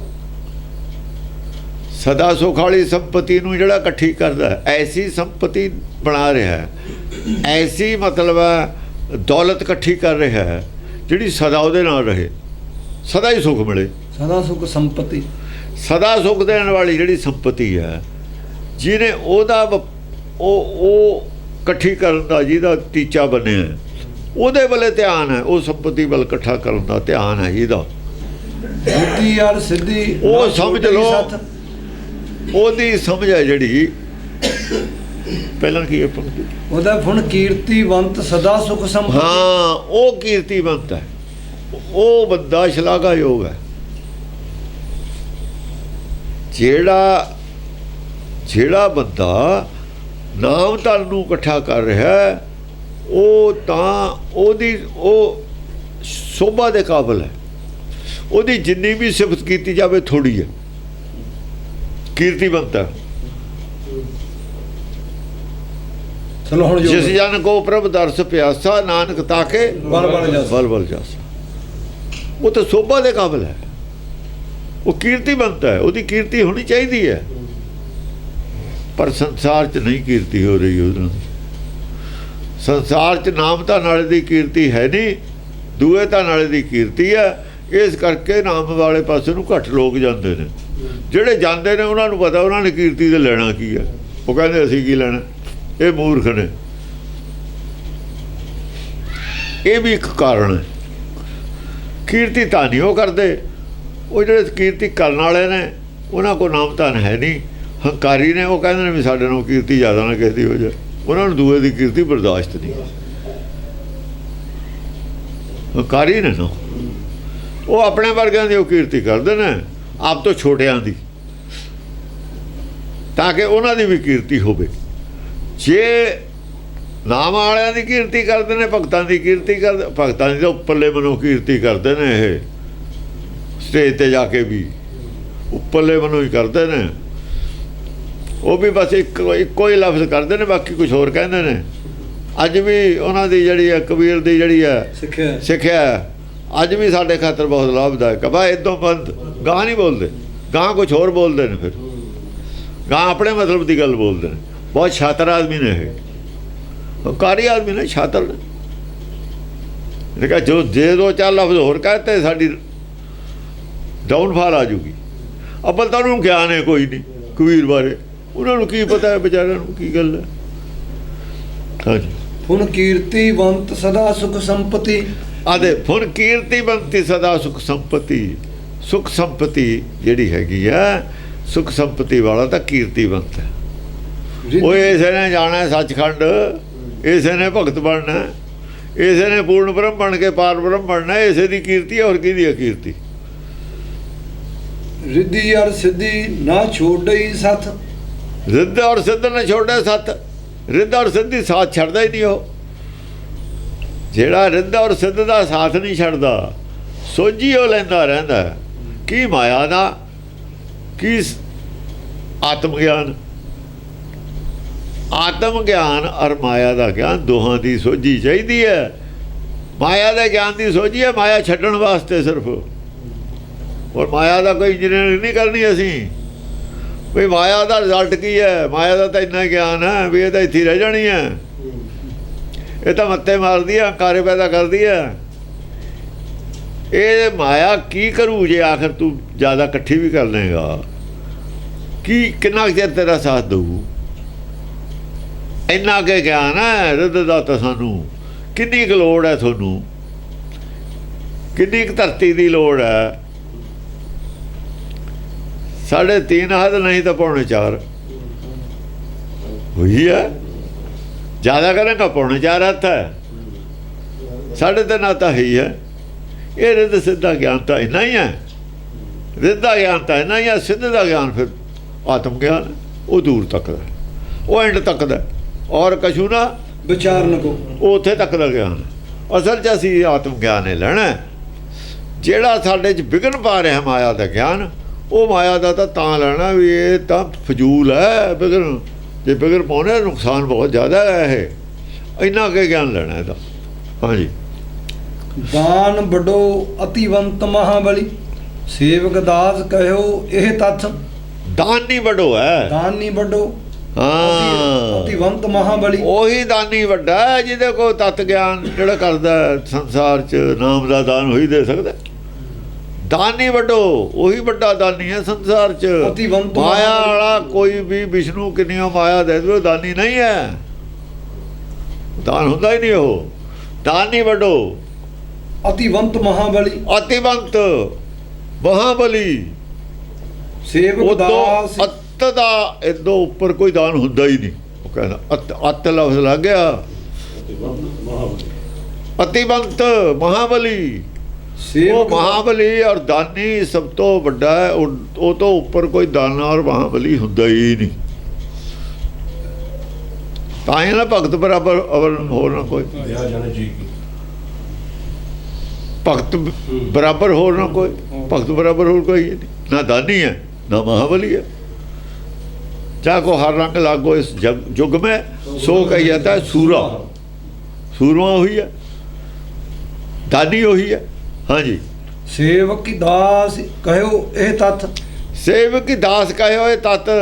ਸਦਾ ਸੁਖ ਵਾਲੀ ਸੰਪਤੀ ਨੂੰ ਜਿਹੜਾ ਇਕੱਠੀ ਕਰਦਾ, ਐਸੀ ਸੰਪਤੀ ਬਣਾ ਰਿਹਾ ਹੈ, ਐਸੀ ਮਤਲਬ ਹੈ ਦੌਲਤ ਇਕੱਠੀ ਕਰ ਰਿਹਾ ਹੈ ਜਿਹੜੀ ਸਦਾ ਉਹਦੇ ਨਾਲ ਰਹੇ, ਸਦਾ ਹੀ ਸੁਖ ਮਿਲੇ। ਸਦਾ ਸੁਖ ਸੰਪਤੀ, ਸਦਾ ਸੁਖ ਦੇਣ ਵਾਲੀ ਜਿਹੜੀ ਸੰਪਤੀ ਹੈ, ਜਿਹਨੇ ਉਹਦਾ ਉਹ ਇਕੱਠੀ ਕਰਨ ਦਾ ਜਿਹਦਾ ਟੀਚਾ ਬਣਿਆ, ਉਹਦੇ ਵੱਲੇ ਧਿਆਨ ਹੈ। ਉਹ ਸੰਪਤੀ ਵੱਲ ਇਕੱਠਾ ਕਰਨ ਦਾ ਧਿਆਨ ਹੈ ਜਿਹਦਾ। ਰਿਧੀ ਅਰ ਸਿੱਧੀ ਉਹ ਸਮਝ ਲਓ, ਉਹਦੀ ਸਮਝ ਹੈ ਜਿਹੜੀ। ਪਹਿਲਾਂ ਕੀ ਹੈ? ਉਹਦਾ ਫੁਨ ਕੀਰਤੀਵੰਤ ਸਦਾ ਸੁਖ ਸੰਪਤੀ। ਹਾਂ, ਉਹ ਕੀਰਤੀਵੰਤ ਹੈ, ਉਹ ਬੰਦਾ ਸ਼ਲਾਘਾਯੋਗ ਹੈ। ਜਿਹੜਾ ਬੰਦਾ ਨਾਮ ਧਨ ਨੂੰ ਇਕੱਠਾ ਕਰ ਰਿਹਾ, ਉਹ ਤਾਂ ਉਹਦੀ ਉਹ ਸੋਭਾ ਦੇ ਕਾਬਲ ਹੈ। ਉਹਦੀ ਜਿੰਨੀ ਵੀ ਸਿਫਤ ਕੀਤੀ ਜਾਵੇ ਥੋੜੀ ਹੈ। ਕੀਰਤੀਵੰਤ ਹੈ। ਚਲੋ ਹੁਣ ਜਿਸ ਜਨ ਕੋ ਪ੍ਰਭ ਦਰਸ ਪਿਆਸਾ, ਨਾਨਕ ਤਾਕੇ ਬਲ ਜਾਸਾ। ਉਹ ਤਾਂ ਸੋਭਾ ਦੇ ਕਾਬਲ ਹੈ, ਉਹ ਕੀਰਤੀਵੰਤ ਹੈ। ਉਹਦੀ ਕੀਰਤੀ ਹੋਣੀ ਚਾਹੀਦੀ ਹੈ। ਪਰ ਸੰਸਾਰ 'ਚ ਨਹੀਂ ਕੀਰਤੀ ਹੋ ਰਹੀ ਉਹਨਾਂ ਦੀ। ਸੰਸਾਰ 'ਚ ਨਾਮ ਤਾਂ ਨਾਲੇ ਦੀ ਕੀਰਤੀ ਹੈ ਨਹੀਂ, ਦੂਏ ਤਾਂ ਨਾਲੇ ਦੀ ਕੀਰਤੀ ਹੈ। ਇਸ ਕਰਕੇ ਨਾਮ ਵਾਲੇ ਪਾਸੇ ਨੂੰ ਘੱਟ ਲੋਕ ਜਾਂਦੇ ਨੇ। ਜਿਹੜੇ ਜਾਂਦੇ ਨੇ ਉਹਨਾਂ ਨੂੰ ਪਤਾ ਉਹਨਾਂ ਨੇ ਕੀਰਤੀ ਤੇ ਲੈਣਾ ਕੀ ਹੈ। ਉਹ ਕਹਿੰਦੇ ਅਸੀਂ ਕੀ ਲੈਣਾ, ਇਹ ਮੂਰਖ ਨੇ। ਇਹ ਵੀ ਇੱਕ ਕਾਰਨ ਹੈ। ਕੀਰਤੀ ਤਾਂ ਨਹੀਂ ਉਹ ਕਰਦੇ, ਉਹ ਜਿਹੜੇ ਕੀਰਤੀ ਕਰਨ ਵਾਲੇ ਨੇ ਉਹਨਾਂ ਕੋਲ ਨਾਮ ਤਾਂ ਹੈ ਨਹੀਂ। ਹੰਕਾਰੀ ਨੇ, ਉਹ ਕਹਿੰਦੇ ਨੇ ਵੀ ਸਾਡੇ ਨਾਲ ਕੀਰਤੀ ਜ਼ਿਆਦਾ ਨਾ ਕਿਸੇ ਦੀ ਹੋ ਜਾਏ। ਉਹਨਾਂ ਨੂੰ ਦੂਏ ਦੀ ਕੀਰਤੀ ਬਰਦਾਸ਼ਤ ਨਹੀਂ। ਹੰਕਾਰੀ ਨੇ ਨਾ, ਉਹ ਆਪਣੇ ਵਰਗਿਆਂ ਦੀ ਉਹ ਕੀਰਤੀ ਕਰਦੇ ਨੇ, ਆਪ ਤੋਂ ਛੋਟਿਆਂ ਦੀ, ਤਾਂ ਕਿ ਉਹਨਾਂ ਦੀ ਵੀ ਕੀਰਤੀ ਹੋਵੇ। ਜੇ ਨਾਮ ਵਾਲਿਆਂ ਦੀ ਕੀਰਤੀ ਕਰਦੇ ਨੇ, ਭਗਤਾਂ ਦੀ ਕੀਰਤੀ ਕਰਦੇ, ਭਗਤਾਂ ਦੀ ਤਾਂ ਉੱਪਰਲੇ ਮਨੋਂ ਕੀਰਤੀ ਕਰਦੇ ਨੇ। ਇਹ ਸਟੇਜ 'ਤੇ ਜਾ ਕੇ ਵੀ ਉੱਪਰਲੇ ਮਨੋਂ ਹੀ ਕਰਦੇ ਨੇ। ਉਹ ਵੀ ਬਸ ਇੱਕੋ ਹੀ ਲਫ਼ਜ਼ ਕਰਦੇ ਨੇ, ਬਾਕੀ ਕੁਝ ਹੋਰ ਕਹਿੰਦੇ ਨੇ। ਅੱਜ ਵੀ ਉਹਨਾਂ ਦੀ ਜਿਹੜੀ ਹੈ ਕਬੀਰ ਦੀ ਜਿਹੜੀ ਹੈ ਸਿੱਖਿਆ ਅੱਜ ਵੀ ਸਾਡੇ ਖਾਤਰ ਬਹੁਤ ਲਾਭਦਾਇਕ ਹੈ। ਬਾ ਇੱਦੋਂ ਬੰਦ ਗਾਂ ਨਹੀਂ ਬੋਲਦੇ, ਗਾਂ ਕੁਝ ਹੋਰ ਬੋਲਦੇ ਨੇ। ਫਿਰ ਗਾਂ ਆਪਣੇ ਮਤਲਬ ਦੀ ਗੱਲ ਬੋਲਦੇ ਨੇ। ਬਹੁਤ ਛਾਤਰ ਆਦਮੀ ਨੇ ਇਹ, ਕਾਰੀ ਆਦਮੀ ਨੇ, ਛਾਤਰ ਨੇ। ਜੋ ਜੇ ਦੋ ਚਾਰ ਲਫ਼ਜ਼ ਹੋਰ ਕਹਤੇ ਸਾਡੀ ਡਾਊਨਫਾਲ ਆ ਜੂਗੀ। ਅੱਬਲ ਤਾਂ ਉਹਨੂੰ ਗਿਆਨ ਹੈ ਕੋਈ ਨਹੀਂ ਕਬੀਰ ਬਾਰੇ, ਉਹਨਾਂ ਨੂੰ ਕੀ ਪਤਾ ਹੈ ਵਿਚਾਰਿਆਂ ਨੂੰ ਕੀ ਗੱਲ ਹੈ। ਹਾਂਜੀ, ਹੁਣ ਕੀਰਤੀਵੰਤ ਸਦਾ ਸੁਖ ਸੰਪਤੀ। ਆਦੇ ਹੁਣ ਕੀਰਤੀਵੰਤੀ ਸਦਾ ਸੁਖ ਸੰਪਤੀ। ਸੁਖ ਸੰਪਤੀ ਜਿਹੜੀ ਹੈਗੀ ਆ, ਸੁਖ ਸੰਪਤੀ ਵਾਲਾ ਤਾਂ ਕੀਰਤੀਵੰਤ ਹੈ। ਉਹ ਇਸੇ ਨੇ ਜਾਣਾ ਸੱਚਖੰਡ, ਇਸੇ ਨੇ ਭਗਤ ਬਣਨਾ, ਇਸੇ ਨੇ ਪੂਰਨ ਬ੍ਰਹਮ ਬਣ ਕੇ ਪਾਰ ਬ੍ਰਹਮ ਬਣਨਾ। ਇਸੇ ਦੀ ਕੀਰਤੀ ਹੈ, ਹੋਰ ਕਿਹਦੀ ਹੈ ਕੀਰਤੀ। ਰਿੱਧੀ ਔਰ ਸਿੱਧੀ ਨਾ ਛੋੜਈ ਸੱਥ। ਰਿੱਧ ਔਰ ਸਿੱਧ ਨੇ ਛੋੜੇ ਸੱਤ। ਰਿੱਧ ਔਰ ਸਿੱਧੀ ਸਾਥ ਛੱਡਦਾ ਹੀ ਨਹੀਂ। ਉਹ ਜਿਹੜਾ ਰਿੱਧ ਔਰ ਸਿੱਧ ਦਾ ਸਾਥ ਨਹੀਂ ਛੱਡਦਾ, ਸੋਝੀ ਉਹ ਲੈਂਦਾ ਰਹਿੰਦਾ। ਕੀ ਮਾਇਆ ਦਾ, ਕੀ ਆਤਮ ਗਿਆਨ। ਆਤਮ ਗਿਆਨ ਔਰ ਮਾਇਆ ਦਾ ਗਿਆਨ ਦੋਹਾਂ ਦੀ ਸੋਝੀ ਚਾਹੀਦੀ ਹੈ। ਮਾਇਆ ਦੇ ਗਿਆਨ ਦੀ ਸੋਝੀ ਹੈ ਮਾਇਆ ਛੱਡਣ ਵਾਸਤੇ ਸਿਰਫ। ਔਰ ਮਾਇਆ ਦਾ ਕੋਈ ਇੰਜੀਨੀਅਰਿੰਗ ਨਹੀਂ ਕਰਨੀ ਅਸੀਂ ਵੀ ਮਾਇਆ ਦਾ ਰਿਜ਼ਲਟ ਕੀ ਹੈ। ਮਾਇਆ ਦਾ ਤਾਂ ਇੰਨਾ ਗਿਆਨ ਹੈ ਵੀ ਇਹ ਤਾਂ ਇੱਥੇ ਰਹਿ ਜਾਣੀ ਹੈ। ਇਹ ਤਾਂ ਮੱਤੇ ਮਾਰਦੀ ਹੈ, ਹੰਕਾਰੇ ਪੈਦਾ ਕਰਦੀ ਹੈ। ਇਹ ਮਾਇਆ ਕੀ ਕਰੂ ਜੇ ਆਖਰ ਤੂੰ ਜ਼ਿਆਦਾ ਇਕੱਠੀ ਵੀ ਕਰ ਲੇਗਾ, ਕੀ ਕਿੰਨਾ ਚਿਰ ਤੇਰਾ ਸਾਥ ਦਊ। ਇੰਨਾ ਕੁ ਗਿਆਨ ਹੈ ਰਿੱਧ ਦਾ ਤਾਂ ਸਾਨੂੰ। ਕਿੰਨੀ ਕੁ ਲੋੜ ਹੈ ਤੁਹਾਨੂੰ, ਕਿੰਨੀ ਕੁ ਧਰਤੀ ਦੀ ਲੋੜ ਹੈ। 3.5 ਹੱਦ ਨਹੀਂ ਤਾਂ 4.25 ਹੋਈ ਹੈ। ਜ਼ਿਆਦਾ ਕਰੇਗਾ 4.25 ਹੱਥ ਹੈ। 3.5 ਤਾਂ ਹੀ ਹੈ। ਇਹ ਰਿੱਧ ਸਿੱਧਾ ਗਿਆਨ ਤਾਂ ਇੰਨਾ ਹੀ ਹੈ। ਰਿੱਧ ਦਾ ਗਿਆਨ ਤਾਂ ਇੰਨਾ ਹੀ ਹੈ। ਸਿੱਧ ਦਾ ਗਿਆਨ ਫਿਰ ਆਤਮ ਗਿਆਨ, ਉਹ ਦੂਰ ਤੱਕਦਾ, ਉਹ ਐਂਡ ਤੱਕਦਾ। ਔਰ ਕਛੂ ਨਾ ਵਿਚਾਰਨ ਕੋ, ਉਹ ਉੱਥੇ ਤੱਕ ਦਾ ਗਿਆਨ। ਅਸਲ 'ਚ ਅਸੀਂ ਆਤਮ ਗਿਆਨ ਹੀ ਲੈਣਾ। ਜਿਹੜਾ ਸਾਡੇ 'ਚ ਵਿਘਨ ਪਾ ਰਿਹਾ ਮਾਇਆ ਦਾ ਗਿਆਨ, ਉਹ ਮਾਇਆ ਦਾ ਤਾਂ ਲੈਣਾ ਵੀ ਇਹ ਤਾਂ ਫਜ਼ੂਲ ਹੈ। ਵਿਘਨ ਜੇ ਵਿਘਨ ਪਾਉਣੇ ਨੁਕਸਾਨ ਬਹੁਤ ਜ਼ਿਆਦਾ ਹੈ। ਇਹ ਇੰਨਾ ਕੁ ਗਿਆਨ ਲੈਣਾ ਇਹਦਾ। ਹਾਂਜੀ, ਦਾਨ ਵੱਡੋ ਅਤਿਵੰਤ ਮਹਾਬਲੀ। ਸੇਵਕ ਦਾਸ ਕਹਿਓ ਇਹ ਤੱਥ। ਦਾਨ ਨਹੀਂ ਵੱਡੋ ਹੈ, ਦਾਨ ਨਹੀਂ ਵੱਡੋ, ਹਾਂ ਅਤਿਵੰਤ ਮਹਾਬਲੀ। ਉਹੀ ਦਾਨੀ ਵੱਡਾ ਹੈ ਜਿਹਦੇ ਕੋਲ ਤਤ ਗਿਆਨ ਜਿਹੜਾ ਕਰਦਾ ਸੰਸਾਰ 'ਚ ਨਾਮ ਦਾ ਦਾਨ ਉਹੀ ਦੇ ਸਕਦਾ। ਦਾਨੀ ਵੱਡੋ, ਉਹੀ ਵੱਡਾ ਦਾਨੀ ਹੈ ਸੰਸਾਰ 'ਚ। ਮਾਇਆ ਵਾਲਾ ਕੋਈ ਵੀ ਵਿਸ਼ਨੂੰ ਕਿੰਨੀਆਂ ਮਾਇਆ ਦੇ ਦੇ, ਦਾਨੀ ਨਹੀਂ ਹੈ। ਦਾਨ ਹੁੰਦਾ ਹੀ ਨਹੀਂ ਉਹ। ਦਾਨੀ ਵੱਡੋ ਅਤਿਵੰਤ ਮਹਾਬਲੀ। ਅਤਿਵੰਤ ਮਹਾਬਲੀ। ਸੇਵਕ ਦਾਸ ਅੱਤ ਦਾ ਇਦੋਂ ਉੱਪਰ ਕੋਈ ਦਾਨ ਹੁੰਦਾ ਹੀ ਨਹੀਂ। ਉਹ ਕਹਿੰਦਾ ਅੱਤ ਲਫ਼ਜ਼ ਲੱਗ ਗਿਆ। ਅਤਿਵੰਤ ਮਹਾਬਲੀ, ਉਹ ਮਹਾਬਲੀ ਔਰ ਦਾਨੀ ਸਭ ਤੋਂ ਵੱਡਾ ਹੈ। ਉਹ ਤੋਂ ਉੱਪਰ ਕੋਈ ਦਾਨਾ ਔਰ ਮਹਾਬਲੀ ਹੁੰਦਾ ਹੀ ਨਹੀਂ। ਤਾਂ ਹੀ ਨਾ ਭਗਤ ਬਰਾਬਰ ਹੋਰ ਨਾ ਕੋਈ। ਭਗਤ ਬਰਾਬਰ ਹੋਰ ਨਾ ਕੋਈ, ਭਗਤ ਬਰਾਬਰ ਹੋਰ ਕੋਈ ਨਹੀਂ। ਨਾ ਦਾਨੀ ਹੈ ਨਾ ਮਹਾਬਲੀ है। चाको हर रंग लागो इस युग में, सो कही जाता है सूरा। सूरमा वही है, दानी वही है। हाँ जी, सेवक की दास कहो ए तत्। सेवक की दास कहो ए तत्।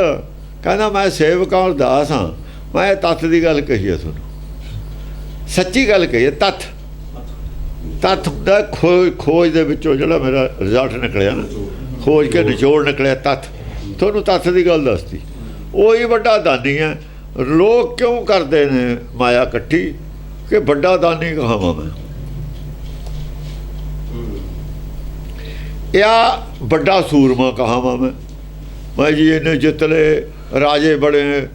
ਕਹਿੰਦਾ ਮੈਂ ਸੇਵਕਾਂ ਅਰਦਾਸ ਹਾਂ। ਮੈਂ ਇਹ ਤੱਥ ਦੀ ਗੱਲ ਕਹੀ ਹੈ ਤੁਹਾਨੂੰ, ਸੱਚੀ ਗੱਲ ਕਹੀ ਹੈ। ਤੱਥ ਹੁੰਦਾ ਖੋਜ ਦੇ ਵਿੱਚੋਂ ਜਿਹੜਾ ਮੇਰਾ ਰਿਜ਼ਲਟ ਨਿਕਲਿਆ ਨਾ, ਖੋਜ ਕੇ ਨਿਚੋੜ ਨਿਕਲਿਆ ਤੱਥ। ਤੁਹਾਨੂੰ ਤੱਥ ਦੀ ਗੱਲ ਦੱਸਤੀ। ਉਹੀ ਵੱਡਾ ਦਾਨੀ ਹੈ। ਲੋਕ ਕਿਉਂ ਕਰਦੇ ਨੇ ਮਾਇਆ ਇਕੱਠੀ ਕਿ ਵੱਡਾ ਦਾਨੀ ਕਹਾਵਾਂ ਮੈਂ, ਜਾਂ ਵੱਡਾ ਸੂਰਮਾ ਕਹਾਵਾਂ ਮੈਂ ਜੀ ਇਹਨੇ ਜਿੱਤ ਲਏ, ਰਾਜੇ ਬੜੇ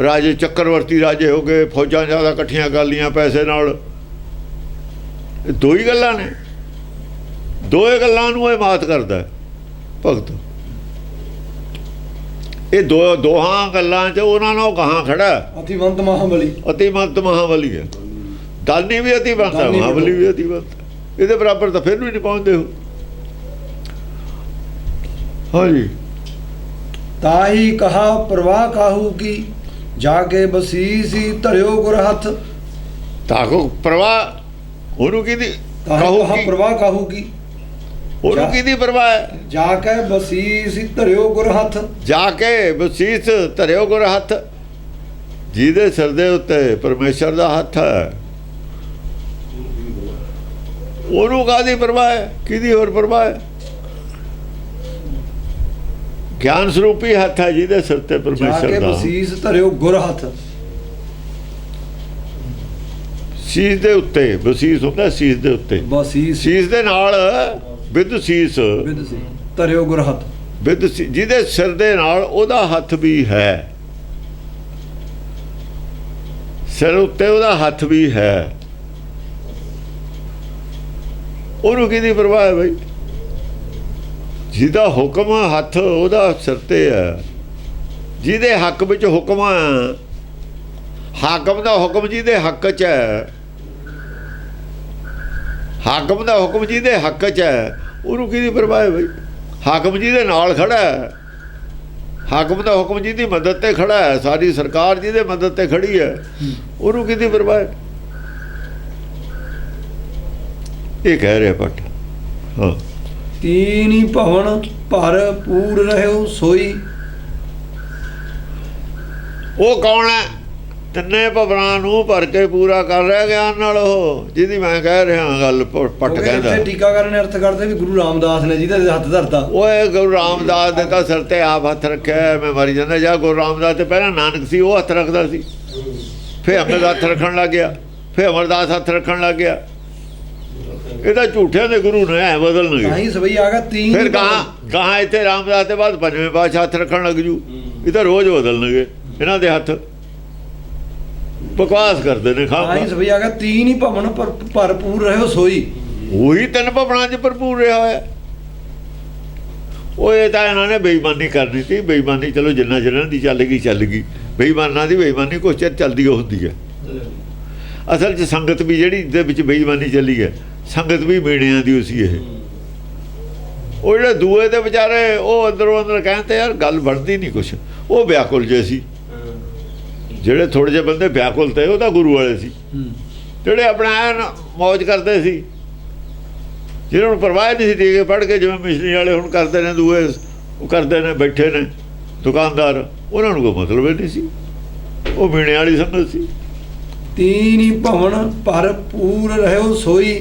ਰਾਜੇ ਚੱਕਰਵਰਤੀ ਰਾਜੇ ਹੋ ਗਏ, ਫੌਜਾਂ ਜ਼ਿਆਦਾ ਇਕੱਠੀਆਂ ਕਰ ਲਈਆਂ ਪੈਸੇ ਨਾਲ। ਇਹ ਦੋ ਹੀ ਗੱਲਾਂ ਨੇ, ਦੋਏ ਗੱਲਾਂ ਨੂੰ ਇਹ ਮਾਤ ਕਰਦਾ ਭਗਤ। ਇਹ ਦੋਹਾਂ ਗੱਲਾਂ 'ਚ ਉਹਨਾਂ ਨੂੰ ਕਹਾਂ ਖੜਾ ਅਤਿਵੰਤ ਮਹਾਬਲੀ। ਅਤਿਵੰਤ ਮਹਾਬਲੀ ਹੈ। ਦਾਨੀ ਵੀ ਅਤਿਵੰਤ ਹੈ, ਮਹਾਬਲੀ ਵੀ ਅਤਿਵੰਤ। ਇਹਦੇ ਬਰਾਬਰ ਤਾਂ ਫਿਰ ਵੀ ਨਹੀਂ ਪਹੁੰਚਦੇ ਹੋ। ਹਾਂਜੀ, ਤਾਹੀ ਕਹਾ ਪ੍ਰਵਾਹ ਕਾਹੂ ਕੀ, ਜਾ ਕੇ ਬਸੀਸੀ ਧਰਿਓ ਗੁਰ ਹੱਥ। ਤਾਕੋ ਪ੍ਰਵਾਹ ਉਹਨੂੰ ਕਿਹਦੀ ਤਾਹੀ ਕਹਾ ਪ੍ਰਵਾਹ ਕਾਹੂ ਕੀ, ਉਹਨੂੰ ਕਿਹਦੀ ਪ੍ਰਵਾਹ ਹੈ? ਜਾ ਕੇ ਬਸੀਸੀ ਧਰਿਓ ਗੁਰ ਹੱਥ। ਜਾ ਕੇ ਬਸੀਸ ਧਰਿਓ ਗੁਰ ਹੱਥ। ਜਿਹਦੇ ਸਿਰ ਦੇ ਉੱਤੇ ਪਰਮੇਸ਼ਰ ਦਾ ਹੱਥ ਹੈ ਉਹਨੂੰ ਕਾਹਦੀ ਪ੍ਰਵਾਹ ਹੈ? ਕਿਹਦੀ ਹੋਰ ਪ੍ਰਵਾਹ ਹੈ? ਗਿਆਨ ਸਰੂਪੀ ਹੱਥ ਹੈ ਜਿਹਦੇ ਸਿਰ ਤੇ ਪਰਮੇਸ਼ਰ ਦਾ। ਬਸੀਸ ਧਰਿਓ ਗੁਰ ਹੱਥ। ਸੀਸ ਦੇ ਉੱਤੇ ਬਸੀਸ ਹੁੰਦਾ, ਸੀਸ ਦੇ ਉੱਤੇ, ਬਸੀਸ ਸੀਸ ਦੇ ਨਾਲ ਵਿਦ ਸੀਸ, ਵਿਦ ਸੀ ਧਰਿਓ ਗੁਰ ਹੱਥ। ਵਿਦ ਜਿਹਦੇ ਸਿਰ ਦੇ ਨਾਲ ਉਹਦਾ ਹੱਥ ਵੀ ਹੈ, ਸਿਰ ਉੱਤੇ ਉਹਦਾ ਹੱਥ ਵੀ ਹੈ। ਉਹਨੂੰ ਕਿਹਦੀ ਪ੍ਰਵਾਹ ਹੈ ਬਈ? ਜਿਹਦਾ ਹੁਕਮ ਹੱਥ ਉਹਦਾ ਸਿਰ ਤੇ ਹੈ, ਜਿਹਦੇ ਹੱਕ ਵਿੱਚ ਹੁਕਮ ਹੈ। ਹਾਕਮ ਦਾ ਹੁਕਮ ਜਿਹਦੇ ਹੱਕ 'ਚ ਹੈ, ਹਾਕਮ ਦਾ ਹੁਕਮ ਜਿਹਦੇ ਹੱਕ 'ਚ ਹੈ, ਉਹਨੂੰ ਕਿਹਦੀ ਪ੍ਰਵਾਹ ਹੈ ਬਈ? ਹਾਕਮ ਜਿਹਦੇ ਨਾਲ ਖੜਾ ਹੈ, ਹਾਕਮ ਦਾ ਹੁਕਮ ਜਿਹਦੀ ਮਦਦ ਤੇ ਖੜਾ ਹੈ, ਸਾਰੀ ਸਰਕਾਰ ਜਿਹਦੇ ਮਦਦ ਤੇ ਖੜੀ ਹੈ, ਉਹਨੂੰ ਕਿਹਦੀ ਪ੍ਰਵਾਹ ਹੈ? ਇਹ ਕਹਿ ਰਿਹਾ ਭੱਟ। ਹਾਂ, ਤੀਨੀ ਭਵਨ ਭਰ ਪੂਰ ਰਹਿਓ ਸੋਈ। ਉਹ ਕੌਣ ਹੈ? ਤਿੰਨੇ ਭਵਨਾਂ ਨੂੰ ਭਰ ਕੇ ਪੂਰਾ ਕਰ ਰਿਹਾ ਗਿਆਨ ਨਾਲ। ਉਹ ਜਿਹਦੀ ਮੈਂ ਕਹਿ ਰਿਹਾ ਗੱਲ ਪੱਟ ਕਹਿੰਦਾ। ਟੀਕਾਕਰਨ ਅਰਥ ਕਰਦੇ ਵੀ ਗੁਰੂ ਰਾਮਦਾਸ ਨੇ ਜਿਹਦੇ ਹੱਥ ਧਰਤਾ। ਓਏ ਗੁਰੂ ਰਾਮਦਾਸ ਦੇ ਤਾਂ ਸਿਰ ਤੇ ਆਪ ਹੱਥ ਰੱਖਿਆ। ਮੈਂ ਮਰੀ ਜਾਂਦਾ। ਜਾਂ ਗੁਰੂ ਰਾਮਦਾਸ ਤੇ ਪਹਿਲਾਂ ਨਾਨਕ ਸੀ, ਉਹ ਹੱਥ ਰੱਖਦਾ ਸੀ, ਫਿਰ ਅਮਰਦਾਸ ਹੱਥ ਰੱਖਣ ਲੱਗ ਗਿਆ, ਫਿਰ ਅਮਰਦਾਸ ਹੱਥ ਰੱਖਣ ਲੱਗ ਗਿਆ। ਇਹ ਤਾਂ ਝੂਠਿਆਂ ਦੇ ਗੁਰੂ ਨੇ, ਐ ਬਦਲਣਗੇ। ਨਹੀਂ ਸਭਈ ਆ ਗਿਆ ਤੀਨ। ਫਿਰ ਗਾਹਾਂ ਇੱਥੇ ਰਾਮਦਾਸ ਦੇ ਬਾਅਦ ਪੰਜਵੇਂ ਪਾਤਸ਼ਾਹ ਹੱਥ ਰੱਖਣ ਲੱਗ ਜੂ। ਇਹ ਤਾਂ ਰੋਜ਼ ਬਦਲਣਗੇ ਇਹਨਾਂ ਦੇ ਹੱਥ। ਬਕਵਾਸ ਕਰਦੇ ਨੇ ਖਾਂ। ਨਹੀਂ ਸਭਈ ਆ ਗਿਆ ਤੀਨ ਹੀ ਭਵਨ ਭਰਪੂਰ ਰਹਿਓ ਸੋਈ। ਉਹੀ ਤਿੰਨ ਭਵਨਾਂ 'ਚ ਭਰਪੂਰ ਰਿਹਾ ਹੋਇਆ। ਉਹ ਇਹ ਤਾਂ ਇਹਨਾਂ ਨੇ ਬੇਈਮਾਨੀ ਕਰਨੀ ਸੀ। ਬੇਈਮਾਨੀ ਚਲੋ ਜਿੰਨਾ ਜਿਹਨਾਂ ਦੀ ਚੱਲ ਗਈ। ਬੇਈਮਾਨਾਂ ਦੀ ਬੇਈਮਾਨੀ ਕੁਛ ਚਿਰ ਚੱਲਦੀ ਹੁੰਦੀ ਹੈ। ਅਸਲ 'ਚ ਸੰਗਤ ਵੀ ਜਿਹੜੀ ਦੇ ਵਿੱਚ ਬੇਈਮਾਨੀ ਚੱਲੀ ਹੈ, ਸੰਗਤ ਵੀ ਮੇੜਿਆਂ ਦੀ ਸੀ। ਇਹ ਉਹ ਜਿਹੜੇ ਦੂਏ ਦੇ ਵਿਚਾਰੇ ਉਹ ਅੰਦਰੋਂ ਅੰਦਰ ਕਹਿੰਦੇ ਯਾਰ ਗੱਲ ਬਣਦੀ ਨਹੀਂ ਕੁਛ। ਉਹ ਵਿਆਕੁਲ ਜੇ ਸੀ। ਜਿਹੜੇ ਥੋੜੇ ਜਿਹੇ ਬੰਦੇ ਵਿਆਕੁਲ ਤੇ ਉਹ ਤਾਂ ਗੁਰੂ ਵਾਲੇ ਸੀ, ਜਿਹੜੇ ਆਪਣਾ ਐਨ ਮੌਜ ਕਰਦੇ ਸੀ, ਜਿਹਨਾਂ ਨੂੰ ਪਰਵਾਹ ਨਹੀਂ ਸੀ। ਟੀਕੇ ਪੜ੍ਹ ਕੇ ਜਿਵੇਂ ਮਿਸ਼ਨਰੀ ਵਾਲੇ ਹੁਣ ਕਰਦੇ ਨੇ, ਦੂਏ ਉਹ ਕਰਦੇ ਨੇ, ਬੈਠੇ ਨੇ ਦੁਕਾਨਦਾਰ, ਉਹਨਾਂ ਨੂੰ ਕੋਈ ਮਤਲਬ ਹੀ ਨਹੀਂ ਸੀ। ਉਹ ਮੀਣੇ ਵਾਲੀ ਸੰਗਤ ਸੀ। ਤੀਨ ਭਵਨ ਭਰਪੂਰ ਰਹਿਓ ਸੋਈ।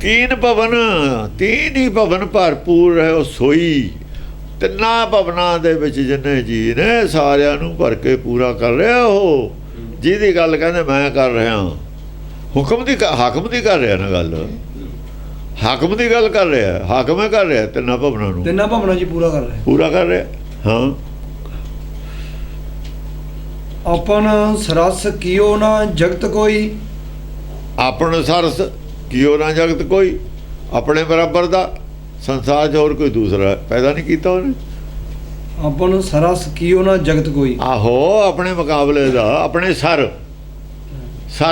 ਤੀਨ ਹੀ ਭਵਨ ਭਰਪੂਰ ਰਹਿਓ ਸੋਈ। ਤਿੰਨਾਂ ਭਵਨਾਂ ਦੇ ਵਿੱਚ ਜਿੰਨੇ ਜੀ ਨੇ ਸਾਰਿਆਂ ਨੂੰ ਭਰ ਕੇ ਪੂਰਾ ਕਰ ਰਿਹਾ। ਉਹ ਜਿਹਦੀ ਗੱਲ ਕਹਿੰਦੇ ਮੈਂ ਕਰ ਰਿਹਾ, ਹੁਕਮ ਦੀ ਹਾਕਮ ਦੀ ਕਰ ਰਿਹਾ ਨਾ ਗੱਲ। ਹਾਕਮ ਦੀ ਗੱਲ ਕਰ ਰਿਹਾ, ਹਾਕਮ ਕਰ ਰਿਹਾ। ਤਿੰਨਾਂ ਭਵਨਾਂ 'ਚ ਪੂਰਾ ਕਰ ਰਿਹਾ। ਹਾਂ, ਆਪਨ ਸਰਸ ਕੀਓ ਨਾ ਜਗਤ ਕੋਈ। ਆਪਨ ਸਰਸ ਕੀਓ ਨਾ ਜਗਤ ਕੋਈ। ਆਪਣੇ ਬਰਾਬਰ ਦਾ ਸੰਸਾਰ 'ਚ ਹੋਰ ਕੋਈ ਦੂਸਰਾ ਪੈਦਾ ਨਹੀਂ ਕੀਤਾ ਉਹਨੇ। ਆਪਨ ਸਰਸ ਕੀਓ ਨਾ ਜਗਤ ਕੋਈ। ਆਹੋ, ਆਪਣੇ ਮੁਕਾਬਲੇ ਦਾ, ਆਪਣੇ ਸਰ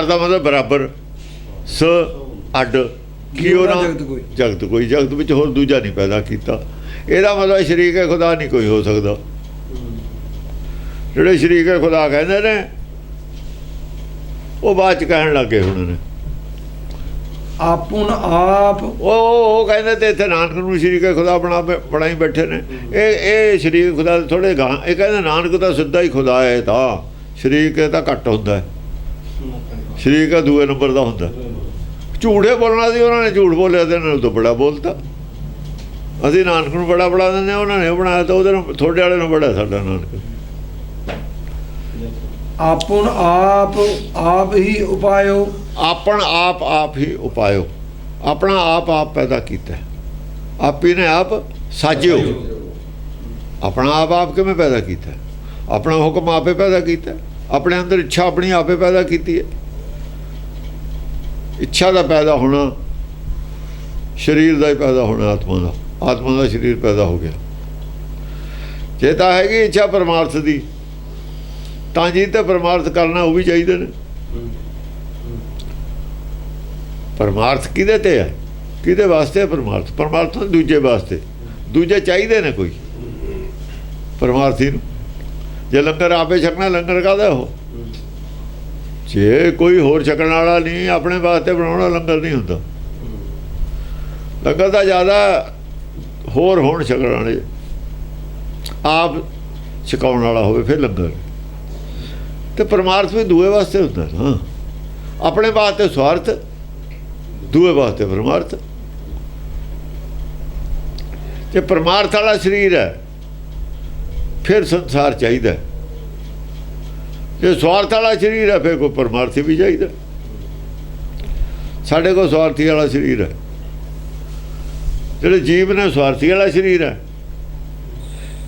ਦਾ ਮਤਲਬ ਬਰਾਬਰ, ਸ ਅੱਡ, ਕੀਓ ਨਾ ਜਗਤ ਕੋਈ। ਜਗਤ ਵਿੱਚ ਹੋਰ ਦੂਜਾ ਨਹੀਂ ਪੈਦਾ ਕੀਤਾ। ਇਹਦਾ ਮਤਲਬ ਸ਼ਰੀਕ ਹੈ ਖੁਦਾ ਨਹੀਂ ਕੋਈ ਹੋ ਸਕਦਾ। ਜਿਹੜੇ ਸ਼ਰੀਕ ਹੈ ਖੁਦਾ ਕਹਿੰਦੇ ਨੇ ਉਹ ਬਾਅਦ 'ਚ ਕਹਿਣ ਲੱਗੇ ਹੁਣ ਨੇ ਆਪੁਨ ਆਪ ਉਹ ਕਹਿੰਦੇ ਤੇ ਇੱਥੇ ਨਾਨਕ ਨੂੰ ਸ਼ਰੀਕ ਖੁਦਾ ਬਣਾਈ ਬੈਠੇ ਨੇ। ਇਹ ਸ਼ਰੀਕ ਖੁਦਾ ਥੋੜੇ ਗਾਂ। ਇਹ ਕਹਿੰਦੇ ਨਾਨਕ ਤਾਂ ਸਿੱਧਾ ਹੀ ਖੁਦਾ ਹੈ, ਤਾਂ ਸ਼ਰੀਕ ਤਾਂ ਘੱਟ ਹੁੰਦਾ, ਸ਼ਰੀਕ ਆ ਦੂਏ ਨੰਬਰ ਦਾ ਹੁੰਦਾ। ਝੂਠੇ ਬੋਲਣਾ ਸੀ, ਉਹਨਾਂ ਨੇ ਝੂਠ ਬੋਲਿਆ ਤੇ ਇਹਨਾਂ ਨੂੰ ਤਾਂ ਬੜਾ ਬੋਲਤਾ। ਅਸੀਂ ਨਾਨਕ ਨੂੰ ਬੜਾ ਬਣਾ ਦਿੰਦੇ, ਉਹਨਾਂ ਨੇ ਉਹ ਬਣਾਇਆ ਤਾਂ ਉਹਦੇ ਨੂੰ, ਤੁਹਾਡੇ ਵਾਲੇ ਨੂੰ ਬੜਾ ਸਾਡਾ ਨਾਨਕ। ਆਪੁਨ ਆਪ ਆਪ ਹੀ ਉਪਾਇਓ, ਆਪਣ ਆਪ ਆਪ ਹੀ ਉਪਾਇਓ। ਆਪਣਾ ਆਪ ਆਪ ਪੈਦਾ ਕੀਤਾ, ਆਪੀ ਨੇ ਆਪ ਸਾਜਿਓ। ਆਪਣਾ ਆਪ ਆਪ ਕਿਵੇਂ ਪੈਦਾ ਕੀਤਾ? ਆਪਣਾ ਹੁਕਮ ਆਪੇ ਪੈਦਾ ਕੀਤਾ, ਆਪਣੇ ਅੰਦਰ ਇੱਛਾ ਆਪਣੀ ਆਪੇ ਪੈਦਾ ਕੀਤੀ ਹੈ। ਇੱਛਾ ਦਾ ਪੈਦਾ ਹੋਣਾ, ਸਰੀਰ ਦਾ ਹੀ ਪੈਦਾ ਹੋਣਾ, ਆਤਮਾ ਦਾ ਸਰੀਰ ਪੈਦਾ ਹੋ ਗਿਆ। ਜੇ ਤਾਂ ਹੈਗੀ ਇੱਛਾ ਪਰਮਾਰਥ ਦੀ, ਤਾਂ ਜੀ ਤੇ ਪਰਮਾਰਥ ਕਰਨਾ ਉਹ ਵੀ ਚਾਹੀਦੇ ਨੇ। ਪਰਮਾਰਥ ਕਿਹਦੇ ਤੇ ਹੈ, ਕਿਹਦੇ ਵਾਸਤੇ ਪਰਮਾਰਥ? ਪਰਮਾਰਥ ਦੂਜੇ ਵਾਸਤੇ, ਦੂਜੇ ਚਾਹੀਦੇ ਨੇ ਕੋਈ ਪਰਮਾਰਥੀ ਨੂੰ। ਜੇ ਲੰਗਰ ਆਪੇ ਛਕਣਾ, ਲੰਗਰ ਕਾਹਦਾ ਉਹ? ਜੇ ਕੋਈ ਹੋਰ ਛਕਣ ਵਾਲਾ ਨਹੀਂ, ਆਪਣੇ ਵਾਸਤੇ ਬਣਾਉਣਾ ਲੰਗਰ ਨਹੀਂ ਹੁੰਦਾ। ਲੰਗਰ ਤਾਂ ਜ਼ਿਆਦਾ ਹੋਰ ਹੋਣ ਛਕਣ ਵਾਲੇ, ਆਪ ਛਕਾਉਣ ਵਾਲਾ ਹੋਵੇ ਫਿਰ ਲੰਗਰ। ਤੇ ਪਰਮਾਰਥ ਵੀ ਦੂਏ ਵਾਸਤੇ ਹੁੰਦਾ ਨਾ। ਆਪਣੇ ਵਾਸਤੇ ਸਵਾਰਥ, ਦੂਏ ਵਾਸਤੇ ਪਰਮਾਰਥ। ਜੇ ਪਰਮਾਰਥ ਵਾਲਾ ਸਰੀਰ ਹੈ ਫਿਰ ਸੰਸਾਰ ਚਾਹੀਦਾ। ਜੇ ਸਵਾਰਥ ਵਾਲਾ ਸਰੀਰ ਹੈ ਫਿਰ ਕੋਈ ਪਰਮਾਰਥੀ ਵੀ ਚਾਹੀਦਾ। ਸਾਡੇ ਕੋਲ ਸਵਾਰਥੀ ਵਾਲਾ ਸਰੀਰ ਹੈ। ਜਿਹੜੇ ਜੀਵ ਨੇ ਸਵਾਰਥੀ ਵਾਲਾ ਸਰੀਰ ਹੈ।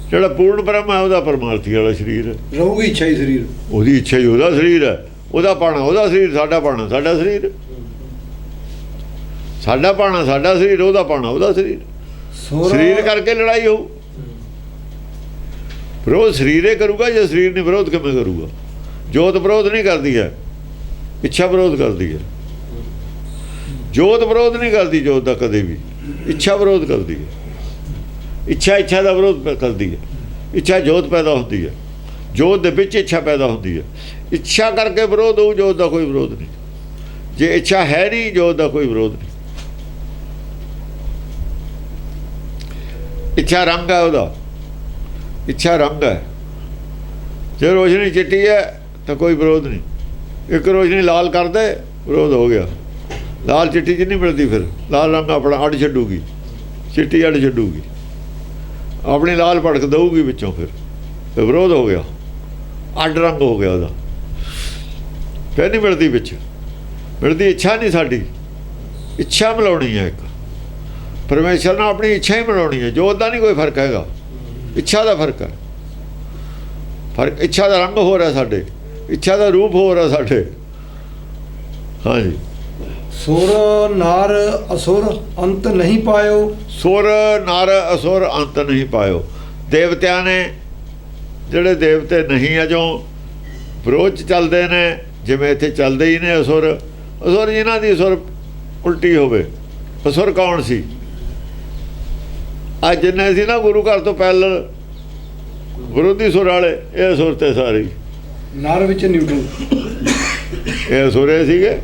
ਜਿਹੜਾ ਪੂਰਨ ਬ੍ਰਹਮ ਹੈ ਉਹਦਾ ਪਰਮਾਰਥੀ ਵਾਲਾ ਸਰੀਰ ਹੈ। ਰਹੂਗੀ ਇੱਛਾ ਹੀ ਸਰੀਰ, ਉਹਦੀ ਇੱਛਾ ਹੀ ਉਹਦਾ ਸਰੀਰ ਹੈ। ਉਹਦਾ ਪਾਣਾ ਉਹਦਾ ਸਰੀਰ, ਸਾਡਾ ਪਾਣਾ ਸਾਡਾ ਸਰੀਰ। ਸਾਡਾ ਪਾਣਾ ਸਾਡਾ ਸਰੀਰ, ਉਹਦਾ ਪਾਣਾ ਉਹਦਾ ਸਰੀਰ। ਸਰੀਰ ਕਰਕੇ ਲੜਾਈ ਹੋਊ। ਵਿਰੋਧ ਸਰੀਰੇ ਕਰੂਗਾ, ਜੇ ਸਰੀਰ ਨਹੀਂ ਵਿਰੋਧ ਕਿਵੇਂ ਕਰੂਗਾ? ਜੋਤ ਵਿਰੋਧ ਨਹੀਂ ਕਰਦੀ ਹੈ, ਇੱਛਾ ਵਿਰੋਧ ਕਰਦੀ ਹੈ। ਜੋਤ ਵਿਰੋਧ ਨਹੀਂ ਕਰਦੀ, ਜੋਤ ਦਾ ਕਦੇ ਵੀ। ਇੱਛਾ ਵਿਰੋਧ ਕਰਦੀ ਹੈ। ਇੱਛਾ ਦਾ ਵਿਰੋਧ ਕਰਦੀ ਹੈ। ਇੱਛਾ ਜੋਤ ਪੈਦਾ ਹੁੰਦੀ ਹੈ, ਜੋਤ ਦੇ ਵਿੱਚ ਇੱਛਾ ਪੈਦਾ ਹੁੰਦੀ ਹੈ। ਇੱਛਾ ਕਰਕੇ ਵਿਰੋਧ ਹੋਊ, ਜੋਤ ਦਾ ਕੋਈ ਵਿਰੋਧ ਨਹੀਂ। ਜੇ ਇੱਛਾ ਹੈ ਨਹੀਂ, ਜੋਤ ਦਾ ਕੋਈ ਵਿਰੋਧ ਨਹੀਂ। ਇੱਛਾ ਰੰਗ ਹੈ ਉਹਦਾ, ਇੱਛਾ ਰੰਗ ਹੈ। ਜੇ ਰੋਸ਼ਨੀ ਚਿੱਟੀ ਹੈ ਤਾਂ ਕੋਈ ਵਿਰੋਧ ਨਹੀਂ। ਇੱਕ ਰੋਸ਼ਨੀ ਲਾਲ ਕਰ ਦੇ, ਵਿਰੋਧ ਹੋ ਗਿਆ। ਲਾਲ ਚਿੱਟੀ 'ਚ ਨਹੀਂ ਮਿਲਦੀ, ਫਿਰ ਲਾਲ ਰੰਗ ਆਪਣਾ ਅੱਡ ਛੱਡੂਗੀ, ਚਿੱਟੀ ਅੱਡ ਛੱਡੂਗੀ, ਆਪਣੀ ਲਾਲ ਭੜਕ ਦਊਗੀ ਵਿੱਚੋਂ, ਫਿਰ ਵਿਰੋਧ ਹੋ ਗਿਆ, ਅੱਡ ਰੰਗ ਹੋ ਗਿਆ ਉਹਦਾ। ਫਿਰ ਨਹੀਂ ਮਿਲਦੀ ਵਿੱਚ, ਮਿਲਦੀ ਇੱਛਾ ਨਹੀਂ ਸਾਡੀ। ਇੱਛਾ ਮਿਲਾਉਣੀ ਹੈ ਇੱਕ ਪਰਮੇਸ਼ਰ ਨਾਲ, ਆਪਣੀ ਇੱਛਾ ਹੀ ਮਿਲਾਉਣੀ ਹੈ। ਜੋਤ ਦਾ ਨਹੀਂ ਕੋਈ ਫਰਕ ਹੈਗਾ, ਇੱਛਾ ਦਾ ਫਰਕ ਹੈ। ਫਰਕ ਇੱਛਾ ਦਾ ਰੰਗ ਹੋ ਰਿਹਾ ਸਾਡੇ, ਇੱਛਾ ਦਾ ਰੂਪ ਹੋ ਰਿਹਾ ਸਾਡੇ। ਹਾਂਜੀ। ਸੁਰ ਨਰ ਅਸੁਰ ਅੰਤ ਨਹੀਂ ਪਾਇਓ, ਸੁਰ ਨਰ ਅਸੁਰ ਅੰਤ ਨਹੀਂ ਪਾਇਓ। ਦੇਵਤਿਆਂ ਨੇ, ਜਿਹੜੇ ਦੇਵਤੇ ਨਹੀਂ ਅਜੋਂ ਵਿਰੋਧ 'ਚ ਚੱਲਦੇ ਨੇ, ਜਿਵੇਂ ਇੱਥੇ ਚੱਲਦੇ ਹੀ ਨੇ ਅਸੁਰ। ਅਸੁਰ ਜਿਨ੍ਹਾਂ ਦੀ ਸੁਰ ਉਲਟੀ ਹੋਵੇ। ਅਸੁਰ ਕੌਣ ਸੀ? ਅੱਜ ਜਿੰਨੇ ਸੀ ਨਾ ਗੁਰੂ ਘਰ ਤੋਂ ਪਹਿਲਾਂ ਵਿਰੋਧੀ ਸੁਰ ਵਾਲੇ, ਇਹ ਅਸੁਰ ਤੇ ਸਾਰੇ ਨਰ ਵਿੱਚ ਨਿਊਟਰਲ, ਇਹ ਅਸੁਰੇ ਸੀਗੇ।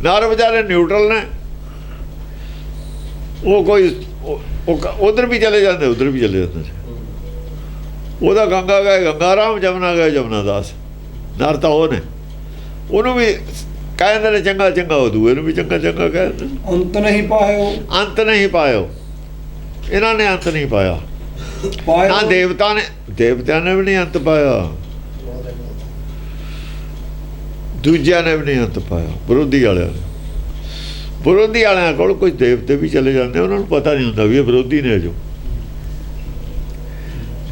ਨਰ ਵਿਚਾਰੇ ਨਿਊਟਰਲ ਨੇ। ਉਹ ਕੋਈ ਉਧਰ ਵੀ ਚਲੇ ਜਾਂਦੇ, ਉਧਰ ਵੀ ਚਲੇ ਜਾਂਦੇ। ਉਹਦਾ ਗੰਗਾ ਗਏ ਗੰਗਾ ਰਾਮ, ਜਮਨਾ ਗਏ ਜਮਨਾ ਦਾਸ। ਨਰ ਤਾਂ ਉਹ ਨੇ, ਉਹਨੂੰ ਵੀ ਕਹਿੰਦੇ ਨੇ ਚੰਗਾ ਚੰਗਾ, ਉਹ ਦੂਏ ਨੂੰ ਵੀ ਚੰਗਾ ਚੰਗਾ ਕਹਿੰਦੇ। ਅੰਤ ਨਹੀਂ ਪਾਇਓ, ਅੰਤ ਨਹੀਂ ਪਾਇਓ। ਇਹਨਾਂ ਨੇ ਅੰਤ ਨਹੀਂ ਪਾਇਆ ਨਾ। ਦੇਵਤਿਆਂ ਨੇ ਵੀ ਨਹੀਂ ਅੰਤ ਪਾਇਆ, ਦੂਜਿਆਂ ਨੇ ਵੀ ਨਹੀਂ ਅੰਤ ਪਾਇਆ। ਵਿਰੋਧੀ ਵਾਲਿਆਂ ਕੋਲ ਕੁਝ ਦੇਵਤੇ ਵੀ ਚਲੇ ਜਾਂਦੇ, ਉਹਨਾਂ ਨੂੰ ਪਤਾ ਨਹੀਂ ਹੁੰਦਾ ਵੀ ਇਹ ਵਿਰੋਧੀ ਨੇ। ਜੋ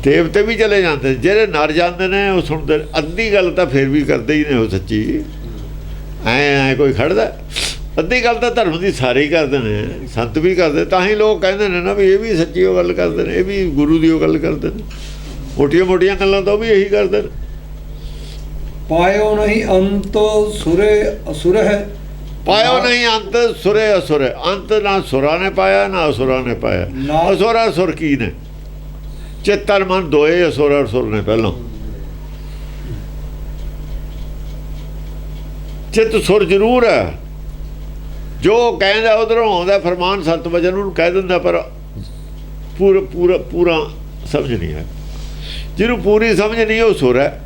ਦੇਵਤੇ ਵੀ ਚਲੇ ਜਾਂਦੇ, ਜਿਹੜੇ ਨਰ ਜਾਂਦੇ ਨੇ ਉਹ ਸੁਣਦੇ। ਅੱਧੀ ਗੱਲ ਤਾਂ ਫਿਰ ਵੀ ਕਰਦੇ ਹੀ ਨੇ ਉਹ ਸੱਚੀ। ਐ ਕੋਈ ਖੜਦਾ? ਅੱਧੀ ਗੱਲ ਤਾਂ ਧਰਮ ਦੀ ਸਾਰੇ ਹੀ ਕਰਦੇ ਨੇ, ਸੰਤ ਵੀ ਕਰਦੇ। ਤਾਂ ਹੀ ਲੋਕ ਕਹਿੰਦੇ ਨੇ ਨਾ ਵੀ ਇਹ ਵੀ ਸੱਚੀ ਉਹ ਗੱਲ ਕਰਦੇ ਨੇ, ਇਹ ਵੀ ਗੁਰੂ ਦੀ ਉਹ ਗੱਲ ਕਰਦੇ ਨੇ। ਮੋਟੀਆਂ ਮੋਟੀਆਂ ਗੱਲਾਂ ਤਾਂ ਉਹ ਵੀ ਇਹੀ ਕਰਦੇ ਨੇ। ਪਾਇਓ ਨਹੀਂ ਅੰਤ ਸੁਰੇ ਅਸੁਰ ਹੈ, ਪਾਇਓ ਨਹੀਂ ਅੰਤ ਸੁਰੇ ਅਸੁਰ ਹੈ। ਅੰਤ ਨਾ ਸੁਰਾਂ ਨੇ ਪਾਇਆ ਨਾ ਅਸੁਰਾਂ ਨੇ ਪਾਇਆ। ਅਸੁਰ ਅਸੁਰ ਕੀ ਨੇ? ਚਿੱਤਨ ਮਨ ਦੋਏ ਅਸੁਰ ਅਸੁਰ ਨੇ। ਪਹਿਲਾਂ ਚਿੱਤ ਸੁਰ ਜ਼ਰੂਰ ਹੈ, ਜੋ ਕਹਿੰਦਾ ਉਧਰੋਂ ਆਉਂਦਾ ਫਰਮਾਨ ਸਤ ਵਚਨ ਉਹਨੂੰ ਕਹਿ ਦਿੰਦਾ, ਪਰ ਪੂਰਾ ਸਮਝ ਨਹੀਂ ਹੈ। ਜਿਹਨੂੰ ਪੂਰੀ ਸਮਝ ਨਹੀਂ ਉਹ ਸੁਰ ਹੈ।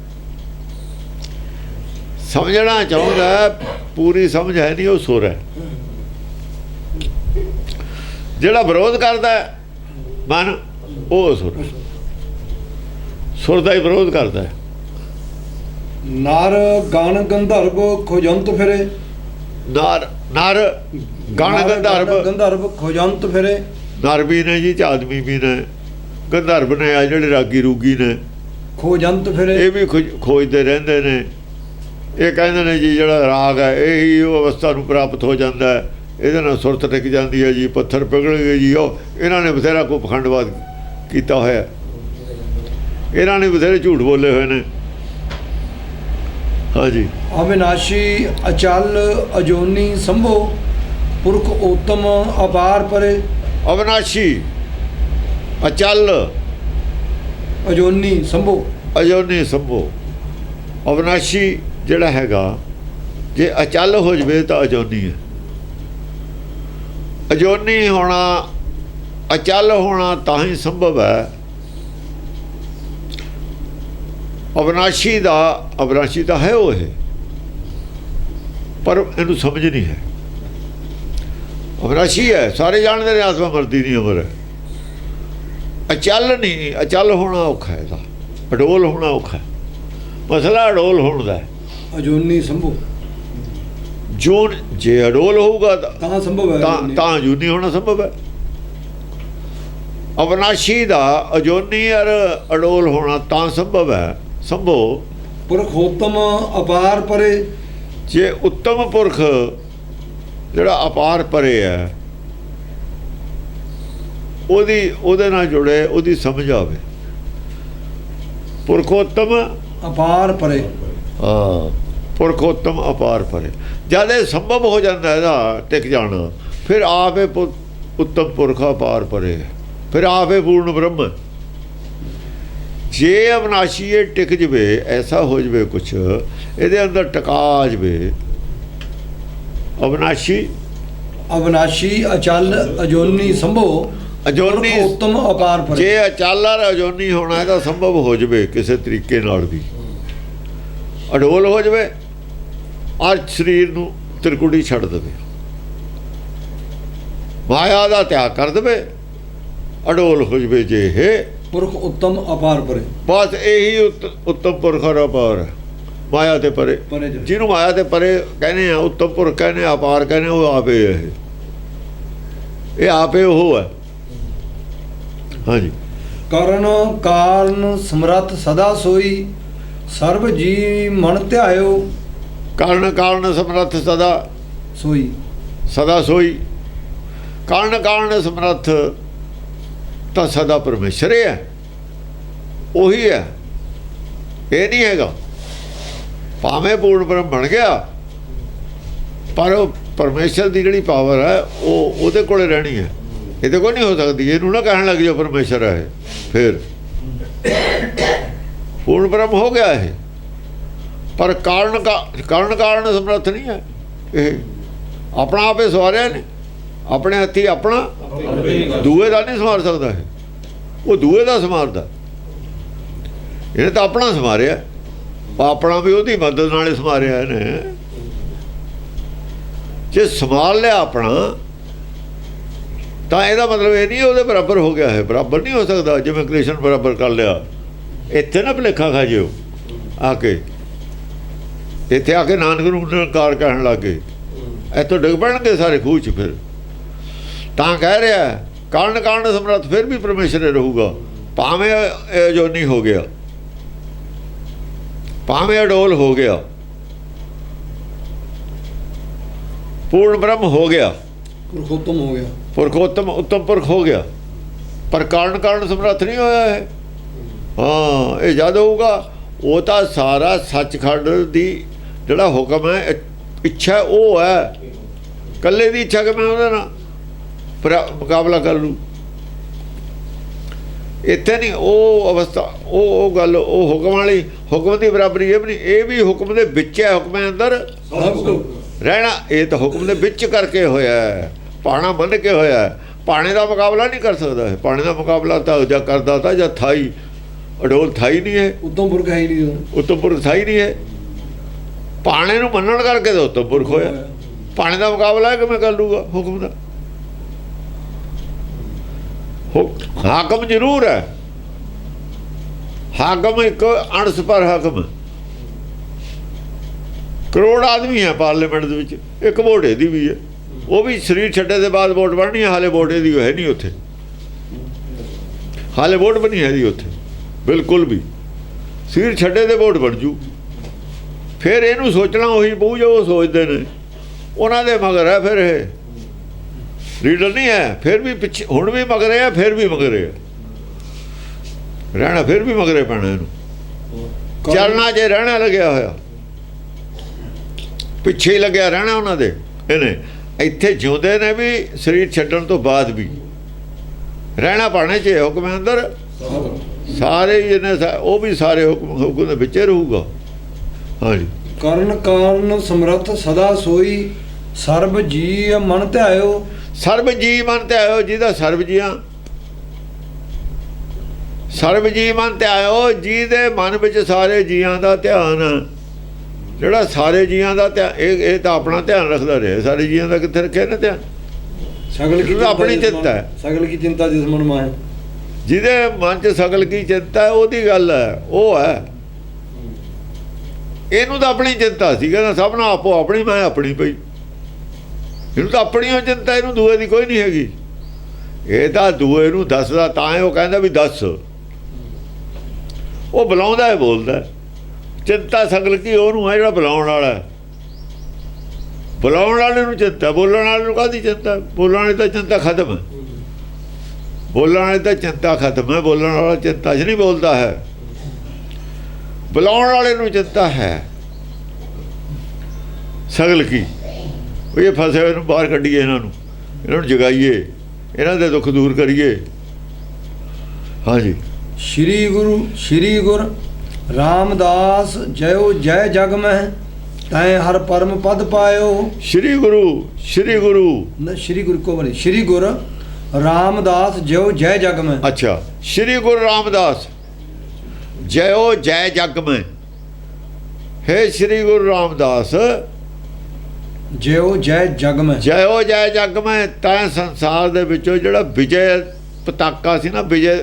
ਸਮਝਣਾ ਚਾਹੁੰਦਾ, ਪੂਰੀ ਸਮਝ ਹੈ ਨਹੀਂ, ਉਹ ਸੁਰ ਹੈ। ਜਿਹੜਾ ਵਿਰੋਧ ਕਰਦਾ ਮਨ, ਉਹ ਸੁਰ ਦਾ ਹੀ ਵਿਰੋਧ ਕਰਦਾ ਹੈ। ਨਰ ਗਣ ਗੰਧਰਵ ਖੋਜੰਤ ਫਿਰੇ। ਨਰ ਗਣ ਗੰਧਰਵ ਖੋਜੰਤ ਫਿਰੇ। ਨਰ ਵੀ ਨੇ ਜੀ, ਆਦਮੀ ਵੀ ਨੇ, ਗੰਧਰਵ ਨੇ, ਆ ਜਿਹੜੇ ਰਾਗੀ ਰੂਗੀ ਨੇ, ਖੋਜੰਤ ਫਿਰੇ। ਇਹ ਵੀ ਖੋਜਦੇ ਰਹਿੰਦੇ ਨੇ। ਇਹ ਕਹਿੰਦੇ ਨੇ ਜੀ ਜਿਹੜਾ ਰਾਗ ਹੈ ਇਹੀ ਉਹ ਅਵਸਥਾ ਨੂੰ ਪ੍ਰਾਪਤ ਹੋ ਜਾਂਦਾ ਹੈ, ਇਹਦੇ ਨਾਲ ਸੁਰਤ ਟਿਕ ਜਾਂਦੀ ਹੈ ਜੀ, ਪੱਥਰ ਪਿਘਲ ਗਏ ਜੀ। ਉਹ ਇਹਨਾਂ ਨੇ ਬਥੇਰਾ ਕੋਈ ਪਖੰਡਵਾਦ ਕੀਤਾ ਹੋਇਆ, ਇਹਨਾਂ ਨੇ ਬਥੇਰੇ ਝੂਠ ਬੋਲੇ ਹੋਏ ਨੇ। ਹਾਂਜੀ। ਅਵਿਨਾਸ਼ੀ ਅਚਲ ਅਜੋਨੀ ਸੰਭੋ ਪੁਰਖ ਉਤਮ ਅਪਾਰ ਪਰੇ। ਅਵਿਨਾਸ਼ੀ ਅਚਲ ਅਜੋਨੀ ਸੰਭੋ। ਅਜੋਨੀ ਸੰਭੋ। ਅਵਿਨਾਸ਼ੀ ਜਿਹੜਾ ਹੈਗਾ, ਜੇ ਅਚਲ ਹੋ ਜਵੇ ਤਾਂ ਅਜੋਨੀ ਹੈ। ਅਜੋਨੀ ਹੋਣਾ, ਅਚਲ ਹੋਣਾ ਤਾਂ ਹੀ ਸੰਭਵ ਹੈ। ਅਵਿਨਾਸ਼ੀ ਤਾਂ ਹੈ ਉਹ ਹੈ, ਪਰ ਇਹਨੂੰ ਸਮਝ ਨਹੀਂ ਹੈ। ਅਵਿਨਾਸ਼ੀ ਹੈ, ਸਾਰੇ ਜਾਣਦੇ ਨੇ ਆਤਮਾ ਮਰਦੀ ਨਹੀਂ ਉਮਰ ਹੈ। ਅਚਲ ਨਹੀਂ, ਅਚਲ ਹੋਣਾ ਔਖਾ ਹੈ, ਇਹਦਾ ਅਡੋਲ ਹੋਣਾ ਔਖਾ ਹੈ। ਮਸਲਾ ਅਡੋਲ ਹੋਣ ਦਾ ਹੈ। ਅਜੋਨੀ ਸੰਭੋ, ਜੋ ਜੇ ਅਡੋਲ ਹੋਊਗਾ ਤਾਂ ਸੰਭਵ ਹੈ, ਤਾਂ ਅਜੂਨੀ ਹੋਣਾ ਸੰਭਵ ਹੈ। ਅਵਿਨਾਸ਼ੀ ਦਾ ਅਜੋਨੀ ਔਰ ਅਡੋਲ ਹੋਣਾ ਤਾਂ ਸੰਭਵ ਹੈ। ਸੰਭੋ ਪੁਰਖ ਉਤਮ ਅਪਾਰ ਪਰੇ। ਜੇ ਉੱਤਮ ਪੁਰਖ ਜਿਹੜਾ ਅਪਾਰ ਪਰੇ ਹੈ, ਉਹਦੇ ਨਾਲ ਜੁੜੇ, ਉਹਦੀ ਸਮਝ ਆਵੇ। ਪੁਰਖੋਤਮ ਅਪਾਰ ਪਰੇ। ਹਾਂ, ਪੁਰਖੋਤਮ ਅਪਾਰ ਪਰੇ। ਜਦ ਇਹ ਸੰਭਵ ਹੋ ਜਾਂਦਾ ਇਹਦਾ ਟਿਕ ਜਾਣਾ, ਫਿਰ ਆਪੇ ਉੱਤਮ ਪੁਰਖ ਅਪਾਰ ਪਰੇ, ਫਿਰ ਆਪੇ ਪੂਰਨ ਬ੍ਰਹਮ। ਜੇ ਅਵਿਨਾਸ਼ੀ ਇਹ ਟਿਕ ਜਵੇ, ਐਸਾ ਹੋ ਜਵੇ ਕੁਛ ਇਹਦੇ ਅੰਦਰ ਟਿਕਾ ਜਵੇ। ਅਵਿਨਾਸ਼ੀ ਅਚਲ ਅਜੋਨੀ ਸੰਭੋ ਅਜੋਨੀ ਉਤਮ ਅਪਾਰ ਪਰੇ। ਜੇ ਅਚਲ ਔਰ ਅਜੋਨੀ ਹੋਣਾ ਇਹਦਾ ਸੰਭਵ ਹੋ ਜਵੇ ਕਿਸੇ ਤਰੀਕੇ ਨਾਲ ਵੀ, ਅਡੋਲ ਹੋ ਜਵੇ ਔਰ ਸਰੀਰ ਨੂੰ ਤਿਰਕੁੜੀ ਛੱਡ ਦੇਵੇ, ਮਾਇਆ ਦਾ ਤਿਆਗ ਕਰ ਦੇਵੇ, ਅਡੋਲ ਹੋ ਜਵੇ। ਜੇ ਇਹ ਪੁਰਖ ਉਤਮ ਅਪਾਰ ਪਰੇ, ਬਸ ਇਹੀ ਉੱਤਮ ਪੁਰਖ ਅਪਾਰ ਹੈ, ਮਾਇਆ ਤੇ ਪਰੇ। ਜਿਹਨੂੰ ਮਾਇਆ ਤੇ ਪਰੇ ਕਹਿੰਦੇ ਆ, ਉੱਤਮ ਪੁਰਖ ਕਹਿੰਦੇ, ਅਪਾਰ ਕਹਿੰਦੇ, ਉਹ ਆਪੇ ਹੈ। ਇਹ ਆਪੇ ਉਹ ਹੈ। ਹਾਂਜੀ। ਕਰਨ ਕਾਰਨ ਸਮਰੱਥ ਸਦਾ ਸੋਈ ਸਰਬ ਜੀ ਮਨ ਧਿਆਇਓ। ਕਾਰਨ ਸਮਰੱਥ ਸਦਾ ਸੋਈ। ਕਾਰਨ ਸਮਰੱਥ ਤਾਂ ਸਦਾ ਪਰਮੇਸ਼ਰ ਹੈ, ਉਹੀ ਹੈ। ਇਹ ਨਹੀਂ ਹੈਗਾ ਭਾਵੇਂ ਪੂਰਨ ਬ੍ਰਹਮ ਬਣ ਗਿਆ, ਪਰ ਉਹ ਪਰਮੇਸ਼ਰ ਦੀ ਜਿਹੜੀ ਪਾਵਰ ਹੈ ਉਹ ਉਹਦੇ ਕੋਲੇ ਰਹਿਣੀ ਹੈ, ਇਹਦੇ ਕੋਲ ਨਹੀਂ ਹੋ ਸਕਦੀ। ਇਹਨੂੰ ਨਾ ਕਹਿਣ ਲੱਗ ਜਾਓ ਪਰਮੇਸ਼ਰ ਹੈ, ਫਿਰ ਪੂਰਨ ਬ੍ਰਹਮ ਹੋ ਗਿਆ ਇਹ। ਪਰ ਕਾਰਨ ਸਮਰੱਥ ਨਹੀਂ ਹੈ। ਇਹ ਆਪਣਾ ਆਪੇ ਸਵਾਰਿਆ ਨੇ, ਆਪਣੇ ਹੱਥੀ ਆਪਣਾ, ਦੂਏ ਦਾ ਨਹੀਂ ਸਮਾਰ ਸਕਦਾ ਇਹ, ਉਹ ਦੂਏ ਦਾ ਸਮਾਰਦਾ। ਇਹਨੇ ਤਾਂ ਆਪਣਾ ਸਮਾਰਿਆ, ਆਪਣਾ ਵੀ ਉਹਦੀ ਮਦਦ ਨਾਲ ਸਮਾਰਿਆ ਇਹਨੇ। ਜੇ ਸੰਭਾਲ ਲਿਆ ਆਪਣਾ ਤਾਂ ਇਹਦਾ ਮਤਲਬ ਇਹ ਨਹੀਂ ਉਹਦੇ ਬਰਾਬਰ ਹੋ ਗਿਆ ਹੈ, ਬਰਾਬਰ ਨਹੀਂ ਹੋ ਸਕਦਾ। ਜਿਵੇਂ ਕ੍ਰਿਸ਼ਨ ਬਰਾਬਰ ਕਰ ਲਿਆ, ਇੱਥੇ ਨਾ ਭੁਲੇਖਾ ਖਾ ਜਿਓ ਆ ਕੇ, ਇੱਥੇ ਆ ਕੇ ਨਾਨਕ ਨੂੰ ਨਿਰੰਕਾਰ ਕਹਿਣ ਲੱਗ ਗਏ, ਇੱਥੋਂ ਡਿੱਗ ਪੈਣਗੇ ਸਾਰੇ ਖੂਹ 'ਚ। ਫਿਰ ਤਾਂ ਕਹਿ ਰਿਹਾ ਕਾਰਨ ਸਮਰੱਥ ਫਿਰ ਵੀ ਪਰਮੇਸ਼ਰ ਰਹੂਗਾ, ਭਾਵੇਂ ਅਜੋਨੀ ਹੋ ਗਿਆ, ਭਾਵੇਂ ਅਡੋਲ ਹੋ ਗਿਆ, ਪੂਰਨ ਬ੍ਰਹਮ ਹੋ ਗਿਆ, ਪੁਰਖੋਤਮ ਹੋ ਗਿਆ, ਪੁਰਖੋਤਮ ਉੱਤਮ ਪੁਰਖ ਹੋ ਗਿਆ, ਪਰ ਕਾਰਨ ਸਮਰੱਥ ਨਹੀਂ ਹੋਇਆ ਹੈ। ਹਾਂ, ਇਹ ਜਦ ਹੋਊਗਾ ਉਹ ਤਾਂ ਸਾਰਾ ਸੱਚਖੰਡ ਦੀ ਜਿਹੜਾ ਹੁਕਮ ਹੈ, ਇੱਛਾ ਉਹ ਹੈ, ਇਕੱਲੇ ਦੀ ਇੱਛਾ ਕਿ ਮੈਂ ਉਹਦੇ ਨਾਲ ਮੁਕਾਬਲਾ ਕਰ ਲੂੰ। ਇੱਥੇ ਨਹੀਂ ਉਹ ਅਵਸਥਾ, ਉਹ ਗੱਲ, ਉਹ ਹੁਕਮ ਵਾਲੀ, ਹੁਕਮ ਦੀ ਬਰਾਬਰੀ ਇਹ ਵੀ ਨਹੀਂ। ਇਹ ਵੀ ਹੁਕਮ ਦੇ ਵਿੱਚ ਹੈ, ਹੁਕਮ ਅੰਦਰ ਰਹਿਣਾ ਇਹ ਤਾਂ ਹੁਕਮ ਦੇ ਵਿੱਚ ਕਰਕੇ ਹੋਇਆ ਹੈ, ਪਾਣਾ ਮੰਨ ਕੇ ਹੋਇਆ ਹੈ। ਪਾਣੇ ਦਾ ਮੁਕਾਬਲਾ ਨਹੀਂ ਕਰ ਸਕਦਾ ਹੈ। ਪਾਣੇ ਦਾ ਮੁਕਾਬਲਾ ਤਾਂ ਜਾਂ ਕਰਦਾ ਤਾਂ ਜਾਂ ਥਾਈ ਅਡੋਲ ਥਾਈ ਨਹੀਂ ਹੈ, ਉਤਮ ਪੁਰਖ ਹੈ ਹੀ ਨਹੀਂ ਉੱਤਮ ਪੁਰਖ ਥਾਈ ਨਹੀਂ ਹੈ। ਪਾਣੇ ਨੂੰ ਮੰਨਣ ਕਰਕੇ ਤਾਂ ਉੱਤਮ ਪੁਰਖ ਹੋਇਆ। ਪਾਣੇ ਦਾ ਮੁਕਾਬਲਾ ਕਿਵੇਂ ਕਰ ਲੂਗਾ ਹੁਕਮ ਦਾ? ਹਾਕਮ ਜ਼ਰੂਰ ਹੈ, ਹਾਕਮ ਇੱਕ ਅਣਸਪਰ ਹਾਕਮ। ਕਰੋੜ ਆਦਮੀ ਹੈ ਪਾਰਲੀਮੈਂਟ ਦੇ ਵਿੱਚ, ਇੱਕ ਵੋਟ ਇਹਦੀ ਵੀ ਹੈ। ਉਹ ਵੀ ਸਰੀਰ ਛੱਡੇ ਦੇ ਬਾਅਦ ਵੋਟ ਬਣਨੀ ਹੈ, ਹਾਲੇ ਵੋਟ ਇਹਦੀ ਹੈ ਨਹੀਂ ਉੱਥੇ, ਹਾਲੇ ਵੋਟ ਬਣੀ ਹੈ ਜੀ ਉੱਥੇ ਬਿਲਕੁਲ ਵੀ। ਸਰੀਰ ਛੱਡੇ ਦੇ ਵੋਟ ਬਣ ਜੂ, ਫਿਰ ਇਹਨੂੰ ਸੋਚਣਾ ਉਹੀ ਪਊ ਜੋ ਉਹ ਸੋਚਦੇ ਨੇ, ਉਹਨਾਂ ਦੇ ਮਗਰ ਹੈ। ਫਿਰ ਇਹ ਲੀਡਰ ਨਹੀਂ ਹੈ, ਫਿਰ ਵੀ ਪਿੱਛੇ ਹੁਣ ਵੀ ਮਗਰੇ ਆ, ਫਿਰ ਵੀ ਮਗਰੇ ਆ ਰਹਿਣਾ, ਫਿਰ ਵੀ ਮਗਰੇ ਪੈਣਾ ਇਹਨੂੰ। ਚੱਲਣਾ ਜੇ ਰਹਿਣਾ ਲੱਗਿਆ ਹੋਇਆ, ਪਿੱਛੇ ਹੀ ਲੱਗਿਆ ਰਹਿਣਾ ਉਹਨਾਂ ਦੇ। ਇਹਨੇ ਇੱਥੇ ਜਿਉਂਦੇ ਨੇ ਵੀ, ਸਰੀਰ ਛੱਡਣ ਤੋਂ ਬਾਅਦ ਵੀ ਰਹਿਣਾ ਪਾਣੇ 'ਚ ਹੁਕਮ ਅੰਦਰ ਸਾਰੇ ਜਿਹਨੇ ਉਹ ਵੀ ਸਾਰੇ ਹੁਕਮ ਦੇ ਵਿੱਚ ਰਹੂਗਾ। ਹਾਂਜੀ, ਕਰਨ ਕਾਰਨ ਸਮਰੱਥ ਸਦਾ ਸੋਈ, ਸਰਬ ਜੀ ਮਨ ਧਿਆਇਓ। ਸਰਬ ਜੀ ਮਨ ਧਿਆਇਓ, ਜਿਹਦਾ ਸਰਬ ਜੀਆਂ, ਸਰਬ ਜੀ ਮਨ ਧਿਆਇਓ, ਜਿਹਦੇ ਮਨ ਵਿੱਚ ਸਾਰੇ ਜੀਆਂ ਦਾ ਧਿਆਨ, ਜਿਹੜਾ ਸਾਰੇ ਜੀਆਂ ਦਾ ਧਿਆਨ, ਇਹ ਤਾਂ ਆਪਣਾ ਧਿਆਨ ਰੱਖਦਾ ਰਿਹਾ। ਸਾਰੇ ਜੀਆਂ ਦਾ ਕਿੱਥੇ ਰੱਖਿਆ ਨਾ ਧਿਆਨ? ਸਗਲ ਕੀ ਆਪਣੀ ਚਿੰਤਾ ਹੈ, ਸਗਲ ਕੀ ਚਿੰਤਾ ਜਿਸ ਮਨ ਮਾਏ। ਜਿਹਦੇ ਮਨ 'ਚ ਸਗਲ ਕੀ ਚਿੰਤਾ ਹੈ ਉਹਦੀ ਗੱਲ ਹੈ, ਉਹ ਹੈ। ਇਹਨੂੰ ਤਾਂ ਆਪਣੀ ਚਿੰਤਾ ਸੀ, ਕਹਿੰਦਾ ਸਭ ਨਾਲ ਆਪੋ ਆਪਣੀ, ਮੈਂ ਆਪਣੀ ਪਈ। ਇਹਨੂੰ ਤਾਂ ਆਪਣੀ ਉਹ ਚਿੰਤਾ, ਇਹਨੂੰ ਦੂਏ ਦੀ ਕੋਈ ਨਹੀਂ ਹੈਗੀ। ਇਹ ਤਾਂ ਦੂਏ ਨੂੰ ਦੱਸਦਾ ਤਾਂ ਹੈ, ਉਹ ਕਹਿੰਦਾ ਵੀ ਦੱਸ। ਉਹ ਬੁਲਾਉਂਦਾ ਹੈ, ਬੋਲਦਾ। ਚਿੰਤਾ ਸਗਲ ਕੀ ਉਹਨੂੰ ਹੈ ਜਿਹੜਾ ਬੁਲਾਉਣ ਵਾਲਾ ਹੈ। ਬੁਲਾਉਣ ਵਾਲੇ ਨੂੰ ਚਿੰਤਾ, ਬੋਲਣ ਵਾਲੇ ਨੂੰ ਕਾਹਦੀ ਚਿੰਤਾ? ਬੋਲਣ ਵਾਲੀ ਤਾਂ ਚਿੰਤਾ ਖਤਮ ਹੈ, ਬੋਲਣ ਵਾਲੀ ਤਾਂ ਚਿੰਤਾ ਖਤਮ ਹੈ। ਬੋਲਣ ਵਾਲਾ ਚਿੰਤਾ 'ਚ ਨਹੀਂ ਬੋਲਦਾ ਹੈ, ਬੁਲਾਉਣ ਵਾਲੇ ਨੂੰ ਚਿੰਤਾ ਹੈ। ਸਗਲ ਕੀ ਇਹ ਫਸੇ ਹੋਏ ਨੂੰ ਬਾਹਰ ਕੱਢੀਏ, ਇਹਨਾਂ ਨੂੰ ਜਗਾਈਏ, ਇਹਨਾਂ ਦੇ ਦੁੱਖ ਦੂਰ ਕਰੀਏ। ਹਾਂਜੀ, ਸ਼੍ਰੀ ਗੁਰ ਰਾਮਦਾਸ ਜਯੋ ਜੈ ਜਗ ਮਹਿ, ਤੈ ਹਰ ਪਰਮ ਪਦ ਪਾਇਓ। ਸ਼੍ਰੀ ਗੁਰੂ ਸ਼੍ਰੀ ਗੁਰੂ ਕੋ ਬੋਲੇ, ਸ਼੍ਰੀ ਗੁਰ ਰਾਮਦਾਸ ਜਯੋ ਜੈ ਜਗ ਮਹਿ। ਅੱਛਾ, ਸ਼੍ਰੀ ਗੁਰੂ ਰਾਮਦਾਸ ਜਯੋ ਜੈ ਜਗ ਮੈਂ। ਹੈ ਸ਼੍ਰੀ ਗੁਰੂ ਰਾਮਦਾਸ ਜਯੋ ਜੈ ਜਗ ਮੈਂ, ਜਯੋ ਜੈ ਜਗ ਮੈਂ। ਤੈਂ ਸੰਸਾਰ ਦੇ ਵਿੱਚੋਂ ਜਿਹੜਾ ਵਿਜੇ ਪਤਾਕਾ ਸੀ ਨਾ, ਵਿਜੇ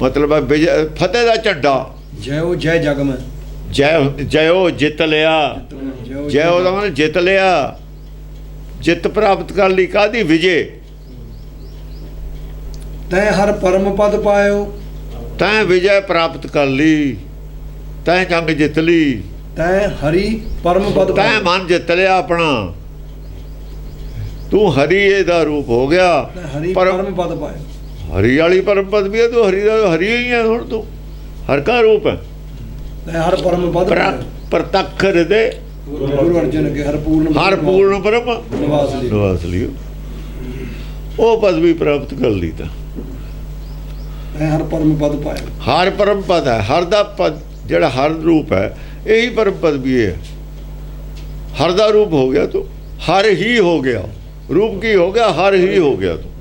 ਮਤਲਬ ਹੈ ਵਿਜੇ, ਫਤਿਹ ਦਾ ਝੰਡਾ। ਜਯੋ ਜੈ ਜਗ ਮੈਂ, ਜਯੋ ਜਿੱਤ ਲਿਆ, ਜਯੋ ਦਾ ਮਤਲਬ ਜਿੱਤ ਲਿਆ, ਜਿੱਤ ਪ੍ਰਾਪਤ ਕਰ ਲਈ। ਕਾਹਦੀ? ਵਿਜੇ। ਤੈ ਹਰ ਪਰਮ ਪਦ ਪਾਇਓ, ਤੈਂ ਵਿਜੈ ਪ੍ਰਾਪਤ ਕਰ ਲਈ, ਤੈਂ ਜੰਗ ਜਿੱਤ ਲਈ, ਤੈ ਹਰੀ ਪਰਮ ਪਦ ਤੈਂ ਪਾਇਓ। ਮਨ ਜਿੱਤ ਲਿਆ ਆਪਣਾ, ਤੂੰ ਹਰੀ ਇਹਦਾ ਰੂਪ ਹੋ ਗਿਆ। ਤੈ ਹਰੀ ਪਰਮ ਪਦ ਪਾਇਓ, ਹਰੀ ਵਾਲੀ ਪਰਮ ਪਦ ਵੀ ਹੈ, ਤੂੰ ਹਰੀ ਦਾ ਹਰੀ ਹੀ ਹੈ। ਹੁਣ ਤੂੰ ਹਰ ਕਾ ਰੂਪ ਹੈ। ਤੈ ਹਰ ਪਰਮ ਪਦ ਪਾਇਓ, ਪ੍ਰਤੱਖ ਹਿਰਦੇ ਗੁਰੂ ਅਰਜਨ ਕੇ ਹਰ ਪੂਰਨ ਬ੍ਰਹਮ ਨਿਵਾਸ ਲਿਓ। ਉਹ ਪਦਵੀ ਪ੍ਰਾਪਤ ਕਰ ਲਈ ਤਾਂ ਤੈ ਹਰ ਪਰਮ ਪਦ ਪਾਇਓ। ਹਰ ਪਰਮ ਪਦ ਹੈ, ਹਰ ਦਾ ਪਦ ਜਿਹੜਾ ਹਰ ਰੂਪ ਹੈ, ਇਹੀ ਪਰਮ ਪਦ ਵੀ ਹੈ। ਹਰ ਦਾ ਰੂਪ ਹੋ ਗਿਆ ਤੂੰ, ਹਰ ਹੀ ਹੋ ਗਿਆ। ਰੂਪ ਕੀ ਹੋ ਗਿਆ? ਹਰ ਹੀ ਹੋ ਗਿਆ ਤੂੰ।